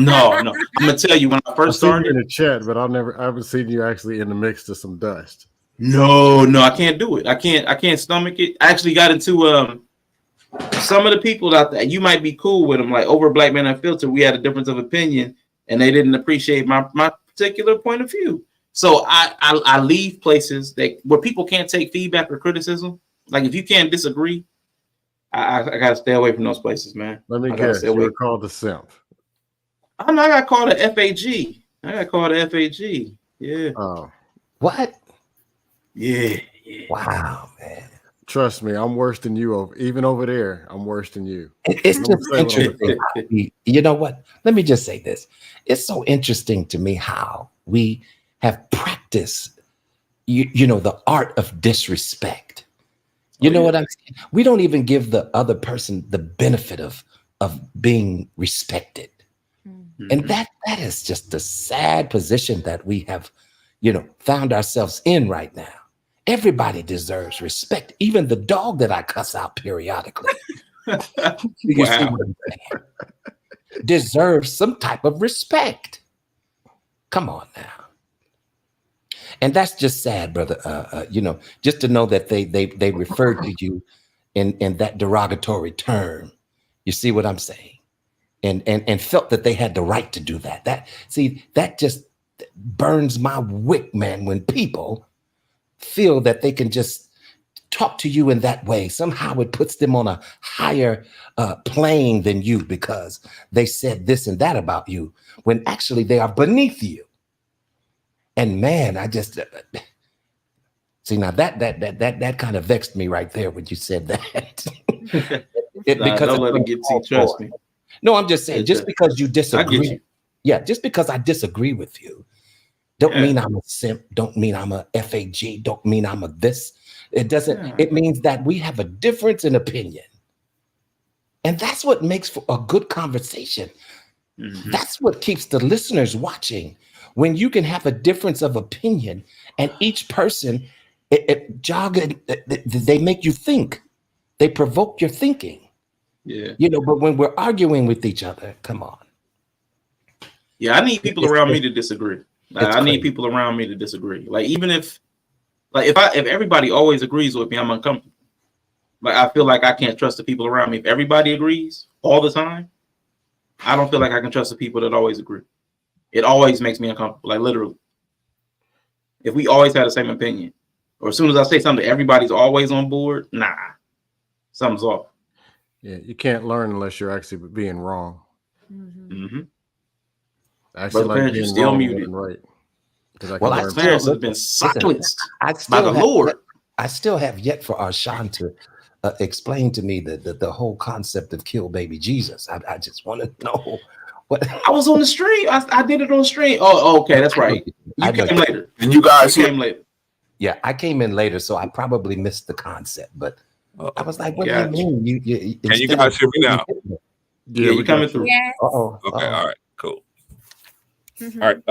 No. I'm gonna tell you when I first started in the chat, but I haven't seen you actually in the mix to some dust. No, I can't do it. I can't stomach it. I actually got into some of the people out there. You might be cool with them, like over Black Man Unfiltered. We had a difference of opinion, and they didn't appreciate my particular point of view. So I leave places where people can't take feedback or criticism. Like if you can't disagree, I gotta stay away from those places, man. Let me guess. You were called the simp. I know I got called a FAG. Yeah. Oh. What? Yeah. Wow, man. Trust me, I'm worse than you. Even over there, I'm worse than you. It's just interesting. You know what? Let me just say this. It's so interesting to me how we have practiced, you know, the art of disrespect. You know what I'm saying? We don't even give the other person the benefit of being respected. Mm-hmm. And that is just a sad position that we have, you know, found ourselves in right now. Everybody deserves respect, even the dog that I cuss out periodically. You see what I'm saying? Deserves some type of respect. Come on now. And that's just sad, brother. You know, just to know that they referred to you in that derogatory term. You see what I'm saying? And felt that they had the right to do that. That just burns my wick, man, when people feel that they can just talk to you in that way. Somehow it puts them on a higher plane than you because they said this and that about you, when actually they are beneath you. And man, I just see now that kind of vexed me right there when you said that. Because don't let it get to you, trust me. No, I'm just saying, just because you disagree. Yeah, just because I disagree with you, don't mean I'm a simp, don't mean I'm a FAG, don't mean I'm a this. It doesn't, it means that we have a difference in opinion. And that's what makes for a good conversation. Mm-hmm. That's what keeps the listeners watching. When you can have a difference of opinion and each person, they make you think. They provoke your thinking. Yeah. You know, but when we're arguing with each other, come on. Yeah, I need people around me to disagree. I need people around me to disagree. Like even if everybody always agrees with me, I'm uncomfortable. Like I feel like I can't trust the people around me. If everybody agrees all the time, I don't feel like I can trust the people that always agree. It always makes me uncomfortable, like literally. If we always had the same opinion, or as soon as I say something, everybody's always on board, nah, something's off. Yeah, you can't learn unless you're actually being wrong. Mm-hmm. I actually Brother like Pedro, being still wrong muted. and right. Because I Well, can I learn still Clarence has from been listen, silenced I by still the have Lord. I still have yet for Arshawn to explain to me the whole concept of kill baby Jesus. I just want to know what. I was on the stream. I did it on stream. Oh, okay, that's right. You know came later. And you guys You came later. Yeah, I came in later, so I probably missed the concept. But I was like, "What do you Gotcha. mean? You Can you instead guys of hear me now? Yeah, we you got coming you. through. Yes. Uh-oh. Okay, all right, cool. Mhm. All right.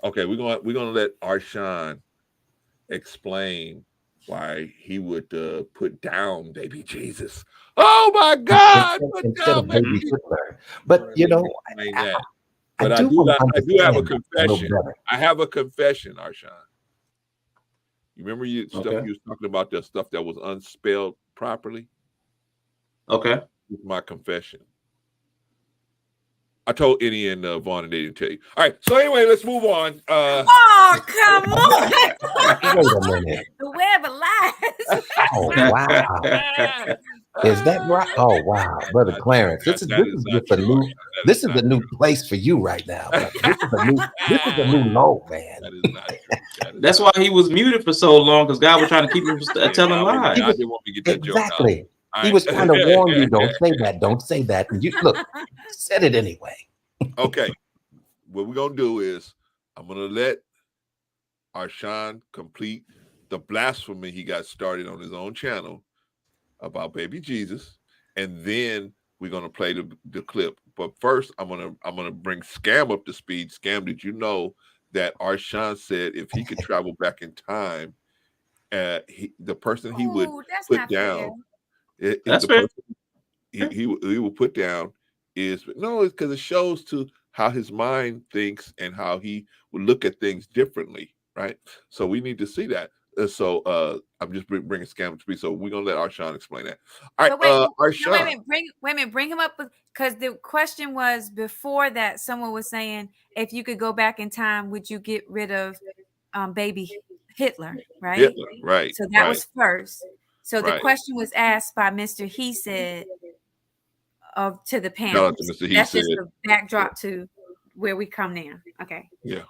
Okay, we're gonna let Arshawn explain why he would put down baby Jesus. Oh my God! Instead of baby Hitler. But you know, I But I do do want to have a understand a little confession. better. I have a confession, Arshawn. You remember stuff Okay. you was talking about, the stuff that was unspelled properly? Okay. It's my confession. I told Eddie and Vaughn and they didn't tell you. All right. So anyway, let's move on. Oh, come on. Wait a minute. The web of lies. Oh wow. Is that right? Oh wow, Brother Clarence. This is just a new this is a new place for you right now. But this is a new low, man. That is not true. That's why he was muted for so long, because God was trying to keep him from telling lies. I didn't want me to get that joke out. Exactly. He was trying to warn you, don't say that, don't say that. And you look, said it anyway. Okay. What we're gonna do is I'm gonna let Arshawn complete the blasphemy he got started on his own channel about baby Jesus, and then we're gonna play the clip. But first, I'm gonna bring Scam up to speed. Scam, did you know that Arshawn said if he could travel back in time, the person he would put down, That's fair. he will put down is it's because it shows to how his mind thinks and how he would look at things differently, right? So we need to see that. So I'm just bringing Scam to speed. So we're gonna let Arshawn explain that. All right, Arshawn. Wait a minute, bring him up, because the question was before that. Someone was saying, if you could go back in time, would you get rid of baby Hitler, right? Hitler, right. So that was first. So the Right. question was asked by Mr. He said to the panel. Mr. He That's said. just the backdrop to where we come now. Okay. Yeah.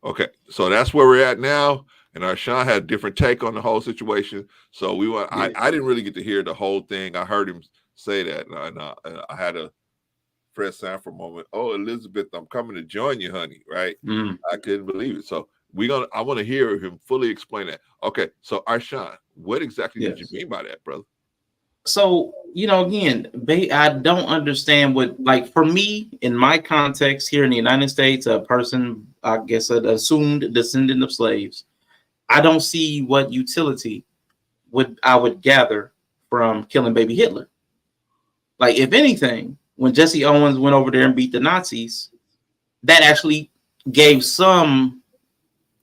Okay. So that's where we're at now. And Arshawn had a different take on the whole situation. So I didn't really get to hear the whole thing. I heard him say that, and I had a press sound for a moment. Oh, Elizabeth, I'm coming to join you, honey. Right? I couldn't believe it. So I want to hear him fully explain that. Okay. So Arshawn, what exactly did you mean by that, brother? So, again, I don't understand what, like, for me, in my context here in the United States, a person, I guess, an assumed descendant of slaves, I don't see what utility I would gather from killing baby Hitler. Like, if anything, when Jesse Owens went over there and beat the Nazis, that actually gave some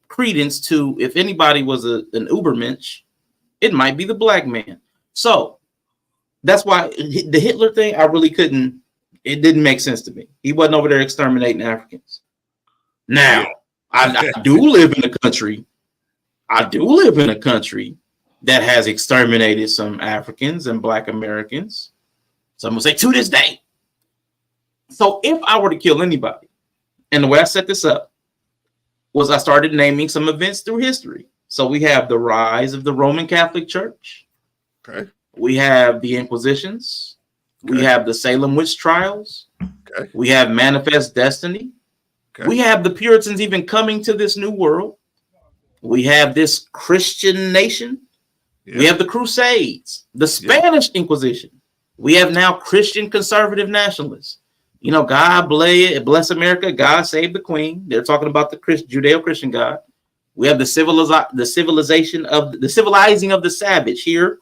credence to, if anybody was an Ubermensch, it might be the black man. So that's why the Hitler thing, I really couldn't, it didn't make sense to me. He wasn't over there exterminating Africans. Now, I do live in a country. I do live in a country that has exterminated some Africans and Black Americans. Some will say to this day. So if I were to kill anybody, and the way I set this up was I started naming some events through history. So we have the rise of the Roman Catholic Church. Okay. We have the Inquisitions. Okay. We have the Salem witch trials. Okay. We have Manifest Destiny. Okay. We have the Puritans even coming to this new world. We have this Christian nation. Yeah. We have the Crusades, the Spanish Inquisition. We have now Christian conservative nationalists. God bless America. God save the Queen. They're talking about the Judeo-Christian God. We have the civilizing of the savage here.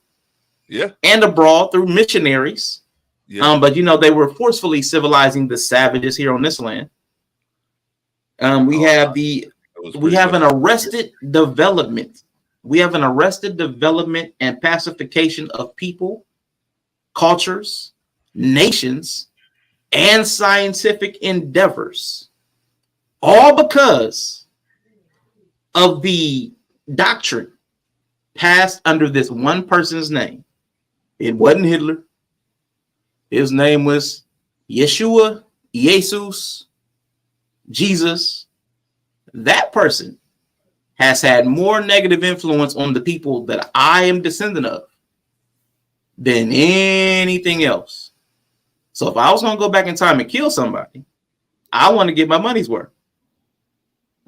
Yeah. And abroad through missionaries. Yeah. But they were forcefully civilizing the savages here on this land. We have an arrested development. We have an arrested development and pacification of people, cultures, nations, and scientific endeavors. All because of the doctrine passed under this one person's name. It wasn't Hitler. His name was Yeshua, Jesus, Jesus, that person has had more negative influence on the people that I am descendant of than anything else. So if I was going to go back in time and kill somebody, I want to get my money's worth.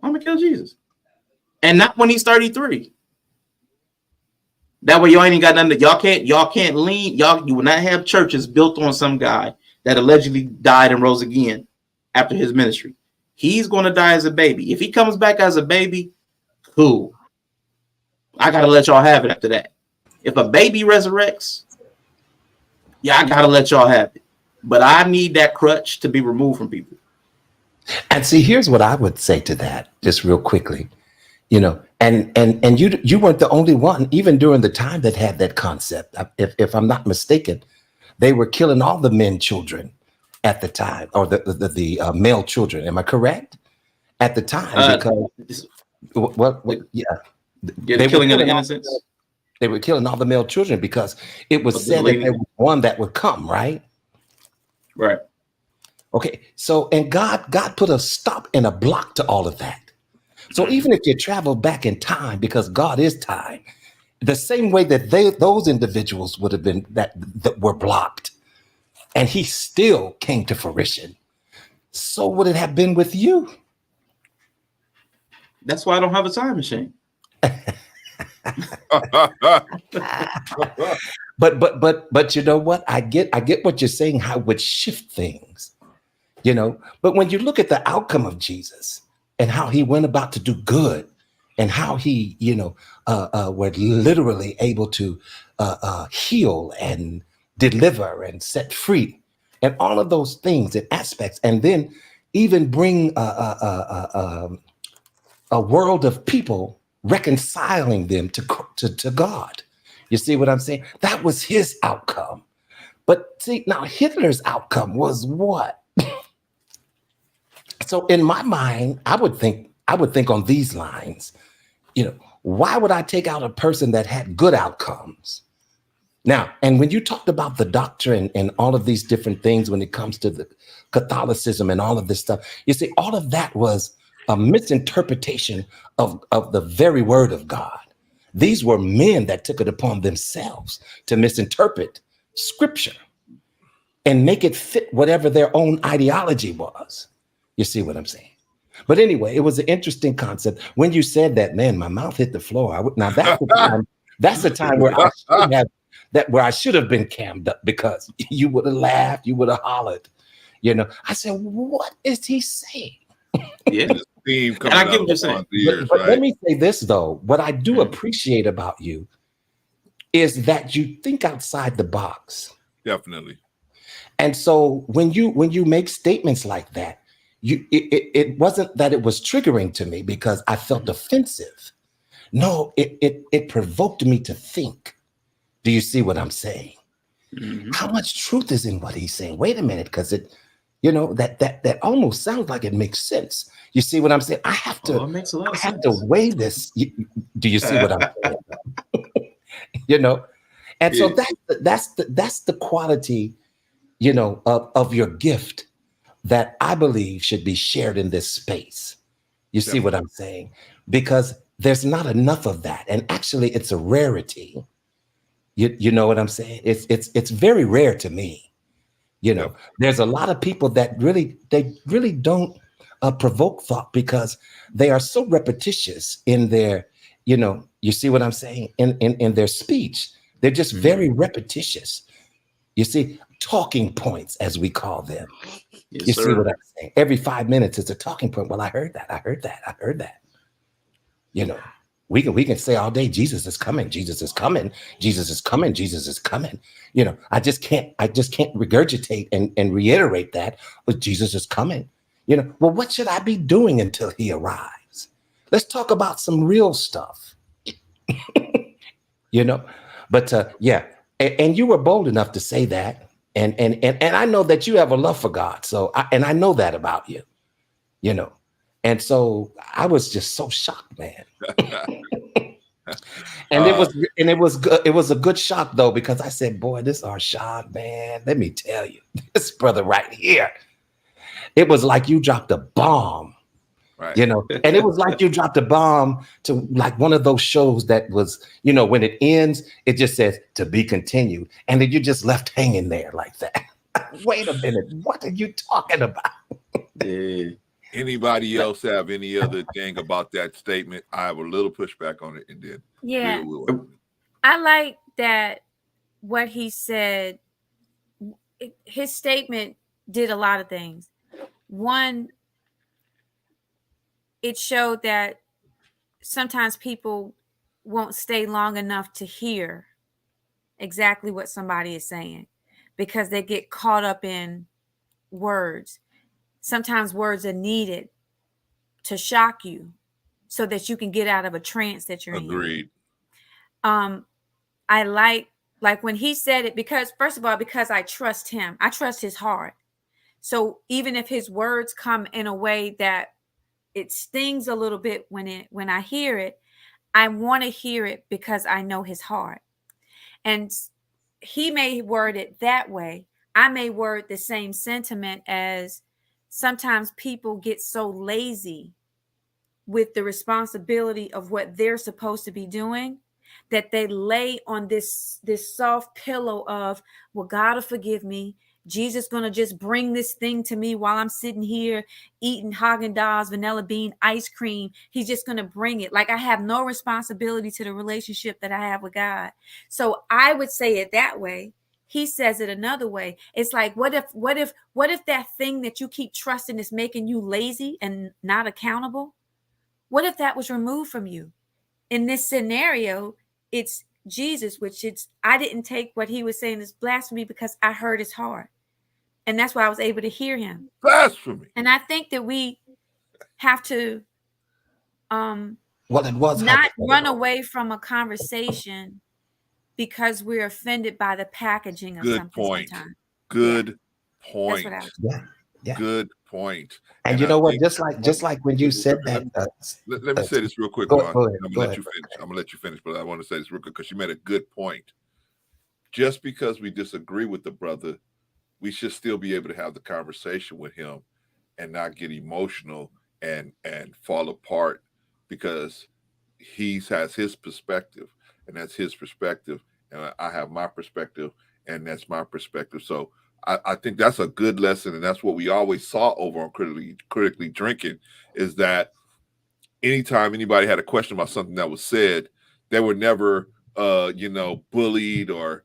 I'm going to kill Jesus. And not when he's 33. That way y'all ain't got nothing that y'all can't lean. You will not have churches built on some guy that allegedly died and rose again after his ministry. He's going to die as a baby. If he comes back as a baby, cool. I got to let y'all have it after that. If a baby resurrects, yeah, I got to let y'all have it. But I need that crutch to be removed from people. And see, here's what I would say to that, just real quickly. You know, and you weren't the only one, even during the time that had that concept. If I'm not mistaken, they were killing all the men children at the time, or the male children. Am I correct? At the time, because they were killing of the innocents. They were killing all the male children because it was said that there was one that would come, right? Right. Okay. So, and God put a stop and a block to all of that. So even if you travel back in time, because God is time, the same way that those individuals would have been that were blocked, and he still came to fruition, so would it have been with you? That's why I don't have a time machine. But you know what? I get what you're saying, how it would shift things, you know. But when you look at the outcome of Jesus and how he went about to do good, and how he, you know, were literally able to heal and deliver and set free, and all of those things and aspects, and then even bring a world of people, reconciling them to God. You see what I'm saying? That was his outcome. But see, now Hitler's outcome was what? So in my mind, I would think on these lines, you know, why would I take out a person that had good outcomes? Now, and when you talked about the doctrine and all of these different things when it comes to the Catholicism and all of this stuff, you see, all of that was a misinterpretation of the very word of God. These were men that took it upon themselves to misinterpret scripture and make it fit whatever their own ideology was. You see what I'm saying? But anyway, it was an interesting concept. When you said that, man, my mouth hit the floor. Now that's the time. That's the time where I should have been cammed up, because you would have laughed, you would have hollered. You know, I said, "What is he saying?" Yeah, and I get what you're saying. But let me say this though: what I do appreciate about you is that you think outside the box. Definitely. And so when you make statements like that, it wasn't that it was triggering to me because I felt offensive. No, it provoked me to think. Do you see what I'm saying? Mm-hmm. How much truth is in what he's saying? Wait a minute, because it, you know, that almost sounds like it makes sense. You see what I'm saying? I have to. It makes a lot of sense. To weigh this. Do you see what I'm saying? You know, and so that's the quality, you know, of your gift that I believe should be shared in this space. You see what I'm saying? Because there's not enough of that, and actually, it's a rarity. You know what I'm saying? It's very rare to me. You know, there's a lot of people that really don't provoke thought because they are so repetitious in their, you know, you see what I'm saying? In their speech, they're just very repetitious. You see, talking points, as we call them. Yes, you see what I'm saying? Every 5 minutes, it's a talking point. Well, I heard that. I heard that. I heard that. You know, we can say all day, Jesus is coming. Jesus is coming. Jesus is coming. Jesus is coming. You know, I just can't regurgitate and reiterate that, but Jesus is coming. You know, well, what should I be doing until he arrives? Let's talk about some real stuff. You know, but yeah, and you were bold enough to say that, and I know that you have a love for God. So I know that about you. You know, and so I was just so shocked, man. And it was a good shock though, because I said, boy, this Arshad, man, let me tell you, this brother right here, it was like you dropped a bomb Right. You know, and it was like you dropped a bomb to like one of those shows that was, you know, when it ends, it just says to be continued. And then you just left hanging there like that. Wait a minute. What are you talking about? Yeah. Anybody else have any other thing about that statement? I have a little pushback on it, and then Yeah. we'll I like that what he said. His statement did a lot of things. One, it showed that sometimes people won't stay long enough to hear exactly what somebody is saying because they get caught up in words. Sometimes words are needed to shock you so that you can get out of a trance that you're Agreed. in. I like when he said it because, first of all, because I trust him. I trust his heart. So even if his words come in a way that it stings a little bit when I hear it, I want to hear it because I know his heart. And he may word it that way. I may word the same sentiment as sometimes people get so lazy with the responsibility of what they're supposed to be doing that they lay on this soft pillow of, well, God will forgive me. Jesus gonna just bring this thing to me while I'm sitting here eating Haagen-Dazs vanilla bean ice cream. He's just gonna bring it. Like I have no responsibility to the relationship that I have with God. So I would say it that way. He says it another way. It's like, what if that thing that you keep trusting is making you lazy and not accountable? What if that was removed from you? In this scenario, it's Jesus, I didn't take what he was saying as blasphemy because I heard his heart. And that's why I was able to hear him. Blasphemy. And I think that we have to well, it was not run away from a conversation because we're offended by the packaging of something sometimes. Good point. That's what I was yeah. Good point. And you know what? Just like when you said that. Let me say this real quick, go Ron. ahead, I'm gonna let you finish, but I want to say this real quick because you made a good point. Just because we disagree with the brother, we should still be able to have the conversation with him and not get emotional and fall apart because he has his perspective and that's his perspective, and I have my perspective and that's my perspective. So I think that's a good lesson, and that's what we always saw over on critically drinking, is that anytime anybody had a question about something that was said, they were never bullied or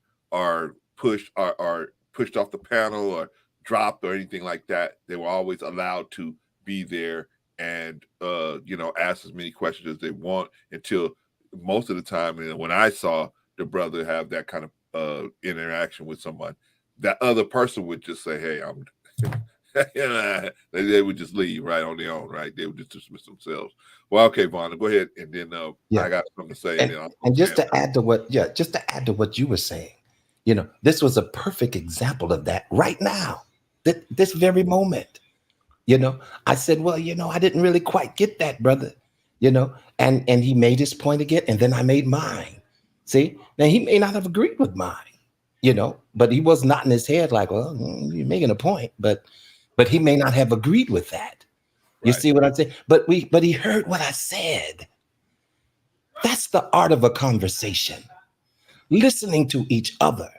pushed or pushed off the panel or dropped or anything like that. They were always allowed to be there and ask as many questions as they want, until most of the time, when I saw the brother have that kind of interaction with someone, that other person would just say, hey, I'm they would just leave right on their own, right? They would just dismiss themselves. Well, okay, Vaughn, go ahead, and then I got something to say. And just to add to what you were saying, this was a perfect example of that right now, this very moment. I said, well, I didn't really quite get that, brother, and he made his point again, and then I made mine. See, now he may not have agreed with mine, but he was nodding his head like, well, you're making a point, but he may not have agreed with that. You see what I'm saying? But he heard what I said. That's the art of a conversation, listening to each other.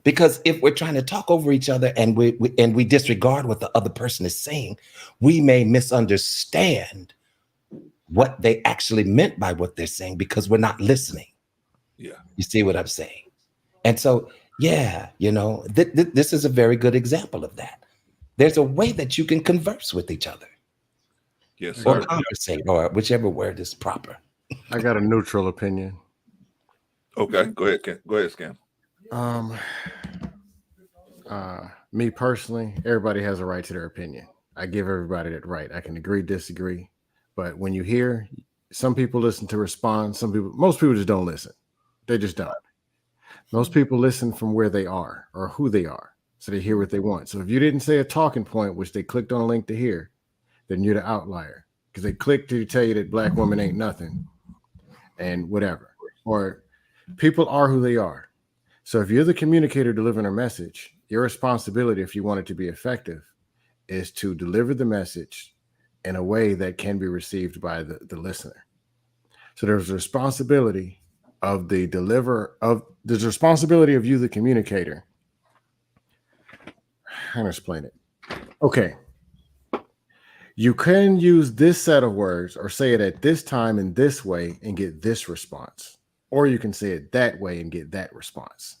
Because if we're trying to talk over each other and we disregard what the other person is saying, we may misunderstand what they actually meant by what they're saying because we're not listening. Yeah. You see what I'm saying? And so, this is a very good example of that. There's a way that you can converse with each other. Yes, or sir. conversate, or whichever word is proper. I got a neutral opinion. Okay, go ahead, Ken. Go ahead, Scam. Me personally, everybody has a right to their opinion. I give everybody that right. I can agree, disagree, but when you hear, some people listen to respond. Most people just don't listen. They just don't. Most people listen from where they are or who they are, so they hear what they want. So if you didn't say a talking point, which they clicked on a link to hear, then you're the outlier, because they clicked to tell you that black woman ain't nothing and whatever. Or people are who they are. So if you're the communicator delivering a message, your responsibility, if you want it to be effective, is to deliver the message in a way that can be received by the listener. So there's a responsibility of the deliverer of there's a responsibility of you, the communicator. How to explain it? Okay. You can use this set of words or say it at this time in this way and get this response. Or you can say it that way and get that response.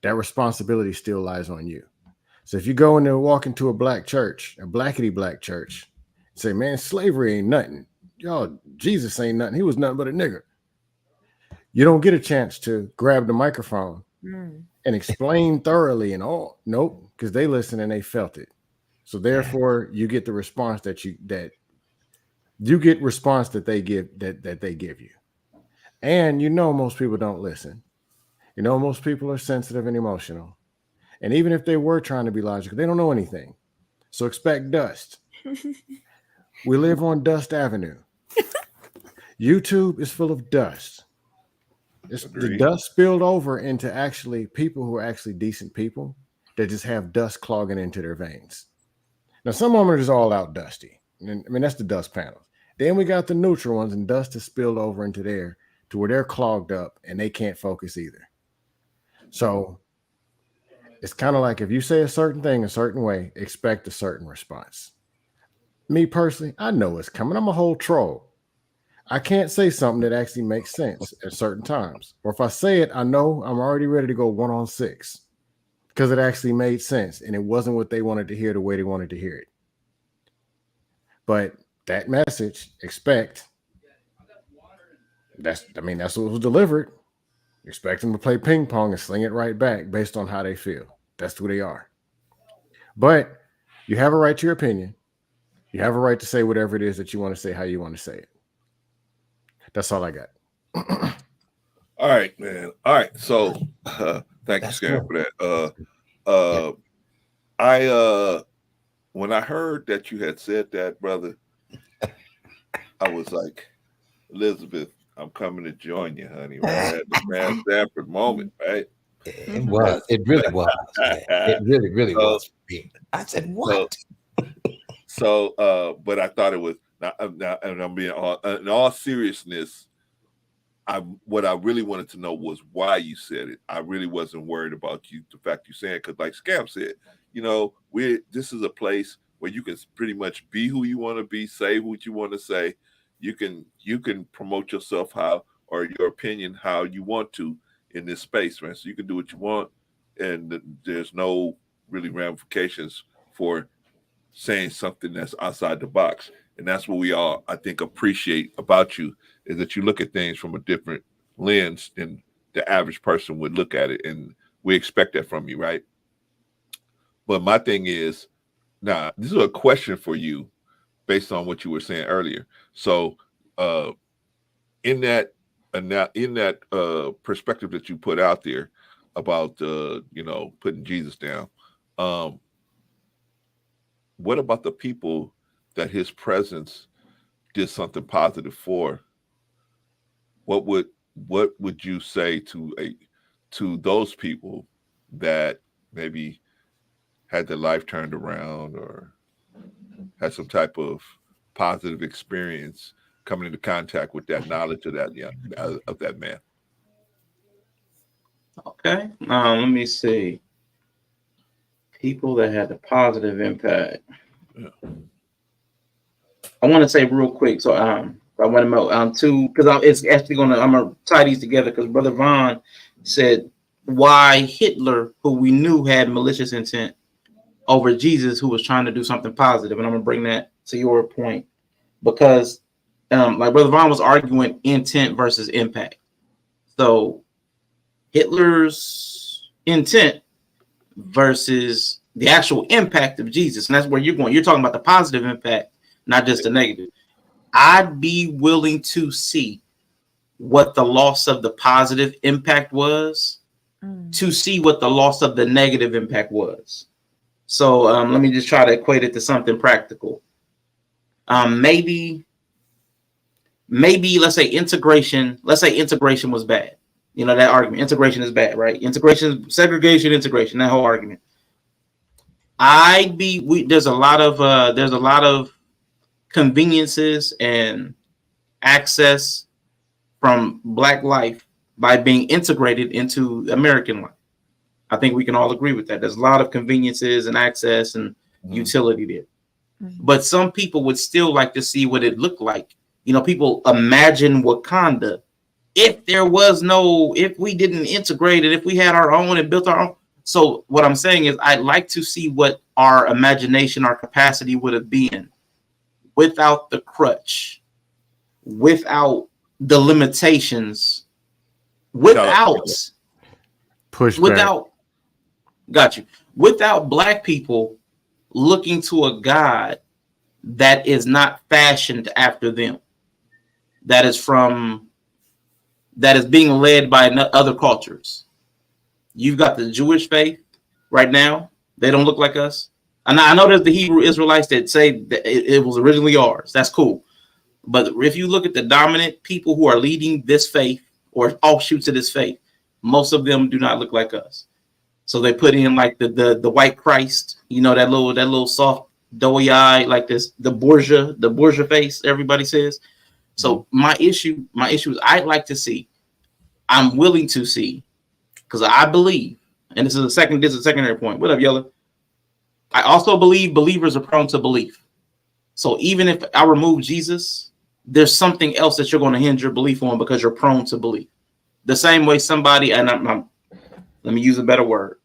That responsibility still lies on you. So if you go in there, walk into a black church, a blackety black church, say, man, slavery ain't nothing. Y'all, Jesus ain't nothing. He was nothing but a nigger. You don't get a chance to grab the microphone and explain thoroughly and all. Nope, because they listened and they felt it. So therefore, you get the response that you get response that they give that they give you. And you know most people don't listen. You know most people are sensitive and emotional. And even if they were trying to be logical, they don't know anything. So expect dust. We live on Dust Avenue. YouTube is full of dust. The dust spilled over into actually people who are actually decent people that just have dust clogging into their veins. Now, some of them are just all out dusty. And, I mean, that's the dust panels. Then we got the neutral ones, and dust is spilled over into there to where they're clogged up and they can't focus either. So it's kind of like if you say a certain thing a certain way, expect a certain response. Me personally, I know it's coming. I'm a whole troll. I can't say something that actually makes sense at certain times. Or if I say it, I know I'm already ready to go 1-on-6 because it actually made sense and it wasn't what they wanted to hear the way they wanted to hear it. But that message, expect, that's what was delivered. Expect them to play ping pong and sling it right back based on how they feel. That's who they are. But you have a right to your opinion. You have a right to say whatever it is that you want to say, how you want to say it. That's all I got. All right, man. All right. So thank you, Scam, for that. When I heard that you had said that, brother, I was like, Elizabeth, I'm coming to join you, honey. Right? I had the Grand Stanford moment, right? It was. It really was. Man. It really, really was for me. I said, what? But I thought it was, and I'm being in all seriousness, what I really wanted to know was why you said it. I really wasn't worried about the fact you saying it, because like Scam said, this is a place where you can pretty much be who you want to be, say what you want to say. You can promote yourself or your opinion how you want to in this space, man. So you can do what you want, and there's no really ramifications for saying something that's outside the box. And that's what we all, I think, appreciate about you, is that you look at things from a different lens than the average person would look at it. And we expect that from you, right? But my thing is, now, this is a question for you based on what you were saying earlier. So in that perspective that you put out there about, putting Jesus down, what about the people that his presence did something positive for? What would you say to those people that maybe had their life turned around or had some type of positive experience coming into contact with that knowledge of that man? Okay. Let me see. People that had a positive impact. Yeah. I want to say real quick. So I want to know too, because it's actually I'm gonna tie these together, because Brother Vaughn said why Hitler, who we knew had malicious intent, over Jesus, who was trying to do something positive. And I'm gonna bring that to your point, because like Brother Vaughn was arguing intent versus impact. So Hitler's intent versus the actual impact of Jesus. And that's where you're going. You're talking about the positive impact, not just the negative. I'd be willing to see what the loss of the positive impact was to see what the loss of the negative impact was. So let me just try to equate it to something practical. Maybe let's say integration was bad. That argument, integration is bad, right? Integration, segregation, integration, that whole argument. There's a lot of conveniences and access from Black life by being integrated into American life. I think we can all agree with that. There's a lot of conveniences and access and utility there. But some people would still like to see what it looked like. You know, people imagine Wakanda. If we didn't integrate it, if we had our own and built our own. So what I'm saying is I'd like to see what our imagination, our capacity would have been without the crutch, without the limitations, without Black people looking to a God that is not fashioned after them, that is being led by other cultures. You've got the Jewish faith right now. They don't look like us. And I know there's the Hebrew Israelites that say that it was originally ours. That's cool. But if you look at the dominant people who are leading this faith or offshoots of this faith, most of them do not look like us. So they put in like the white Christ, you know, that little soft doughy eye, like this, the Borgia face, everybody says. So my issue is I'm willing to see, because I believe, and this is a secondary point. What up, Yella? I also believe believers are prone to belief. So even if I remove Jesus, there's something else that you're going to hinge your belief on because you're prone to belief. The same way somebody, and let me use a better word.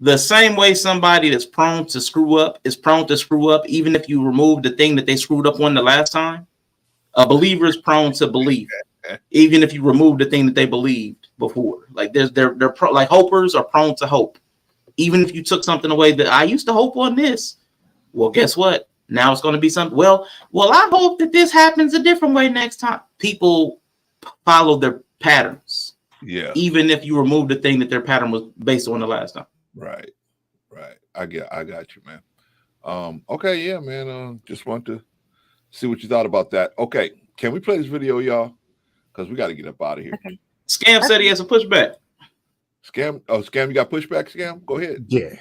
The same way somebody that's prone to screw up is prone to screw up, even if you remove the thing that they screwed up on the last time. A believer is prone to belief, even if you remove the thing that they believed before. Like like hopers are prone to hope, even if you took something away that I used to hope on this. Well, guess what? Now it's going to be something. Well, I hope that this happens a different way next time. People follow their patterns. Yeah. Even if you remove the thing that their pattern was based on the last time. Right. I got you, man. Okay, yeah, man. Just want to see what you thought about that. Okay, can we play this video, y'all? Because we got to get up out of here. Okay. Scam said he has a pushback. Scam, you got pushback, Scam? Go ahead. Yeah.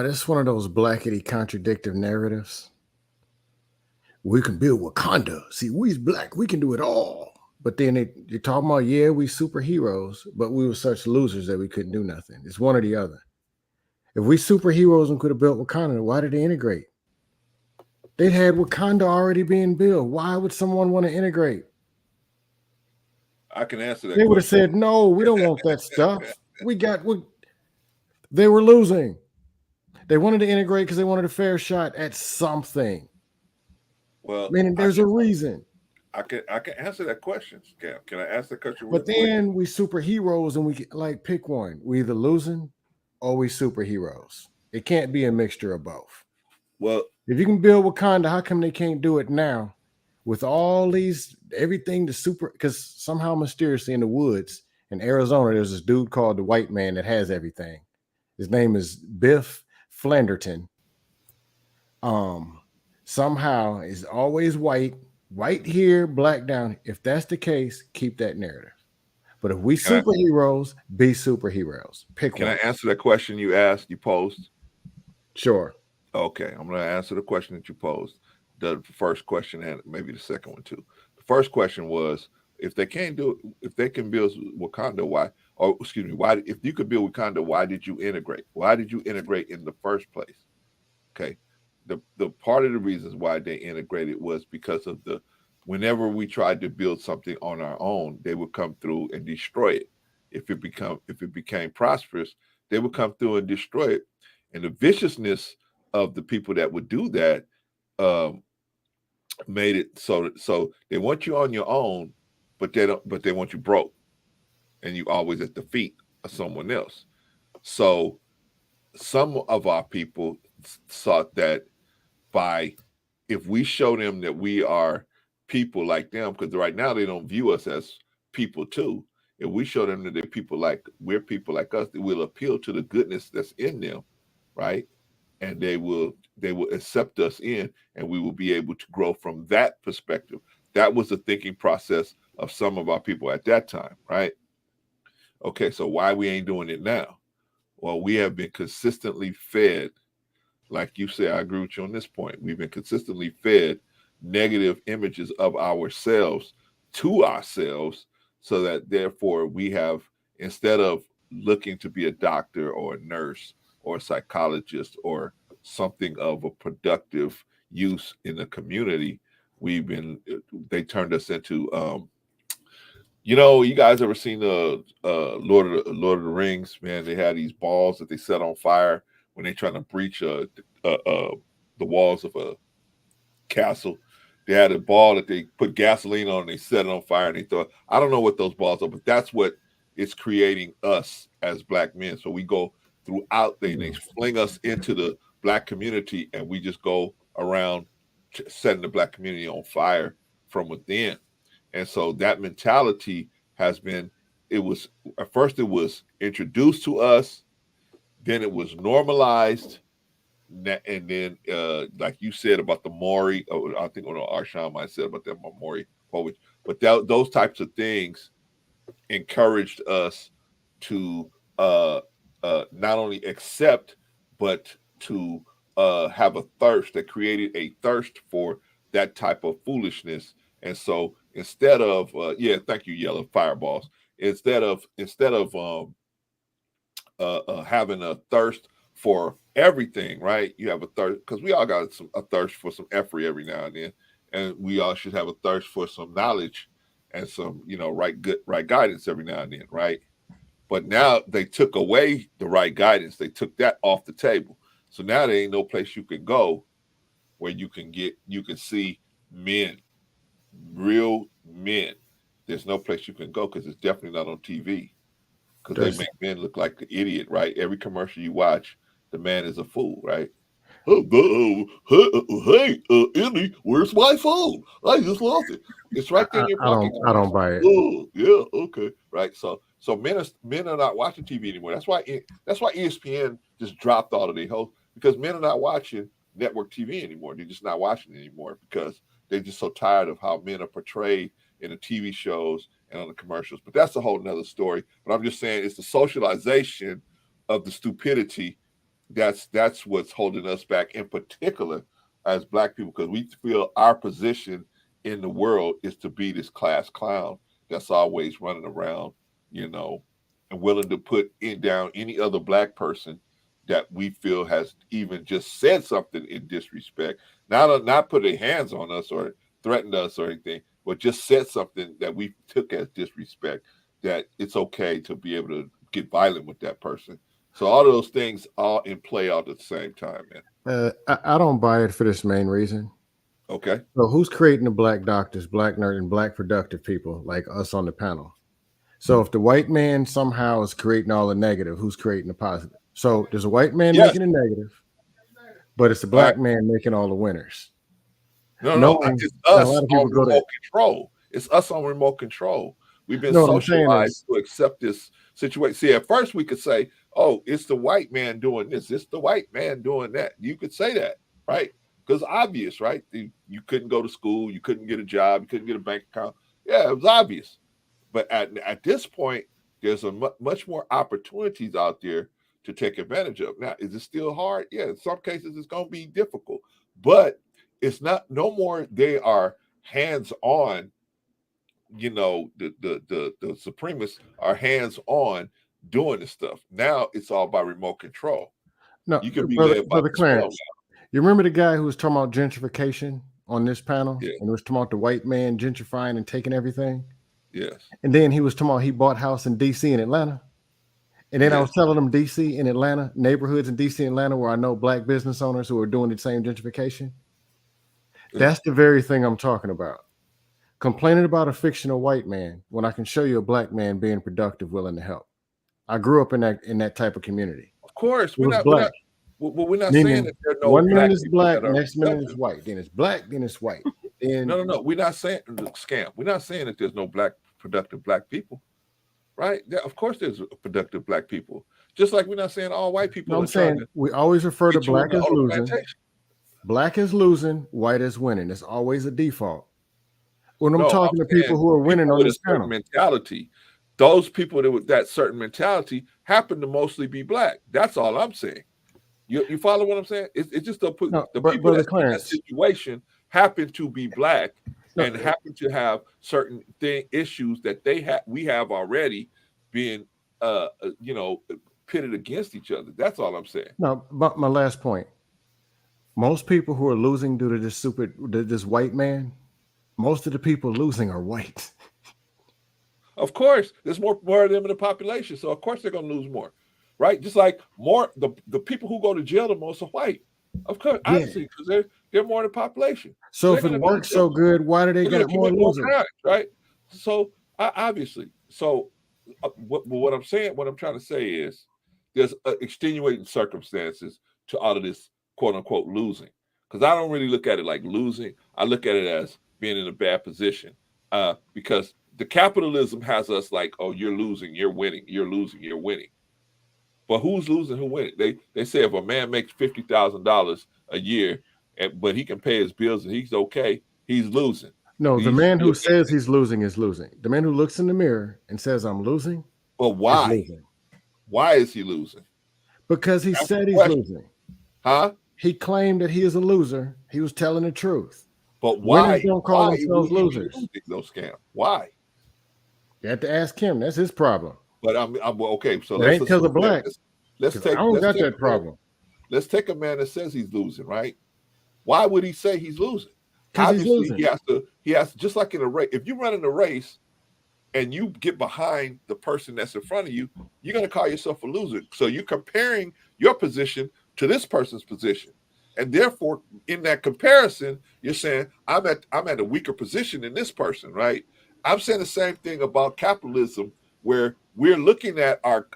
This is one of those blackety contradictive narratives. We can build Wakanda. See, we's black. We can do it all. But then you're talking about, yeah, we superheroes, but we were such losers that we couldn't do nothing. It's one or the other. If we superheroes and could have built Wakanda, why did they integrate? They had Wakanda already being built. Why would someone want to integrate? I can answer that. They would have said, no, we don't want that stuff. They were losing. They wanted to integrate because they wanted a fair shot at something. Well, meaning there's a reason. I can answer that question, Scam. Can I ask the question? But then we superheroes and we like pick one. We either losing or we superheroes. It can't be a mixture of both. Well, if you can build Wakanda, how come they can't do it now with all these everything the super? Because somehow mysteriously in the woods in Arizona, there's this dude called the White Man that has everything. His name is Biff Flanderton. Somehow is always white here, black down. If that's the case, keep that narrative. But if we superheroes, be superheroes. Pick one. Can I answer that question you posed? Sure. Okay, I'm going to answer the question that you posed. The first question and maybe the second one too. The first question was, if they can't do it, if they can build Wakanda, why? If you could build Wakanda, why did you integrate? Why did you integrate in the first place? Okay. The part of the reasons why they integrated was because of whenever we tried to build something on our own, they would come through and destroy it. If it became prosperous, they would come through and destroy it. And the viciousness of the people that would do that made it so they want you on your own, but they want you broke, and you always at the feet of someone else. So some of our people thought that if we show them that we are people like them, because right now they don't view us as people too. If we show them that we're people like us, that will appeal to the goodness that's in them, right? And they will accept us in, and we will be able to grow from that perspective. That was the thinking process of some of our people at that time, right? Okay, so why we ain't doing it now? Well, we have been consistently fed like you said, I agree with you on this point. We've been consistently fed negative images of ourselves to ourselves, so that therefore we have, instead of looking to be a doctor or a nurse or a psychologist or something of a productive use in the community, they turned us into you guys ever seen the Lord of the Rings? Man, they had these balls that they set on fire when they trying to breach the walls of a castle. They had a ball that they put gasoline on and they set it on fire and they thought, I don't know what those balls are, but that's what it's creating us as black men. So we go throughout, they fling us into the black community and we just go around setting the black community on fire from within. And so that mentality at first it was introduced to us, then it was normalized, and then like you said about the Maury, I think Arshawn might have said about that Maury poetry, but those types of things encouraged us to not only accept, but to have a thirst, that created a thirst for that type of foolishness. And so instead of thank you, Yellow Fireballs. Instead of having a thirst for everything, right? You have a thirst, because we all got a thirst for some effery every now and then, and we all should have a thirst for some knowledge and some right guidance every now and then, right? But now they took away the right guidance. They took that off the table. So now there ain't no place you can go where you can see men, real men. There's no place you can go because it's definitely not on TV, because they make men look like an idiot, right? Every commercial you watch, the man is a fool, right? Hey, Andy, where's my phone? I just lost it. It's right there in your pocket. I don't buy it. Oh, yeah, okay, right. So men are not watching TV anymore. That's why ESPN just dropped all of their hosts, because men are not watching network TV anymore. They're just not watching it anymore because they're just so tired of how men are portrayed in the TV shows and on the commercials. But that's a whole nother story. But I'm just saying, it's the socialization of the stupidity that's what's holding us back, in particular as black people, because we feel our position in the world is to be this class clown that's always running around, and willing to put down any other black person that we feel has even just said something in disrespect, not put their hands on us or threatened us or anything, but just said something that we took as disrespect, that it's okay to be able to get violent with that person. So all those things all in play all at the same time, man. I don't buy it for this main reason. Okay. So who's creating the black doctors, black nerd, and black productive people like us on the panel? So if the white man somehow is creating all the negative, who's creating the positive? So there's a white man making the negative, but it's the black man making all the winners. No, it's us on remote control. It's us on remote control. We've been socialized to accept this situation. See, at first we could say, oh, it's the white man doing this. It's the white man doing that. You could say that, right? Because obvious, right? You couldn't go to school. You couldn't get a job. You couldn't get a bank account. Yeah, it was obvious. But at this point, there's much more opportunities out there to take advantage of. Now, is it still hard? Yeah, in some cases it's going to be difficult. But it's not no more. They are hands-on. The supremacists are hands-on doing this stuff. Now it's all by remote control. No, you can be led by the Clarence. You remember the guy who was talking about gentrification on this panel? Yeah. And was talking about the white man gentrifying and taking everything? Yes. And then he was talking about he bought a house in DC and Atlanta. And then I was telling them DC and Atlanta, neighborhoods in DC and Atlanta where I know black business owners who are doing the same gentrification. That's the very thing I'm talking about. Complaining about a fictional white man when I can show you a black man being productive, willing to help. I grew up in that type of community. Of course, we're not saying that there are no one black man is people black, that are next man productive. is white, then it's black, then it's white. Then No. We're not saying scam. We're not saying that there's no productive black people, right? Yeah, of course, there's productive black people. Just like we're not saying all white people. No, I'm saying we always refer to black as losing. Plantation. Black is losing, white is winning. It's always a default. When I'm talking to people who are winning on this panel, mentality, those people that with that certain mentality happen to mostly be black. That's all I'm saying. You follow what I'm saying? It's just the people Brother that's in that Clarence, situation happen to be black No. and happen to have certain issues that we have already being pitted against each other. That's all I'm saying. No, but my last point. Most people who are losing due to this white man, most of the people losing are white. Of course, there's more of them in the population, so of course they're going to lose more, right? Just like the people who go to jail the most are white, of course, obviously, because they're more in the population. So if it works so good, why do they got more losers? Right? So obviously, what I'm saying, what I'm trying to say is, there's extenuating circumstances to all of this quote unquote losing, because I don't really look at it like losing. I look at it as being in a bad position, because the capitalism has us like, oh, you're losing, you're winning, you're losing, you're winning. But who's losing, who winning? They say if a man makes $50,000 a year, but he can pay his bills and he's okay, he's losing. No, the man who says he's losing is losing. The man who looks in the mirror and says, I'm losing. But why? Why is he losing? Because he said he's losing. Huh? He claimed that he is a loser. He was telling the truth. But why? Winners don't call themselves losers. Those scams. Why? You have to ask him. That's his problem. But I'm okay. So let's because of black. Let's take. I don't got that problem. Let's take a man that says he's losing, right? Why would he say he's losing? Because he's losing. He has just like in a race. If you run in a race and you get behind the person that's in front of you, you're going to call yourself a loser. So you're comparing your position to this person's position. And therefore, in that comparison, you're saying, I'm at a weaker position than this person, right? I'm saying the same thing about capitalism, where we're looking at our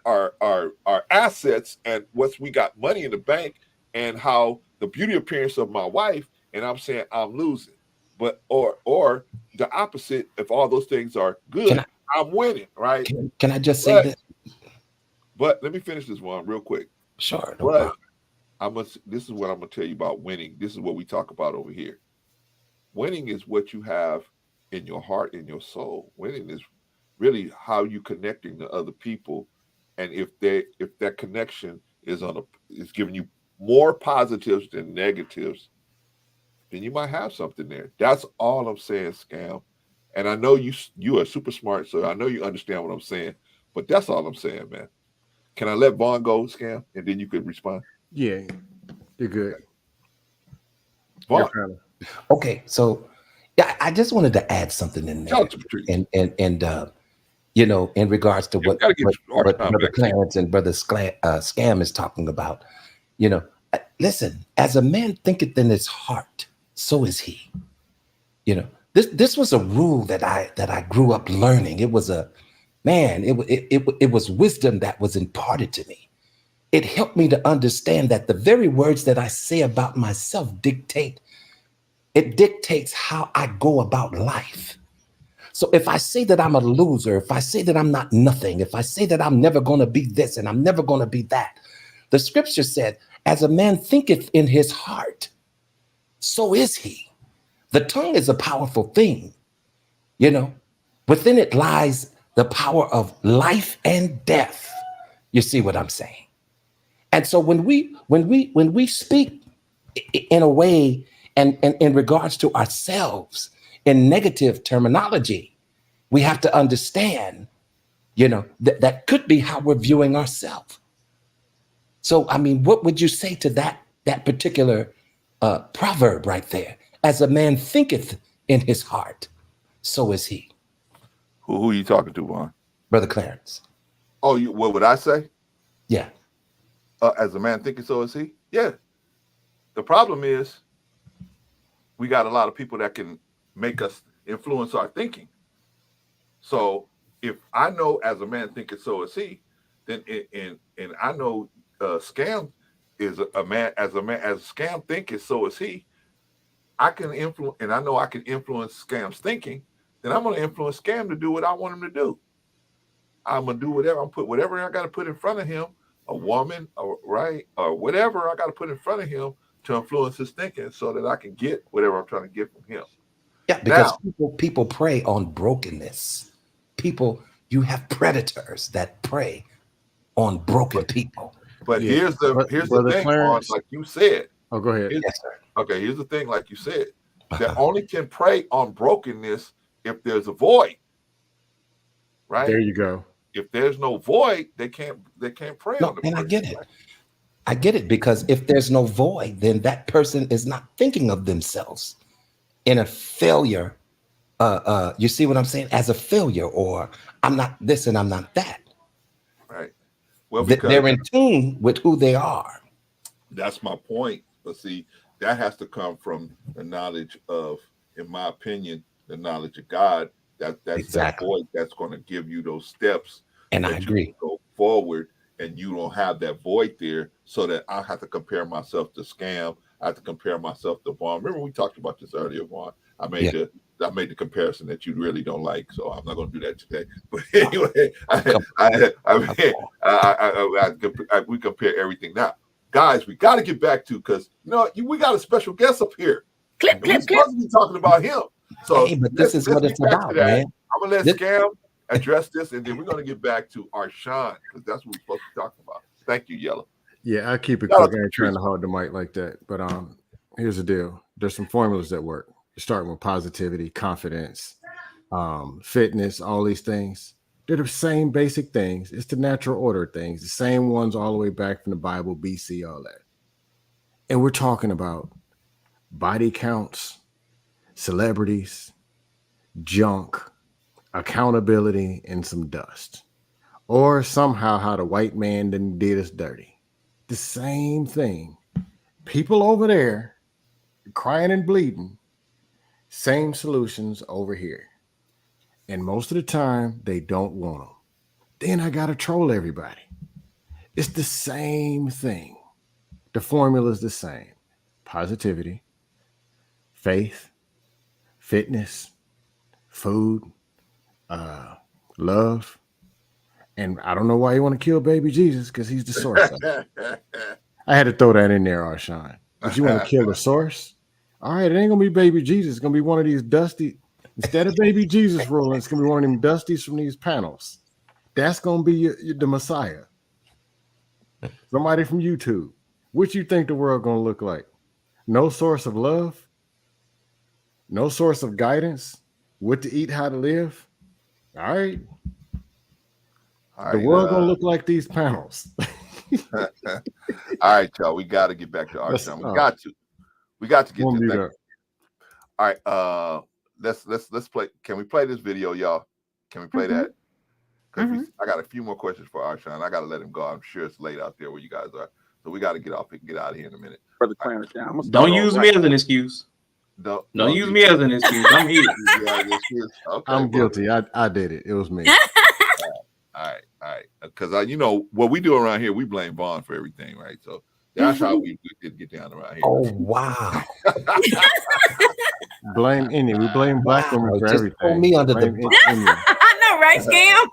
assets and we got money in the bank and how the beauty appearance of my wife, and I'm saying I'm losing. But or the opposite, if all those things are good, I'm winning, right? Can I just say this? But let me finish this one real quick. Sure. This is what I'm gonna tell you about winning. This is what we talk about over here. Winning is what you have in your heart, in your soul. Winning is really how you connecting to other people, and if that connection is giving you more positives than negatives, then you might have something there. That's all I'm saying, Scam. And I know you are super smart, so I know you understand what I'm saying. But that's all I'm saying, man. Can I let Vaughn go, Scam, and then you could respond? Yeah, you're good. Vaughn. Okay, so yeah, I just wanted to add something in there, and in regards to what Brother Clarence and Brother Scam is talking about. Listen, as a man thinketh in his heart, so is he. This was a rule that I grew up learning. It was it was wisdom that was imparted to me. It helped me to understand that the very words that I say about myself dictates how I go about life. So if I say that I'm a loser, if I say that I'm not nothing, if I say that I'm never going to be this and I'm never going to be that, the scripture said, as a man thinketh in his heart, so is he. The tongue is a powerful thing. Within it lies the power of life and death. You see what I'm saying? And so when we speak in a way and in regards to ourselves in negative terminology, we have to understand, that could be how we're viewing ourselves. So, I mean, what would you say to that particular proverb right there? As a man thinketh in his heart, so is he. Who are you talking to, Vaughn? Brother Clarence. Oh, what would I say? Yeah. As a man thinking, so is he? Yeah. The problem is we got a lot of people that can make us influence our thinking. So if I know as a man thinking, so is he, then and I know Scam is a man as Scam thinking, so is he. I can influence, and I know I can influence Scam's thinking. Then I'm going to influence Scam to do what I want him to do. I'm going to do whatever. I'm put whatever I got to put in front of him, a woman, or whatever I got to put in front of him to influence his thinking, so that I can get whatever I'm trying to get from him. Yeah, because people prey on brokenness. You have predators that prey on broken people. But here's the thing, Clarence, like you said. Oh, go ahead. Yes, sir. Okay, here's the thing, like you said, that only can pray on brokenness if there's a void. Right? There you go. If there's no void, they can't pray on the person. And I get it. I get it, because if there's no void, then that person is not thinking of themselves in a failure. You see what I'm saying? As a failure, or I'm not this and I'm not that. Right. Well, they're in tune with who they are. That's my point. But see, that has to come from the knowledge of, in my opinion, the knowledge of God. That's exactly that void that's going to give you those steps. And I agree. Go forward, and you don't have that void there, so that I have to compare myself to Scam. I have to compare myself to Vaughn. Remember we talked about this earlier, Vaughn. I made the comparison that you really don't like, so I'm not going to do that today. But anyway, we compare everything now. Guys, we got to get back to, because we got a special guest up here. Clip. We're supposed to be talking about him. So hey, but this is what it's about, man. I'm gonna let Scam address this, and then we're gonna get back to Arshawn, because that's what we're supposed to be talking about. Thank you, Yellow. Yeah, I keep it quick. I ain't trying to hold the mic like that. But here's the deal. There's some formulas that work. You're starting with positivity, confidence, fitness, all these things. They're the same basic things. It's the natural order things, the same ones all the way back from the Bible, BC, all that. And we're talking about body counts, celebrities, junk, accountability, and some dust. Or somehow how the white man did us dirty. The same thing. People over there crying and bleeding. Same solutions over here. And most of the time, they don't want them. Then I got to troll everybody. It's the same thing. The formula is the same. Positivity, faith, fitness, food, love. And I don't know why you want to kill baby Jesus, because he's the source of it. I had to throw that in there, Arshawn. But you want to kill the source? All right, it ain't going to be baby Jesus. It's going to be one of these dusty, instead of baby Jesus rolling, it's going to be one of them dusties from these panels. That's going to be the Messiah. Somebody from YouTube. What you think the world going to look like? No source of love? No source of guidance? What to eat, how to live? All right. The world gonna look like these panels. All right, y'all. We got to get back to Arshawn. We got to get to that. All right. Let's play. Can we play this video, y'all? Can we play that? I got a few more questions for Arshawn. I got to let him go. I'm sure it's late out there where you guys are. So we got to get off and get out of here in a minute. Brother Clarence, don't use me as an excuse. Don't use me as an excuse. I'm here. Okay, I'm guilty. I did it. It was me. All right. Because what we do around here, we blame Vaughn for everything, right? So that's how we did get down around here. Oh wow! Blame any. We blame black women for everything. Pull me under the. I know, right, Scam?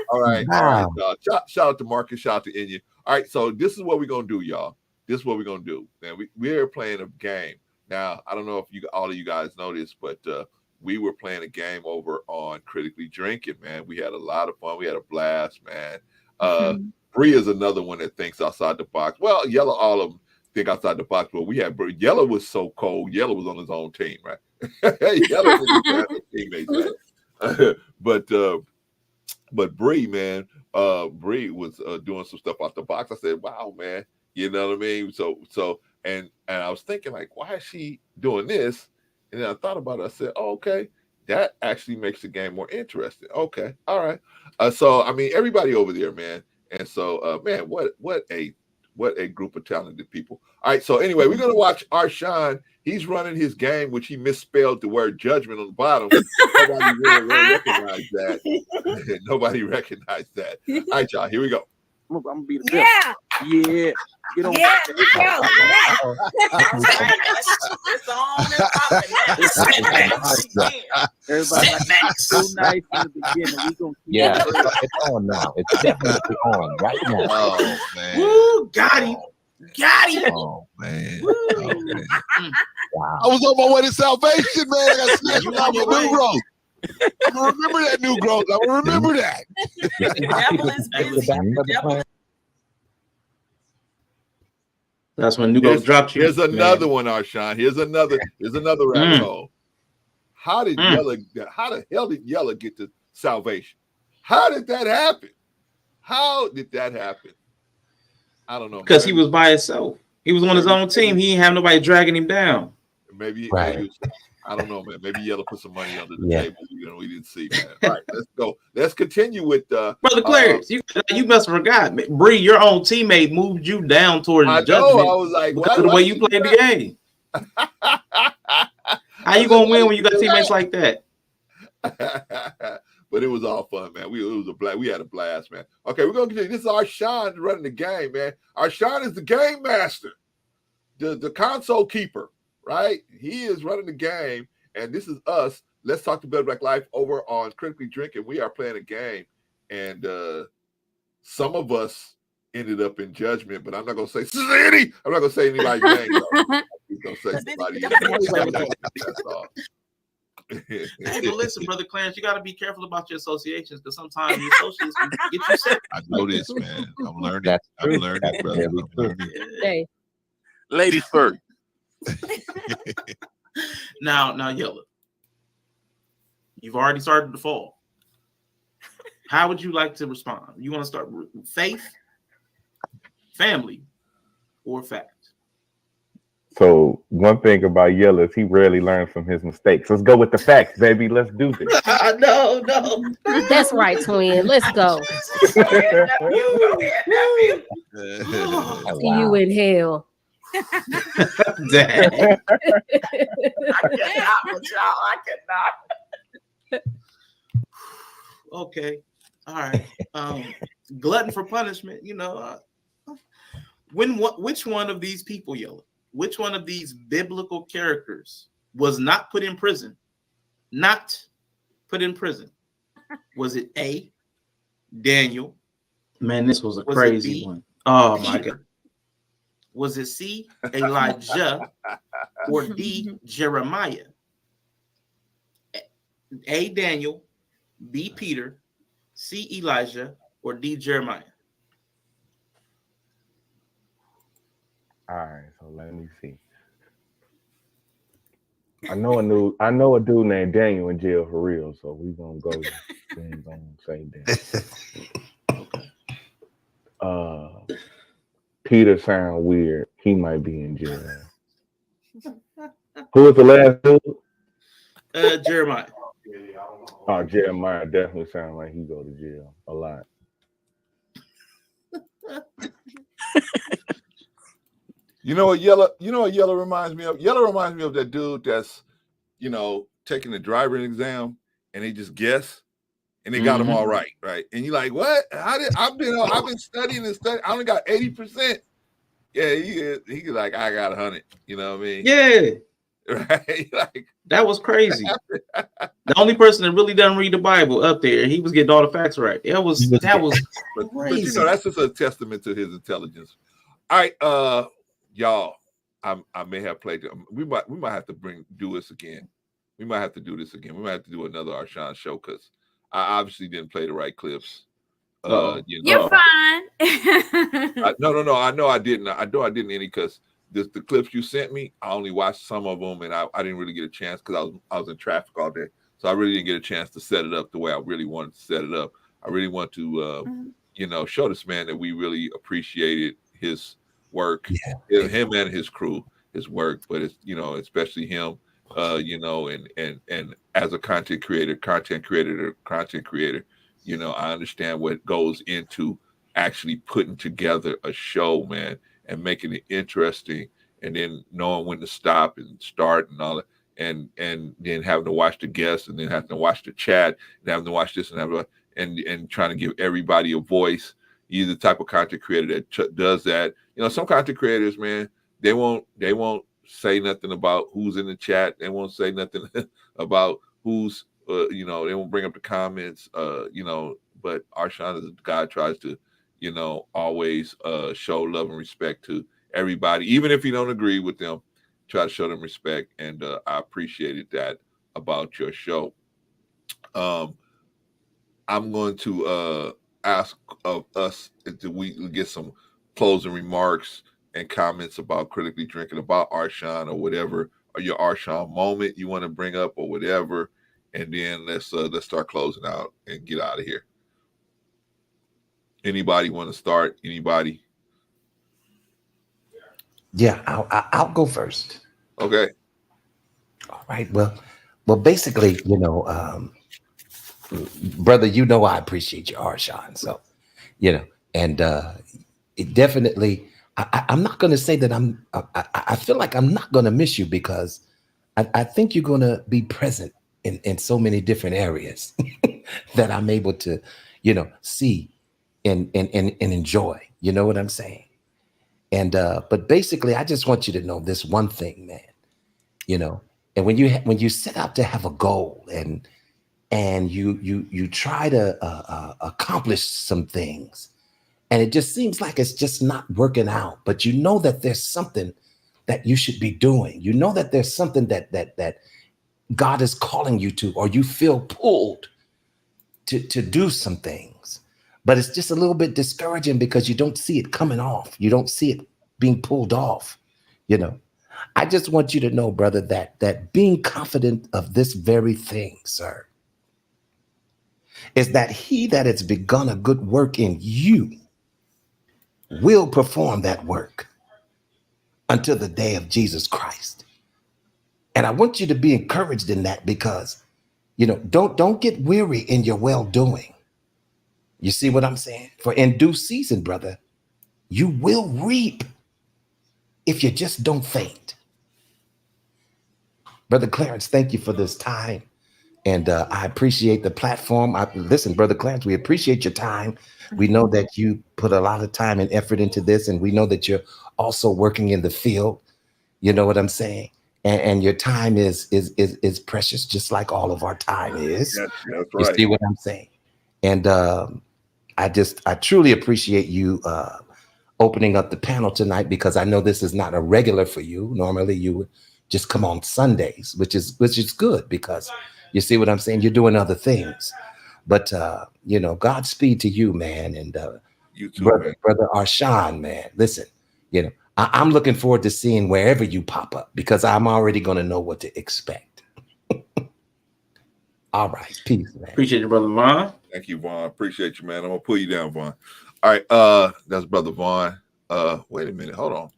All right. Shout out to Marcus. Shout out to Inya. All right. So this is what we're gonna do, y'all. This is what we're gonna do. Now we're playing a game. Now I don't know if all of you guys know this, but we were playing a game over on Critically Drinking, man. We had a lot of fun. We had a blast, man. Bree is another one that thinks outside the box. Well, Yellow, all of them think outside the box, but we had Yellow was so cold. Yellow was on his own team, right? Yellow was his teammate, but Bree, man, Bree was doing some stuff out the box. I said, wow, man, you know what I mean? So and I was thinking, like, why is she doing this? And then I thought about it. I said, oh, okay, that actually makes the game more interesting. Okay, all right. So I mean, everybody over there, man. And so, man, what a group of talented people. All right. So anyway, we're gonna watch Arshawn. He's running his game, which he misspelled the word judgment on the bottom. Nobody really recognized that. Nobody recognized that. All right, y'all. Here we go. I'm gonna be the best. Yeah. Get on Everybody so nice in the beginning. It's on now. It's definitely on right now. Oh man. Woo, got him. Oh man. Wow. I was on my way to salvation, man. I got snatched out with new growth. I'm gonna remember that new growth. I'm gonna remember that. The devil is busy. That's when Nugo dropped you. Here's another one, Arshawn. Here's another rabbit hole. How the hell did Yella get to salvation? How did that happen? I don't know. Because he was by himself. He was on his own team. He didn't have nobody dragging him down. Maybe I don't know, man. Maybe Yella put some money under the table. We didn't see, man. All right, let's go. Let's continue with Brother Clarence. You must have forgot. Bree, your own teammate moved you down towards the judgment. I was like, because of the way you played the game. How you gonna win when you got teammates like that? But it was all fun, man. We had a blast, man. Okay, we're gonna continue. This is Arshawn running the game, man. Arshawn is the game master, the console keeper, right? He is running the game, and this is us. Let's talk to Better Black Life over on Critically Drinking. We are playing a game, and some of us ended up in judgment, but I'm not gonna say city. I'm not gonna say anybody's name. I'm gonna say somebody. That's all. Hey, but listen, Brother Clarence, you got to be careful about your associations because sometimes your associates can get you sick. I know this, man. I'm learning. I'm learning, brother. I'm learning. Hey. Ladies first. Now, Yella, you've already started to fall. How would you like to respond? You want to start with faith, family, or fact? So one thing about Yella is he rarely learns from his mistakes. Let's go with the facts, baby. Let's do this. No. That's right, twin. Let's go. See you in hell. Damn. I cannot with y'all. I cannot. Okay. All right. Glutton for punishment. Which one of these people, Yella? Which one of these biblical characters was not put in prison? Not put in prison. Was it A, Daniel? Man, this was a crazy one. Oh my God. Was it C, Elijah, or D, Jeremiah? A, Daniel, B, Peter, C, Elijah, or D, Jeremiah? All right, so let me see. I know a dude named Daniel in jail for real, so we gonna go. We ain't gonna say that. Peter sound weird. He might be in jail. Who was the last dude? Jeremiah. Oh, Jeremiah definitely sounds like he go to jail a lot. You know what Yella reminds me of? Yella reminds me of that dude that's, taking the driving exam and they just guess and they got them all right. And you're like, what? I've been studying and studying. I only got 80%. Yeah, he's like, I got 100. You know what I mean? Yeah. Right. Like, that was crazy. The only person that really doesn't read the Bible up there, he was getting all the facts right. That was crazy. But that's just a testament to his intelligence. All right, y'all, I may have played. We might have to do this again. We might have to do this again. We might have to do another Arshawn show because I obviously didn't play the right clips. You're fine. No. I know I didn't. I didn't any because the clips you sent me, I only watched some of them and I didn't really get a chance because I was in traffic all day. So I really didn't get a chance to set it up the way I really wanted to set it up. I really want to, show this man that we really appreciated his work, him and his crew, his work, but it's especially him, and as a content creator, I understand what goes into actually putting together a show, man, and making it interesting, and then knowing when to stop and start and all that, and then having to watch the guests, and then having to watch the chat, and having to watch this and trying to give everybody a voice. You're the type of content creator that does that. Some content creators, man, they won't say nothing about who's in the chat. They won't say nothing about who's, they won't bring up the comments, but Arshawn is a guy who tries to, always show love and respect to everybody, even if you don't agree with them, try to show them respect. And I appreciated that about your show. I'm going to ask of us if we get some closing remarks and comments about critically drinking, about Arshawn or whatever, or your Arshawn moment you want to bring up or whatever, and then let's start closing out and get out of here. Anybody want to start? Anybody? Yeah, I'll go first. Okay. All right. Well, basically, brother, I appreciate your Arshawn. So, and it definitely, I'm not going to say that I feel like I'm not going to miss you, because I think you're going to be present in so many different areas that I'm able to, see and enjoy. You know what I'm saying? And but basically, I just want you to know this one thing, man. And when you set out to have a goal and you try to accomplish some things, and it just seems like it's just not working out, but you know that there's something that you should be doing. You know that there's something that God is calling you to, or you feel pulled to do some things, but it's just a little bit discouraging because you don't see it coming off. You don't see it being pulled off. I just want you to know, brother, that being confident of this very thing, sir, is that he that has begun a good work in you will perform that work until the day of Jesus Christ. And I want you to be encouraged in that, because, don't get weary in your well-doing. You see what I'm saying? For in due season, brother, you will reap if you just don't faint. Brother Clarence, thank you for this time. And I appreciate the platform. Listen, Brother Clarence, we appreciate your time. We know that you put a lot of time and effort into this, and we know that you're also working in the field. You know what I'm saying? And your time is precious, just like all of our time is. That's right. You see what I'm saying? And I truly appreciate you opening up the panel tonight, because I know this is not a regular for you. Normally you would just come on Sundays, which is good, because you see what I'm saying? You're doing other things. But Godspeed to you, man. And you too, brother Arshawn, man. Listen, I'm looking forward to seeing wherever you pop up, because I'm already going to know what to expect. All right. Peace, man. Appreciate you, Brother Vaughn. Thank you, Vaughn. Appreciate you, man. I'm going to pull you down, Vaughn. All right. That's Brother Vaughn. Wait a minute. Hold on.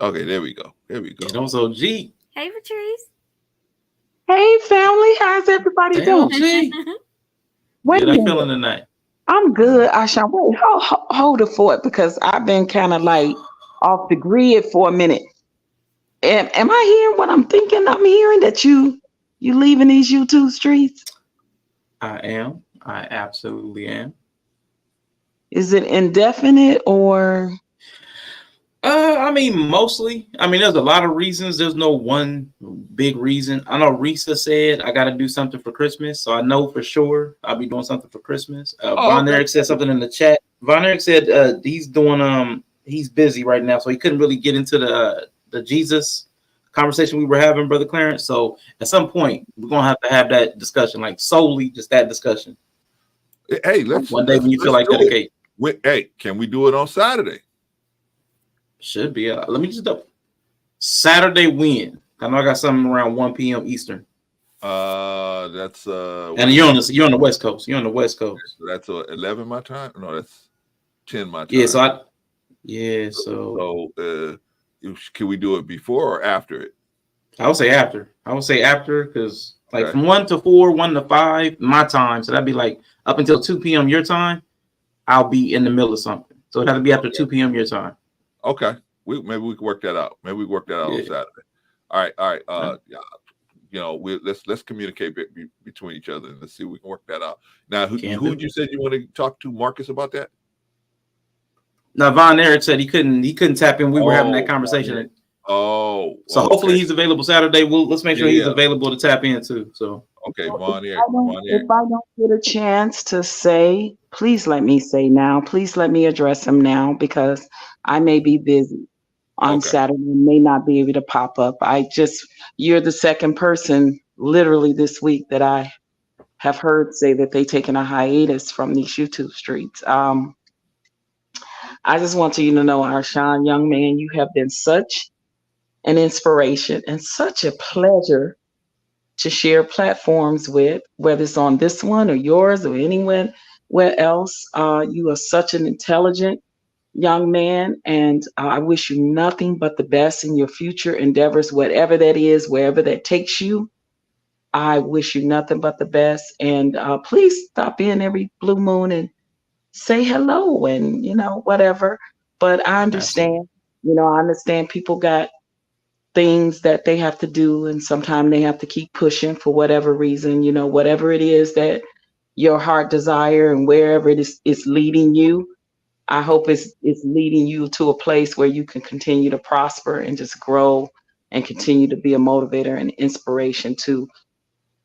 Okay, there we go. It was OG. Hey, Patrice. Hey, family. How's everybody doing? Wait, how you feeling tonight? I'm good, Arshawn. Wait, hold it for it, because I've been kind of like off the grid for a minute. Am I hearing what I'm thinking? I'm hearing that you leaving these YouTube streets? I am. I absolutely am. Is it indefinite or? I mean, mostly. I mean, there's a lot of reasons. There's no one big reason. I know Risa said I got to do something for Christmas, so I know for sure I'll be doing something for Christmas. Von Eric said something in the chat. Von Eric said he's doing he's busy right now, so he couldn't really get into the Jesus conversation we were having, Brother Clarence. So at some point we're gonna have that discussion, like solely just that discussion. Hey, one day when you feel like dedicate. Hey, can we do it on Saturday? Should be. Let me just double. Saturday when? I know I got something around 1 p.m. Eastern. That's and you're on the West Coast. You're on the West Coast. So that's 11 my time. No, that's 10 my time. Yeah. So can we do it before or after it? I would say after. Because from 1 to 4, 1 to 5 my time. So that'd be like up until 2 p.m. your time. I'll be in the middle of something. So it has to be after 2 p.m. your time. Okay. Maybe we can work that out. On Saturday. All right. Let's communicate between each other and let's see if we can work that out. Now, who you said you want to talk to, Marcus, about that? Now, Von Eric said he couldn't tap in. We were having that conversation. So hopefully he's available Saturday. Let's make sure he's available to tap in too. So okay, Von Eric. If I don't get a chance to say, please let me say now. Please let me address him now, because I may be busy on Saturday and may not be able to pop up. You're the second person literally this week that I have heard say that they've taken a hiatus from these YouTube streets. I just want you to know, Arshawn, young man, you have been such an inspiration and such a pleasure to share platforms with, whether it's on this one or yours or anywhere else. You are such an intelligent young man, and I wish you nothing but the best in your future endeavors, whatever that is, wherever that takes you. I wish you nothing but the best, and please stop in every blue moon and say hello and whatever. But I understand, I understand people got things that they have to do, and sometimes they have to keep pushing for whatever reason, whatever it is that your heart desire and wherever it is leading you. I hope it's leading you to a place where you can continue to prosper and just grow and continue to be a motivator and inspiration to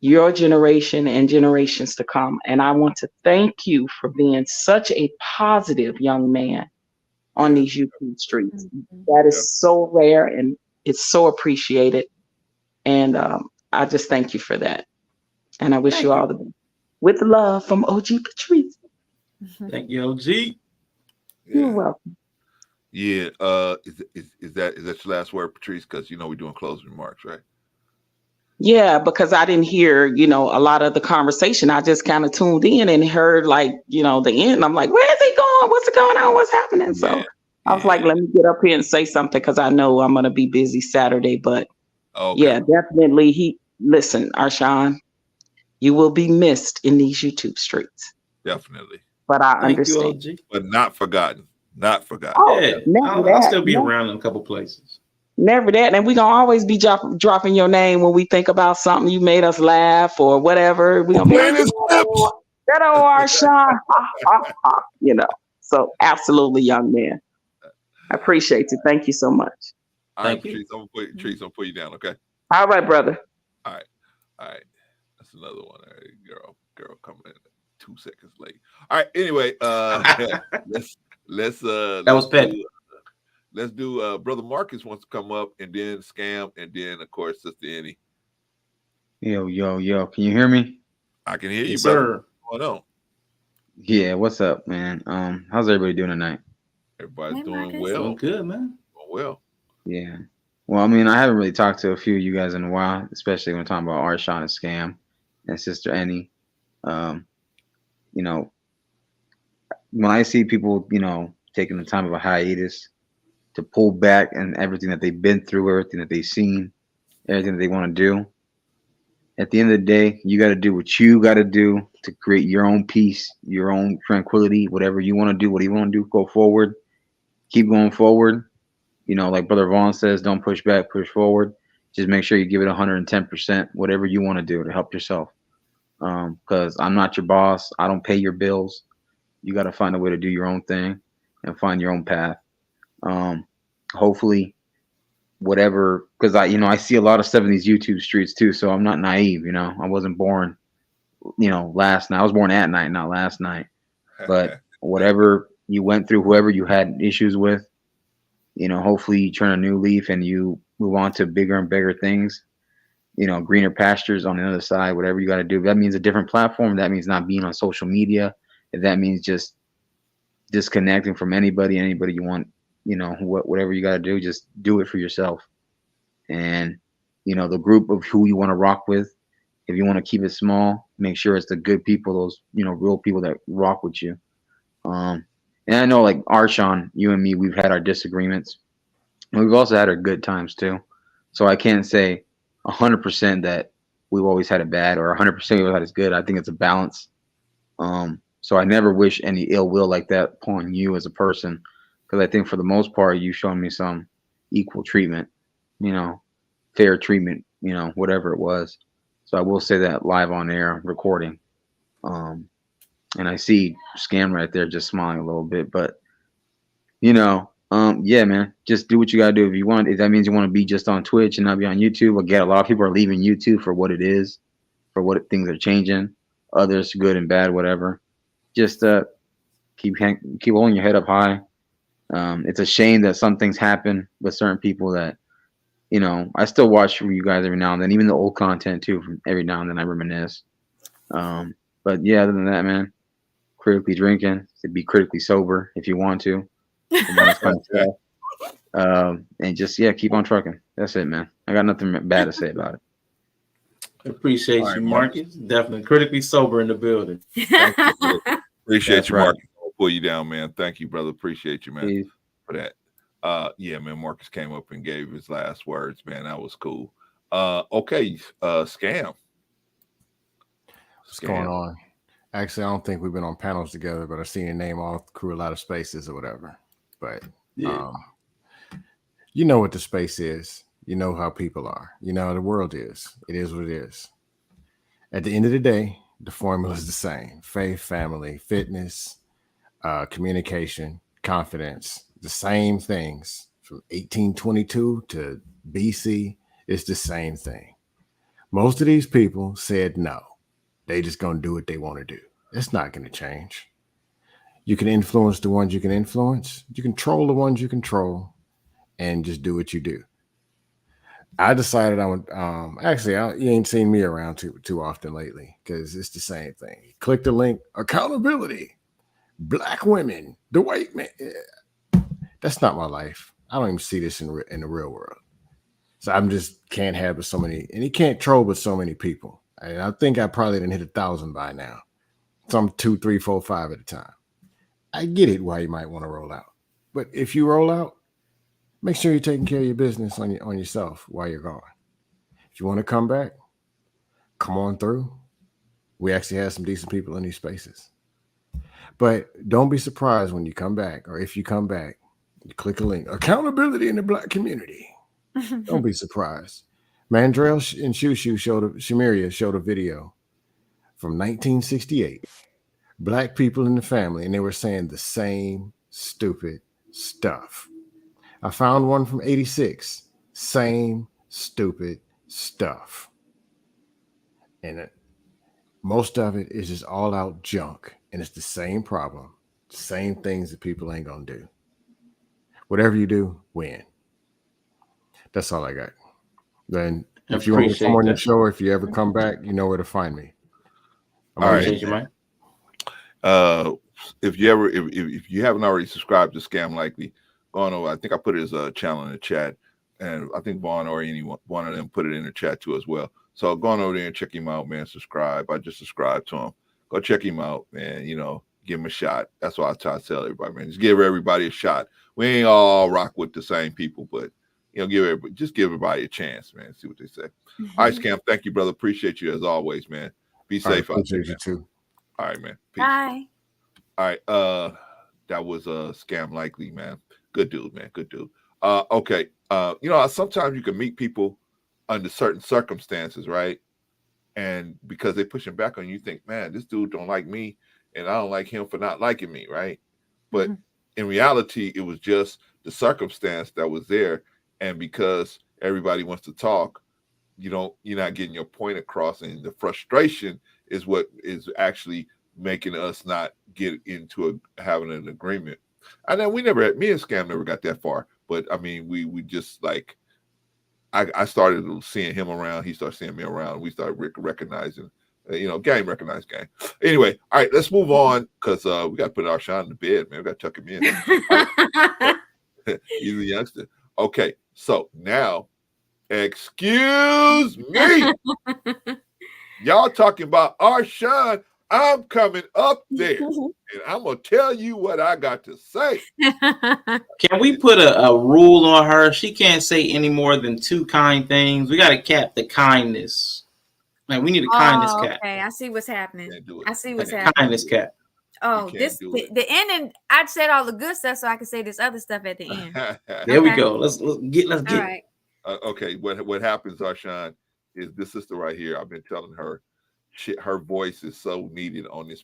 your generation and generations to come. And I want to thank you for being such a positive young man on these YouTube streets. That is so rare and it's so appreciated. And I just thank you for that. And I wish you all the best. With love from OG Patrice. Thank you, OG. You're welcome. Yeah. Is that your last word, Patrice? Because we're doing closing remarks, right? Yeah, because I didn't hear, a lot of the conversation. I just kind of tuned in and heard the end. I'm like, where is he going? What's going on? What's happening? So I was like, let me get up here and say something because I know I'm going to be busy Saturday. But yeah, definitely. Listen, Arshawn, you will be missed in these YouTube streets. Definitely. But I understand. You, OG. But not forgotten. Not forgotten. Oh, yeah, I'll still be around in a couple places. Never that. And we're going to always be dropping your name when we think about something you made us laugh or whatever. We're going to be like, that old Arshawn. So absolutely, young man. I appreciate you. Thank you so much. All right, Patrice, I'm going to put you down, okay? All right, brother. All right. That's another one. All right, girl coming in 2 seconds late. All right, anyway, let's that was petty. Let's do Brother Marcus wants to come up, and then Scam, and then of course Sister Annie. Yo. Can you hear me? I can hear you, yes, brother. sir. What's going on? Yeah, what's up, man? How's everybody doing tonight? Everybody's doing Doing well. good, man. Doing well. Yeah. Well, I mean, I haven't really talked to a few of you guys in a while, especially when talking about Arshawn and Scam and Sister Annie. When I see people, taking the time of a hiatus to pull back and everything that they've been through, everything that they've seen, everything that they want to do. At the end of the day, you got to do what you got to do to create your own peace, your own tranquility, whatever you want to do, what you want to do, go forward, keep going forward. Like Brother Vaughn says, don't push back, push forward. Just make sure you give it 110%, whatever you want to do to help yourself. Because I'm not your boss. I don't pay your bills. You got to find a way to do your own thing and find your own path. Hopefully, whatever, because I see a lot of stuff in these YouTube streets too. So I'm not naive. I wasn't born, last night. I was born at night, not last night. But whatever you went through, whoever you had issues with, hopefully you turn a new leaf and you move on to bigger and bigger things. Greener pastures on the other side. Whatever you got to do. If that means a different platform. That means not being on social media. If that means just disconnecting from anybody you want. Whatever you got to do, just do it for yourself. And, the group of who you want to rock with, if you want to keep it small, make sure it's the good people, those, real people that rock with you. And I know like Arshawn, you and me, we've had our disagreements. And we've also had our good times too. So I can't say 100% that we've always had it bad or 100% we've had it good. I think it's a balance. So I never wish any ill will like that upon you as a person. Because I think for the most part, you've shown me some equal treatment, fair treatment, whatever it was. So I will say that live on air recording. And I see Scam right there just smiling a little bit. But, yeah, man, just do what you got to do. If that means you want to be just on Twitch and not be on YouTube, again, a lot of people are leaving YouTube for what it is, for what things are changing. Others, good and bad, whatever. Just keep holding your head up high. It's a shame that some things happen with certain people that, I still watch for you guys every now and then, even the old content too, from every now and then I reminisce. But yeah, other than that, man, critically drinking, to be critically sober if you want to. You know, it's kind of tough. And just keep on trucking. That's it, man. I got nothing bad to say about it. Appreciate All right, you, Marcus. Definitely critically sober in the building. Thank you. Appreciate That's you, right. Marcus. I'll pull you down, man. Thank you, brother. Appreciate you, man, Peace. for that. Yeah, man. Marcus came up and gave his last words, man. That was cool. Okay, Scam. What's going on? Actually, I don't think we've been on panels together, but I've seen your name all through a lot of spaces or whatever. But you know what the space is. You know how people are. You know how the world is. It is what it is. At the end of the day, the formula is the same. Faith, family, fitness, communication, confidence, the same things from 1822 to BC. It's the same thing. Most of these people said no. They just going to do what they want to do. It's not going to change. You can influence the ones you can influence. You control the ones you control and just do what you do. I decided I would, you ain't seen me around too often lately because it's the same thing. Click the link, accountability, black women, the white man. That's not my life. I don't even see this in the real world. So I'm just can't have so many, and you can't troll with so many people. I think I probably didn't hit 1,000 by now. Some 2, 3, 4, 5 at a time. I get it why you might want to roll out. But if you roll out, make sure you're taking care of your business on yourself while you're gone. If you want to come back, come on through. We actually have some decent people in these spaces. But don't be surprised when you come back, or if you come back, you click a link. Accountability in the black community. Don't be surprised. Mandrell and Shamiria showed a video from 1968. Black people in the family, and they were saying the same stupid stuff. I found one from 86. Same stupid stuff. And most of it is just all out junk. And it's the same problem. Same things that people ain't going to do. Whatever you do, win. That's all I got. Then if you want to come on the show, if you ever come back, you know where to find me. All right. If you haven't already subscribed to Scam Likely, go on over. I think I put his channel in the chat, and I think Vaughn or one of them put it in the chat too as well. So go on over there and check him out, man. Subscribe. I just subscribed to him. Go check him out, man. You know, give him a shot. That's what I try to tell everybody, man. Just give everybody a shot. We ain't all rock with the same people, but you know, give everybody a chance, man. See what they say. All right, Scam. Thank you, brother. Appreciate you as always, man. Be safe out there, man. Too. All right, man. Peace. Bye. All right. That was Scam Likely, man. Good dude, man. Good dude. Okay. You know, sometimes you can meet people under certain circumstances, right? And because they're pushing back on you, you think, man, this dude don't like me, and I don't like him for not liking me, right? But in reality, it was just the circumstance that was there. And because everybody wants to talk, you're not getting your point across, and the frustration is what is actually making us not get into having an agreement. And then me and Scam never got that far, but I mean, we just like, I started seeing him around, he started seeing me around, we started recognizing, game recognized game. Anyway, all right, let's move on, because we got to put Arshawn to bed, man. We got to tuck him in. Right. He's a youngster. Okay, so now, excuse me. Y'all talking about Arshawn. I'm coming up there, and I'm going to tell you what I got to say. Can we put a rule on her? She can't say any more than 2 kind things. We got to cap the kindness. Like, we need a kindness cap. Okay, I see what's happening. I see what's happening. Kindness cap. Oh, the ending. I said all the good stuff so I can say this other stuff at the end. There we go. Let's get. All right. Okay, what happens, Arshawn, is this sister right here. I've been telling her, her voice is so needed on this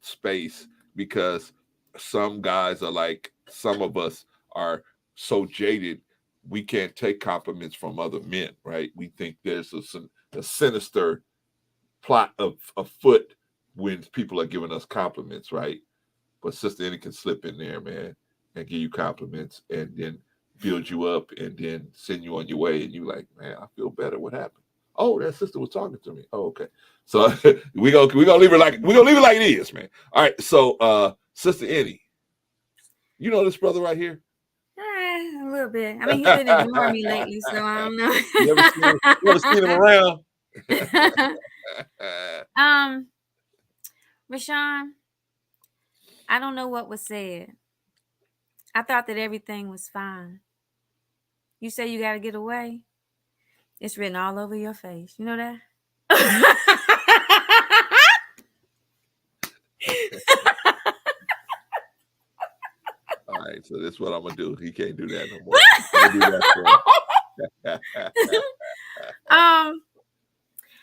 space, because some guys are like, some of us are so jaded, we can't take compliments from other men, right? We think there's a sinister plot afoot when people are giving us compliments, right? But Sister Annie can slip in there, man, and give you compliments, and then build you up, and then send you on your way, and you like, man, I feel better. What happened? Oh, that sister was talking to me. Oh, okay. So we gonna leave it like it is, man. All right. So Sister Eddie, you know this brother right here? A little bit. I mean, he's been ignoring me lately, so I don't know. You ever seen him around? Rashawn, I don't know what was said. I thought that everything was fine. You say you got to get away. It's written all over your face. You know that? All right, so this is what I'm gonna do. He can't do that no more. I'm gonna do that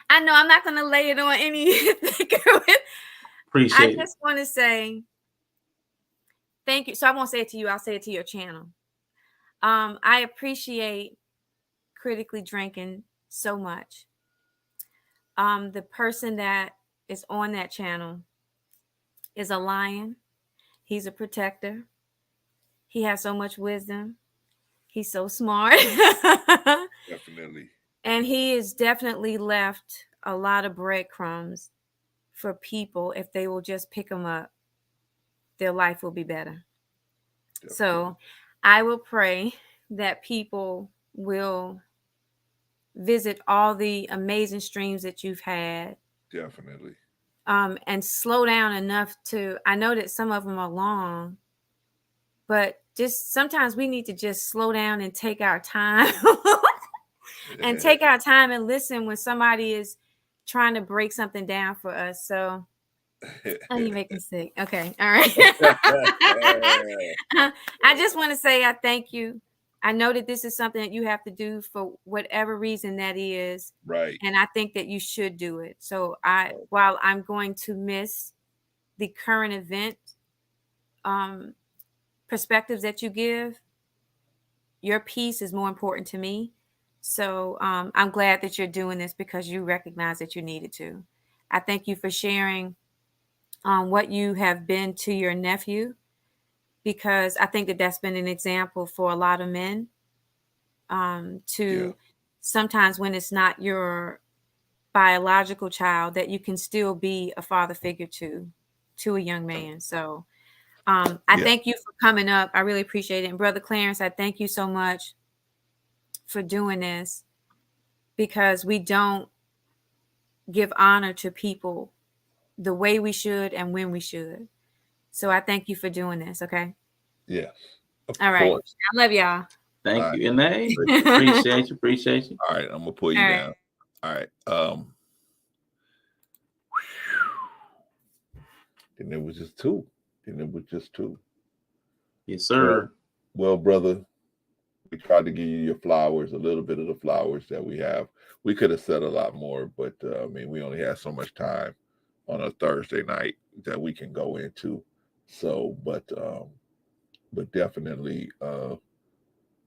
I know I'm not gonna lay it on any. Appreciate it. I just want to say thank you. So I won't say it to you. I'll say it to your channel. I appreciate Critically Drinking so much. The person that is on that channel is a lion. He's a protector. He has so much wisdom. He's so smart. Definitely. And he has definitely left a lot of breadcrumbs for people. If they will just pick them up, their life will be better. Definitely. So I will pray that people will visit all the amazing streams that you've had. Definitely. And slow down enough to, I know that some of them are long, but just sometimes we need to just slow down and take our time and take our time and listen when somebody is trying to break something down for us. So oh, you make me sick. Okay. All right. I just want to say I thank you. I know that this is something that you have to do for whatever reason that is. Right. And I think that you should do it. So while I'm going to miss the current event perspectives that you give, your piece is more important to me. So I'm glad that you're doing this because you recognize that you needed to. I thank you for sharing what you have been to your nephew, because I think that that's been an example for a lot of men sometimes when it's not your biological child, that you can still be a father figure to a young man. So I thank you for coming up. I really appreciate it. And Brother Clarence, I thank you so much for doing this, because we don't give honor to people the way we should and when we should. So I thank you for doing this. Okay. Yes. All right. I love y'all. Thank you, Anae. Appreciate you. Appreciate you. All right, I'm gonna pull you down. All right. Then it was just two. Yes, sir. Well, brother, we tried to give you your flowers, a little bit of the flowers that we have. We could have said a lot more, but I mean, we only had so much time on a Thursday night that we can go into. So, but definitely, I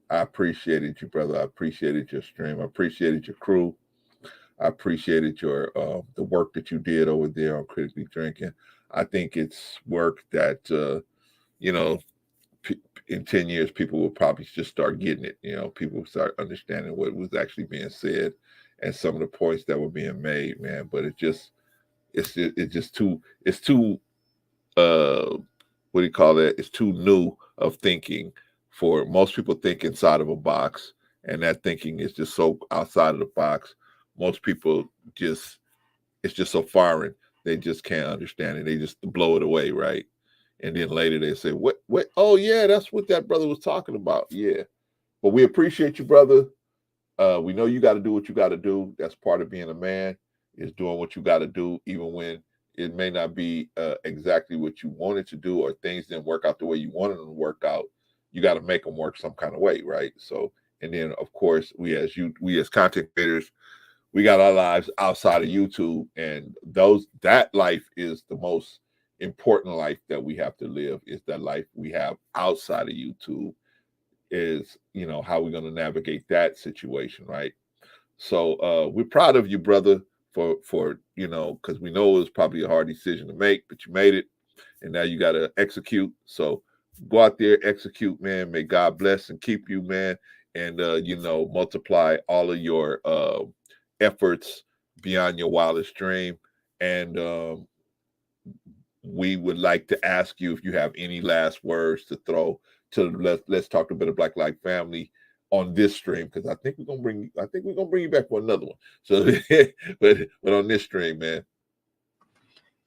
appreciated you, brother. I appreciated your stream. I appreciated your crew. I appreciated your the work that you did over there on Critically Drinking. I think it's work that in 10 years people will probably just start getting it. People start understanding what was actually being said and some of the points that were being made, man. But it's too what do you call that? It's too new of thinking for most people. Think inside of a box, and that thinking is just so outside of the box. Most people it's just so foreign. They just can't understand it. They just blow it away, right? And then later they say, what? Oh yeah, that's what that brother was talking about. Yeah. But we appreciate you, brother. We know you got to do what you got to do. That's part of being a man, is doing what you got to do, even when it may not be exactly what you wanted to do, or things didn't work out the way you wanted them to work out. You got to make them work some kind of way, right? So, and then of course, we as content creators, we got our lives outside of YouTube, and that life is the most important life that we have to live. Is that life we have outside of YouTube? Is how we're going to navigate that situation, right? So we're proud of you, brother, for because we know it was probably a hard decision to make, but you made it, and now you got to execute. So go out there, execute, man. May God bless and keep you, man, and multiply all of your efforts beyond your wildest dream. And we would like to ask you if you have any last words to throw to let's talk a bit of Black Life Family on this stream, because I think we're gonna bring you back for another one. So, but on this stream, man.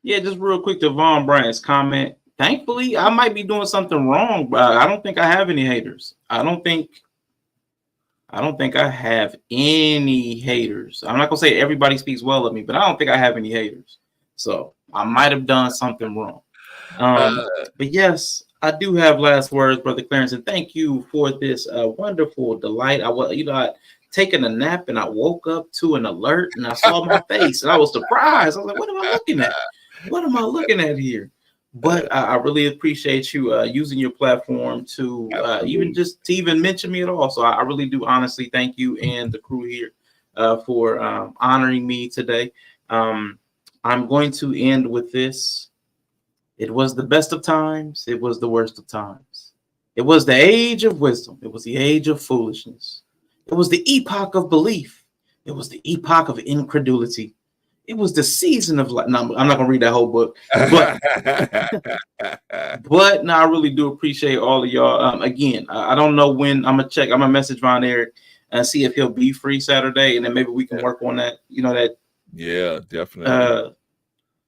Yeah, just real quick to Von Bryant's comment. Thankfully, I might be doing something wrong, but I don't think I have any haters. I don't think I have any haters. I'm not gonna say everybody speaks well of me, but I don't think I have any haters. So I might have done something wrong. But yes, I do have last words, Brother Clarence, and thank you for this wonderful delight. I'd taken a nap and I woke up to an alert and I saw my face and I was surprised. I was like, what am I looking at? What am I looking at here? But I really appreciate you using your platform to even mention me at all. So I really do honestly thank you and the crew here for honoring me today. I'm going to end with this. It was the best of times. It was the worst of times. It was the age of wisdom. It was the age of foolishness. It was the epoch of belief. It was the epoch of incredulity. It was the season of life. No, I'm not going to read that whole book. But no, I really do appreciate all of y'all. Again, I don't know when. I'm going to check. I'm going to message Von Eric and see if he'll be free Saturday. And then maybe we can work on that. Yeah, definitely.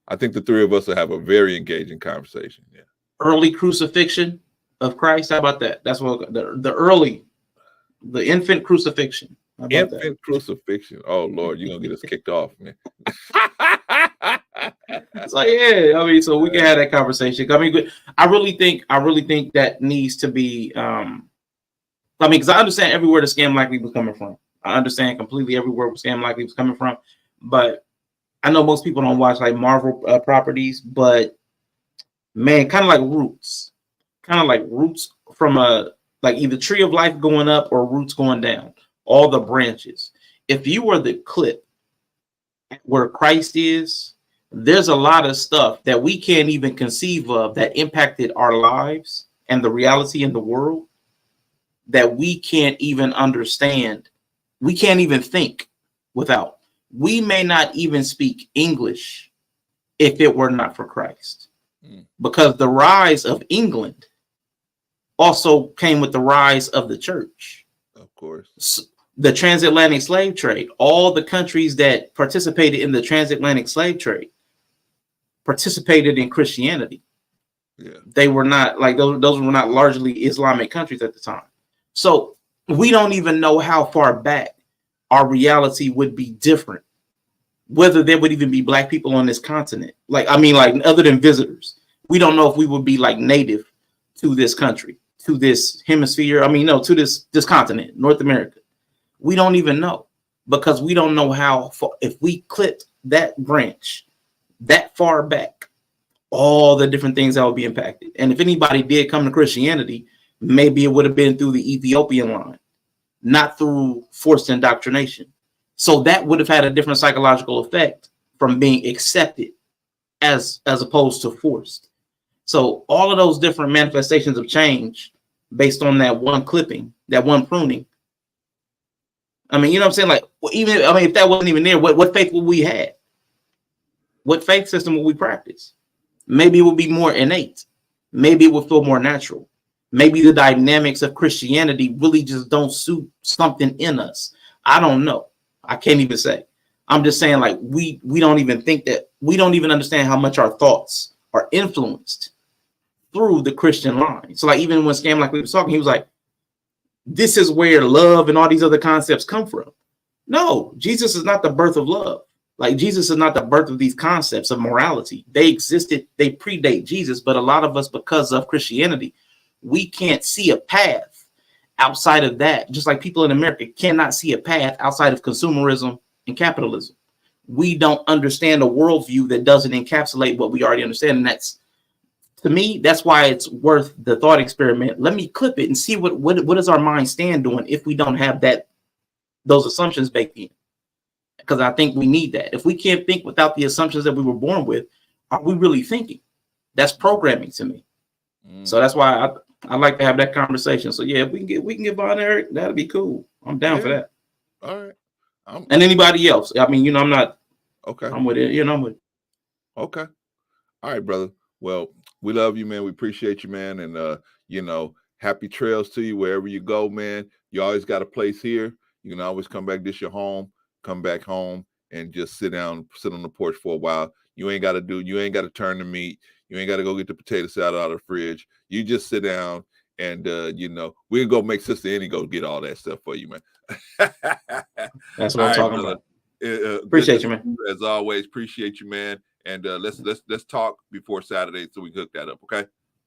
I think the three of us will have a very engaging conversation. Yeah. Early crucifixion of Christ. How about that? That's what the infant crucifixion. Infant crucifixion. Oh Lord, you're gonna get us kicked off, man. So yeah, I mean, so we can have that conversation. I mean, I really think that needs to be. Because I understand everywhere the scam likely was coming from. I understand completely everywhere the scam likely was coming from, but I know most people don't watch like Marvel properties, but man, kind of like Roots from like either Tree of Life going up or Roots going down, all the branches. If you were the clip where Christ is, there's a lot of stuff that we can't even conceive of that impacted our lives and the reality in the world that we can't even understand. We can't even think without. We may not even speak English if it were not for Christ. Because the rise of England also came with the rise of the church. Of course. So the transatlantic slave trade, all the countries that participated in the transatlantic slave trade participated in Christianity. Yeah. They were not like those were not largely Islamic countries at the time. So we don't even know how far back our reality would be different, whether there would even be Black people on this continent. Like other than visitors, we don't know if we would be like native to this country, to this hemisphere. To this continent, North America. We don't even know, because we don't know how far, if we clipped that branch that far back, all the different things that would be impacted. And if anybody did come to Christianity, maybe it would have been through the Ethiopian line, not through forced indoctrination. So that would have had a different psychological effect from being accepted as opposed to forced. So all of those different manifestations of change based on that one clipping, that one pruning. I mean, you know what I'm saying? Like, if that wasn't even there, what faith would we have? What faith system would we practice? Maybe it would be more innate. Maybe it would feel more natural. Maybe the dynamics of Christianity really just don't suit something in us. I don't know. I can't even say. I'm just saying, like, we don't even think that, we don't even understand how much our thoughts are influenced through the Christian line. So like, even when Scam Likely was talking, he was like, this is where love and all these other concepts come from. No, Jesus is not the birth of love. Like, Jesus is not the birth of these concepts of morality. They existed, they predate Jesus, but a lot of us, because of Christianity, we can't see a path outside of that. Just like people in America cannot see a path outside of consumerism and capitalism. We don't understand a worldview that doesn't encapsulate what we already understand. And that's, to me, that's why it's worth the thought experiment. Let me clip it and see what does our mind stand doing if we don't have those assumptions baked in. Because I think we need that. If we can't think without the assumptions that we were born with, are we really thinking? That's programming to me. So that's why I like to have that conversation. So yeah, if we can get Von Eric, that'd be cool. I'm down for that. All right. And anybody else? I mean, I'm not. Okay. I'm with it. I'm with it. Okay. All right, brother. Well, we love you, man. We appreciate you, man. And you know, happy trails to you wherever you go, man. You always got a place here. You can always come back. This your home. Come back home and just sit down, sit on the porch for a while. You ain't got to turn the meat. You ain't got to go get the potato salad out of the fridge. You just sit down and you know, we'll go make Sister Annie go get all that stuff for you, man. That's what I'm talking about. Appreciate you, man. As always, appreciate you, man. And let's talk before Saturday so we hook that up, okay?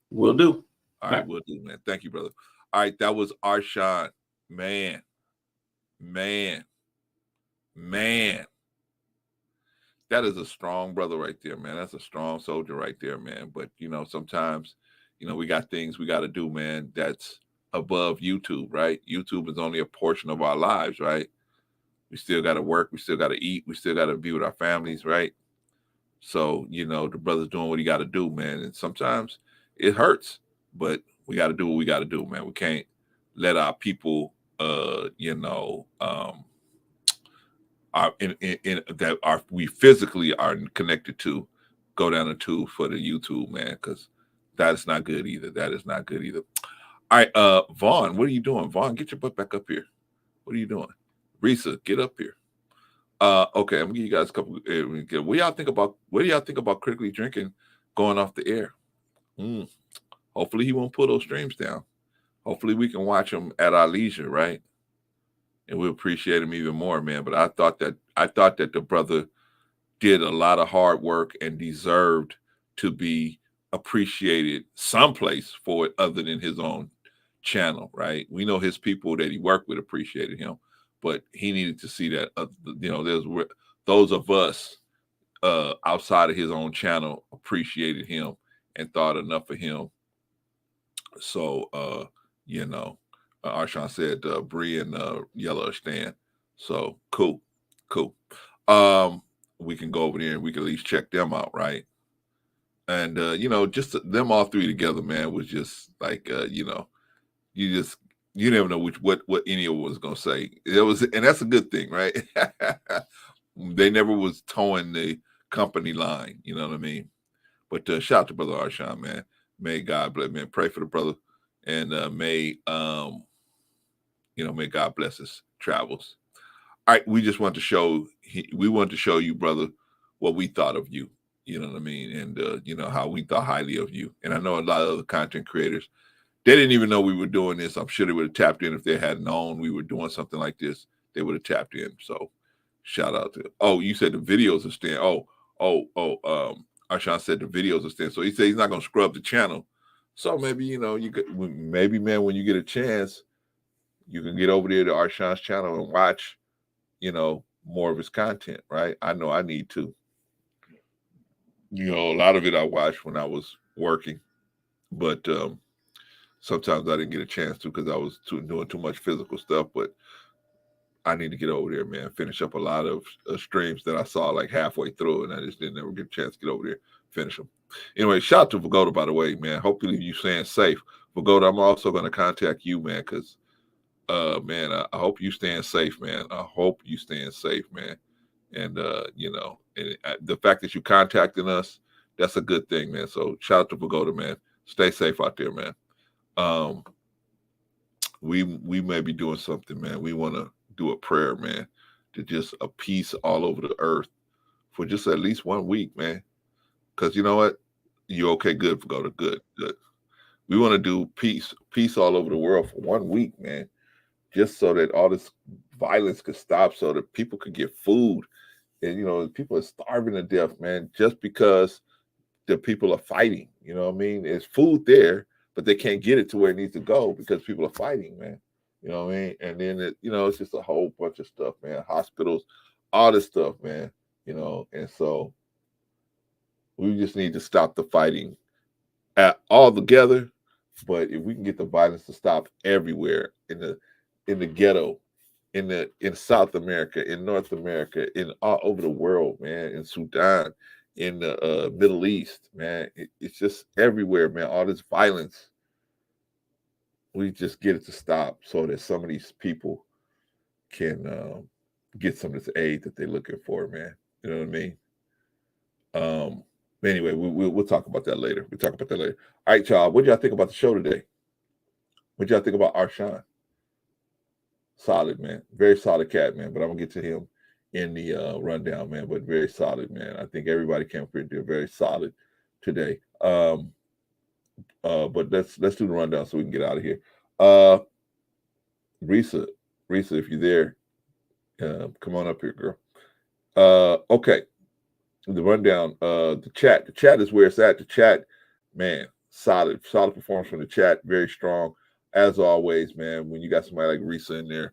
We'll do. All right, we'll do, man. Thank you, brother. All right, that was Arshawn. Man. That is a strong brother right there, man. That's a strong soldier right there, man. But you know, sometimes, you know, we got things we got to do, man, that's above YouTube, right? YouTube is only a portion of our lives, right? We still got to work, we still got to eat, we still got to be with our families, right? So, you know, the brother's doing what he got to do, man. And sometimes it hurts, but we got to do what we got to do, man. We can't let our people, we physically are connected to go down the tube for the YouTube, man, because that is not good either. That is not good either. All right, Vaughn, what are you doing? Vaughn, get your butt back up here. What are you doing? Risa, get up here. Okay, I'm gonna give you guys a couple. What do y'all think about critically drinking going off the air? Hopefully he won't pull those streams down. Hopefully we can watch him at our leisure, right? And we'll appreciate him even more, man. But I thought that the brother did a lot of hard work and deserved to be appreciated someplace for it other than his own channel, right? We know his people that he worked with appreciated him, but he needed to see that, you know, there's those of us outside of his own channel appreciated him and thought enough of him. So, you know, Arshawn said Bree and Yellow stand. So cool. We can go over there and we can at least check them out, right? And you know, just them all three together, man, was just like you know, you never know what any of them was gonna say. And that's a good thing, right? They never was towing the company line, you know what I mean? But shout out to Brother Arshawn, man. May God bless, man. Pray for the brother, and may God bless his travels. All right, we just want to show you, brother, what we thought of you. You know what I mean? And you know how we thought highly of you. And I know a lot of other content creators, they didn't even know we were doing this. I'm sure they would have tapped in if they had known we were doing something like this. They would have tapped in. So shout out to. Oh, you said the videos are staying. Arshawn said the videos are staying. So he said he's not going to scrub the channel. So maybe, you know, man, when you get a chance, you can get over there to Arshawn's channel and watch, you know, more of his content, right? I know I need to. You know, a lot of it I watched when I was working, but sometimes I didn't get a chance to because I was doing too much physical stuff. But I need to get over there, man. Finish up a lot of streams that I saw like halfway through, and I just didn't ever get a chance to get over there, finish them. Anyway, shout out to Vagoda, by the way, man. Hopefully you staying safe. Vagoda, I'm also going to contact you, man, because man, I hope you staying safe, man. I hope you staying safe, man. And you know, and the fact that you contacting us, that's a good thing, man. So shout out to Vagoda, man. Stay safe out there, man. We may be doing something, man. We want to do a prayer, man, to just a peace all over the earth for just at least 1 week, man. Because you know what? You okay? Good, Vagoda. Good. We want to do peace all over the world for 1 week, man. Just so that all this violence could stop, so that people could get food. And, you know, people are starving to death, man, just because the people are fighting. You know what I mean? There's food there, but they can't get it to where it needs to go because people are fighting, man. You know what I mean? And then, you know, it's just a whole bunch of stuff, man. Hospitals, all this stuff, man. You know, and so we just need to stop the fighting all together. But if we can get the violence to stop everywhere in the ghetto, in South America, in North America, in all over the world, man, in Sudan, in the Middle East, man, it's just everywhere, man. All this violence, we just get it to stop so that some of these people can get some of this aid that they're looking for, man. You know what I mean? But anyway, we'll talk about that later. We'll talk about that later. All right, y'all. What did y'all think about the show today? What did y'all think about Arshawn? Solid, man. Very solid cat, man. But I'm gonna get to him in the rundown, man. But very solid, man. I think everybody came up here and did very solid today. But let's do the rundown so we can get out of here. Risa, if you're there, come on up here, girl. Okay. The rundown, the chat is where it's at. The chat, man, solid performance from the chat, very strong as always, man. When you got somebody like Risa in there,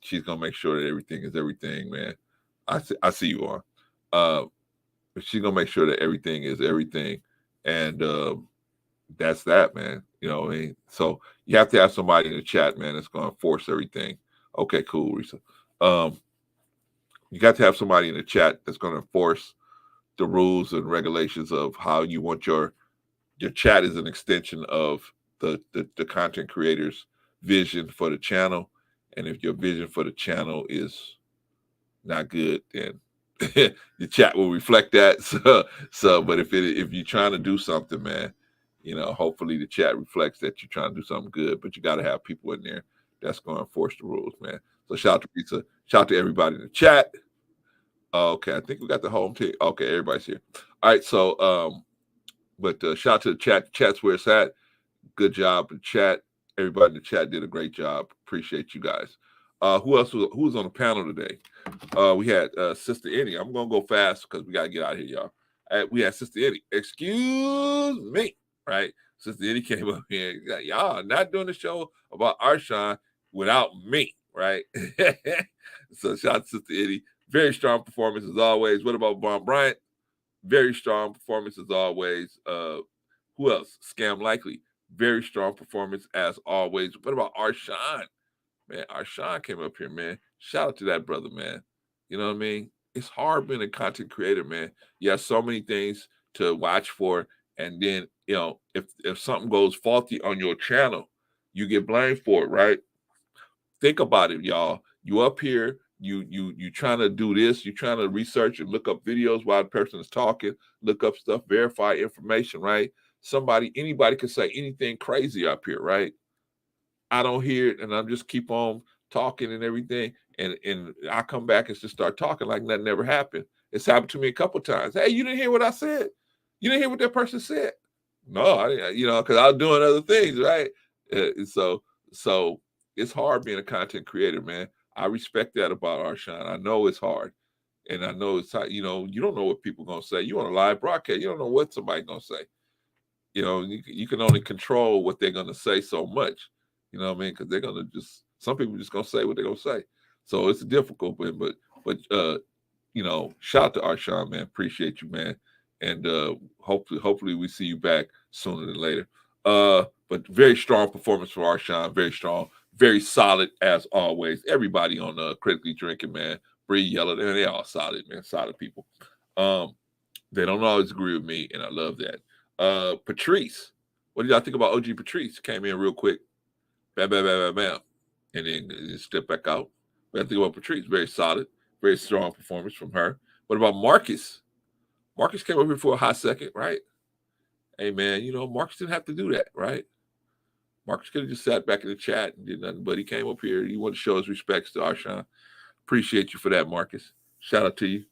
she's gonna make sure that everything is everything, man. I see you on. But she's gonna make sure that everything is everything, and that's that, man. You know what I mean? So you have to have somebody in the chat, man, that's gonna force everything. Okay, cool, Risa. You got to have somebody in the chat that's going to enforce the rules and regulations of how you want your chat is an extension of the content creator's vision for the channel. And if your vision for the channel is not good, then the chat will reflect that. So but if you're trying to do something, man, you know, hopefully the chat reflects that you're trying to do something good, but you got to have people in there that's going to enforce the rules, man. So shout out to Risa, shout out to everybody in the chat. Okay, I think we got the home team. Okay, everybody's here. All right, so but shout out to the chat. The chat's where it's at. Good job in chat. Everybody in the chat did a great job. Appreciate you guys. Who was on the panel today? We had Sister Annie. I'm gonna go fast because we gotta get out of here, y'all. We had Sister Annie. Excuse me, right? Sister Annie came up here. Y'all not doing the show about Arshawn without me, right? So shout out to Sister Annie. Very strong performance as always. What about Von Bryant? Very strong performance as always. Who else? Scam Likely. Very strong performance as always. What about Arshawn? Man, Arshawn came up here, man. Shout out to that brother, man. You know what I mean? It's hard being a content creator, man. You have so many things to watch for. And then, you know, if something goes faulty on your channel, you get blamed for it, right? Think about it, y'all. You up here, you trying to do this, you trying to research and look up videos while the person is talking, look up stuff, verify information, right? Anybody can say anything crazy up here, right? I don't hear it, and I'm just keep on talking and everything, and I come back and just start talking like nothing ever happened. It's happened to me a couple times. Hey, you didn't hear what I said? You didn't hear what that person said? No, I didn't, you know, because I was doing other things, right? So it's hard being a content creator, man. I respect that about Arshawn. I know it's hard, and I know it's hard. You know, you don't know what people are gonna say. You on a live broadcast, you don't know what somebody's gonna say. You know, you can only control what they're gonna say so much. You know what I mean? Because they're gonna some people just gonna say what they're gonna say. So it's difficult, but you know, shout out to Arshawn, man. Appreciate you, man. And hopefully we see you back sooner than later. But very strong performance for Arshawn, very strong, very solid as always. Everybody on Critically Drinking, man. Bree, Yellow, and they all solid, man. Solid people. They don't always agree with me, and I love that. Patrice, what did y'all think about OG Patrice? Came in real quick. Bam, bam, bam, bam, bam. And then step back out. What I think about Patrice? Very solid, very strong performance from her. What about Marcus? Marcus came up here for a hot second, right? Hey, man, you know, Marcus didn't have to do that, right? Marcus could have just sat back in the chat and did nothing, but he came up here. He wanted to show his respects to Arshawn. Appreciate you for that, Marcus. Shout out to you.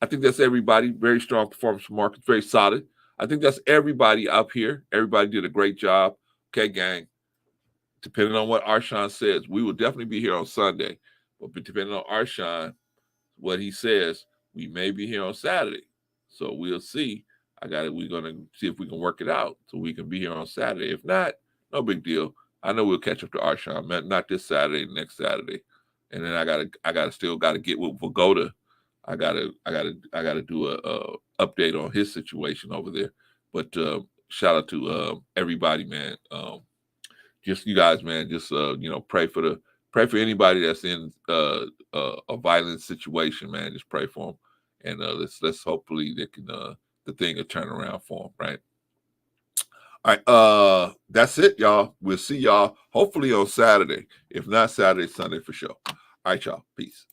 I think that's everybody. Very strong performance from Marcus. Very solid. I think that's everybody up here. Everybody did a great job. Okay, gang. Depending on what Arshawn says, we will definitely be here on Sunday. But depending on Arshawn, what he says, we may be here on Saturday. So we'll see. We're gonna see if we can work it out so we can be here on Saturday. If not, no big deal. I know we'll catch up to Arshawn, not this Saturday, next Saturday. And then I gotta get with Vagoda. I gotta do a update on his situation over there. But shout out to everybody, man. Just you guys, man. Just you know, pray for anybody that's in a violent situation, man. Just pray for them, and let's hopefully they can the thing will turn around for them, right? All right, that's it, y'all. We'll see y'all hopefully on Saturday. If not Saturday, Sunday for sure. All right, y'all. Peace.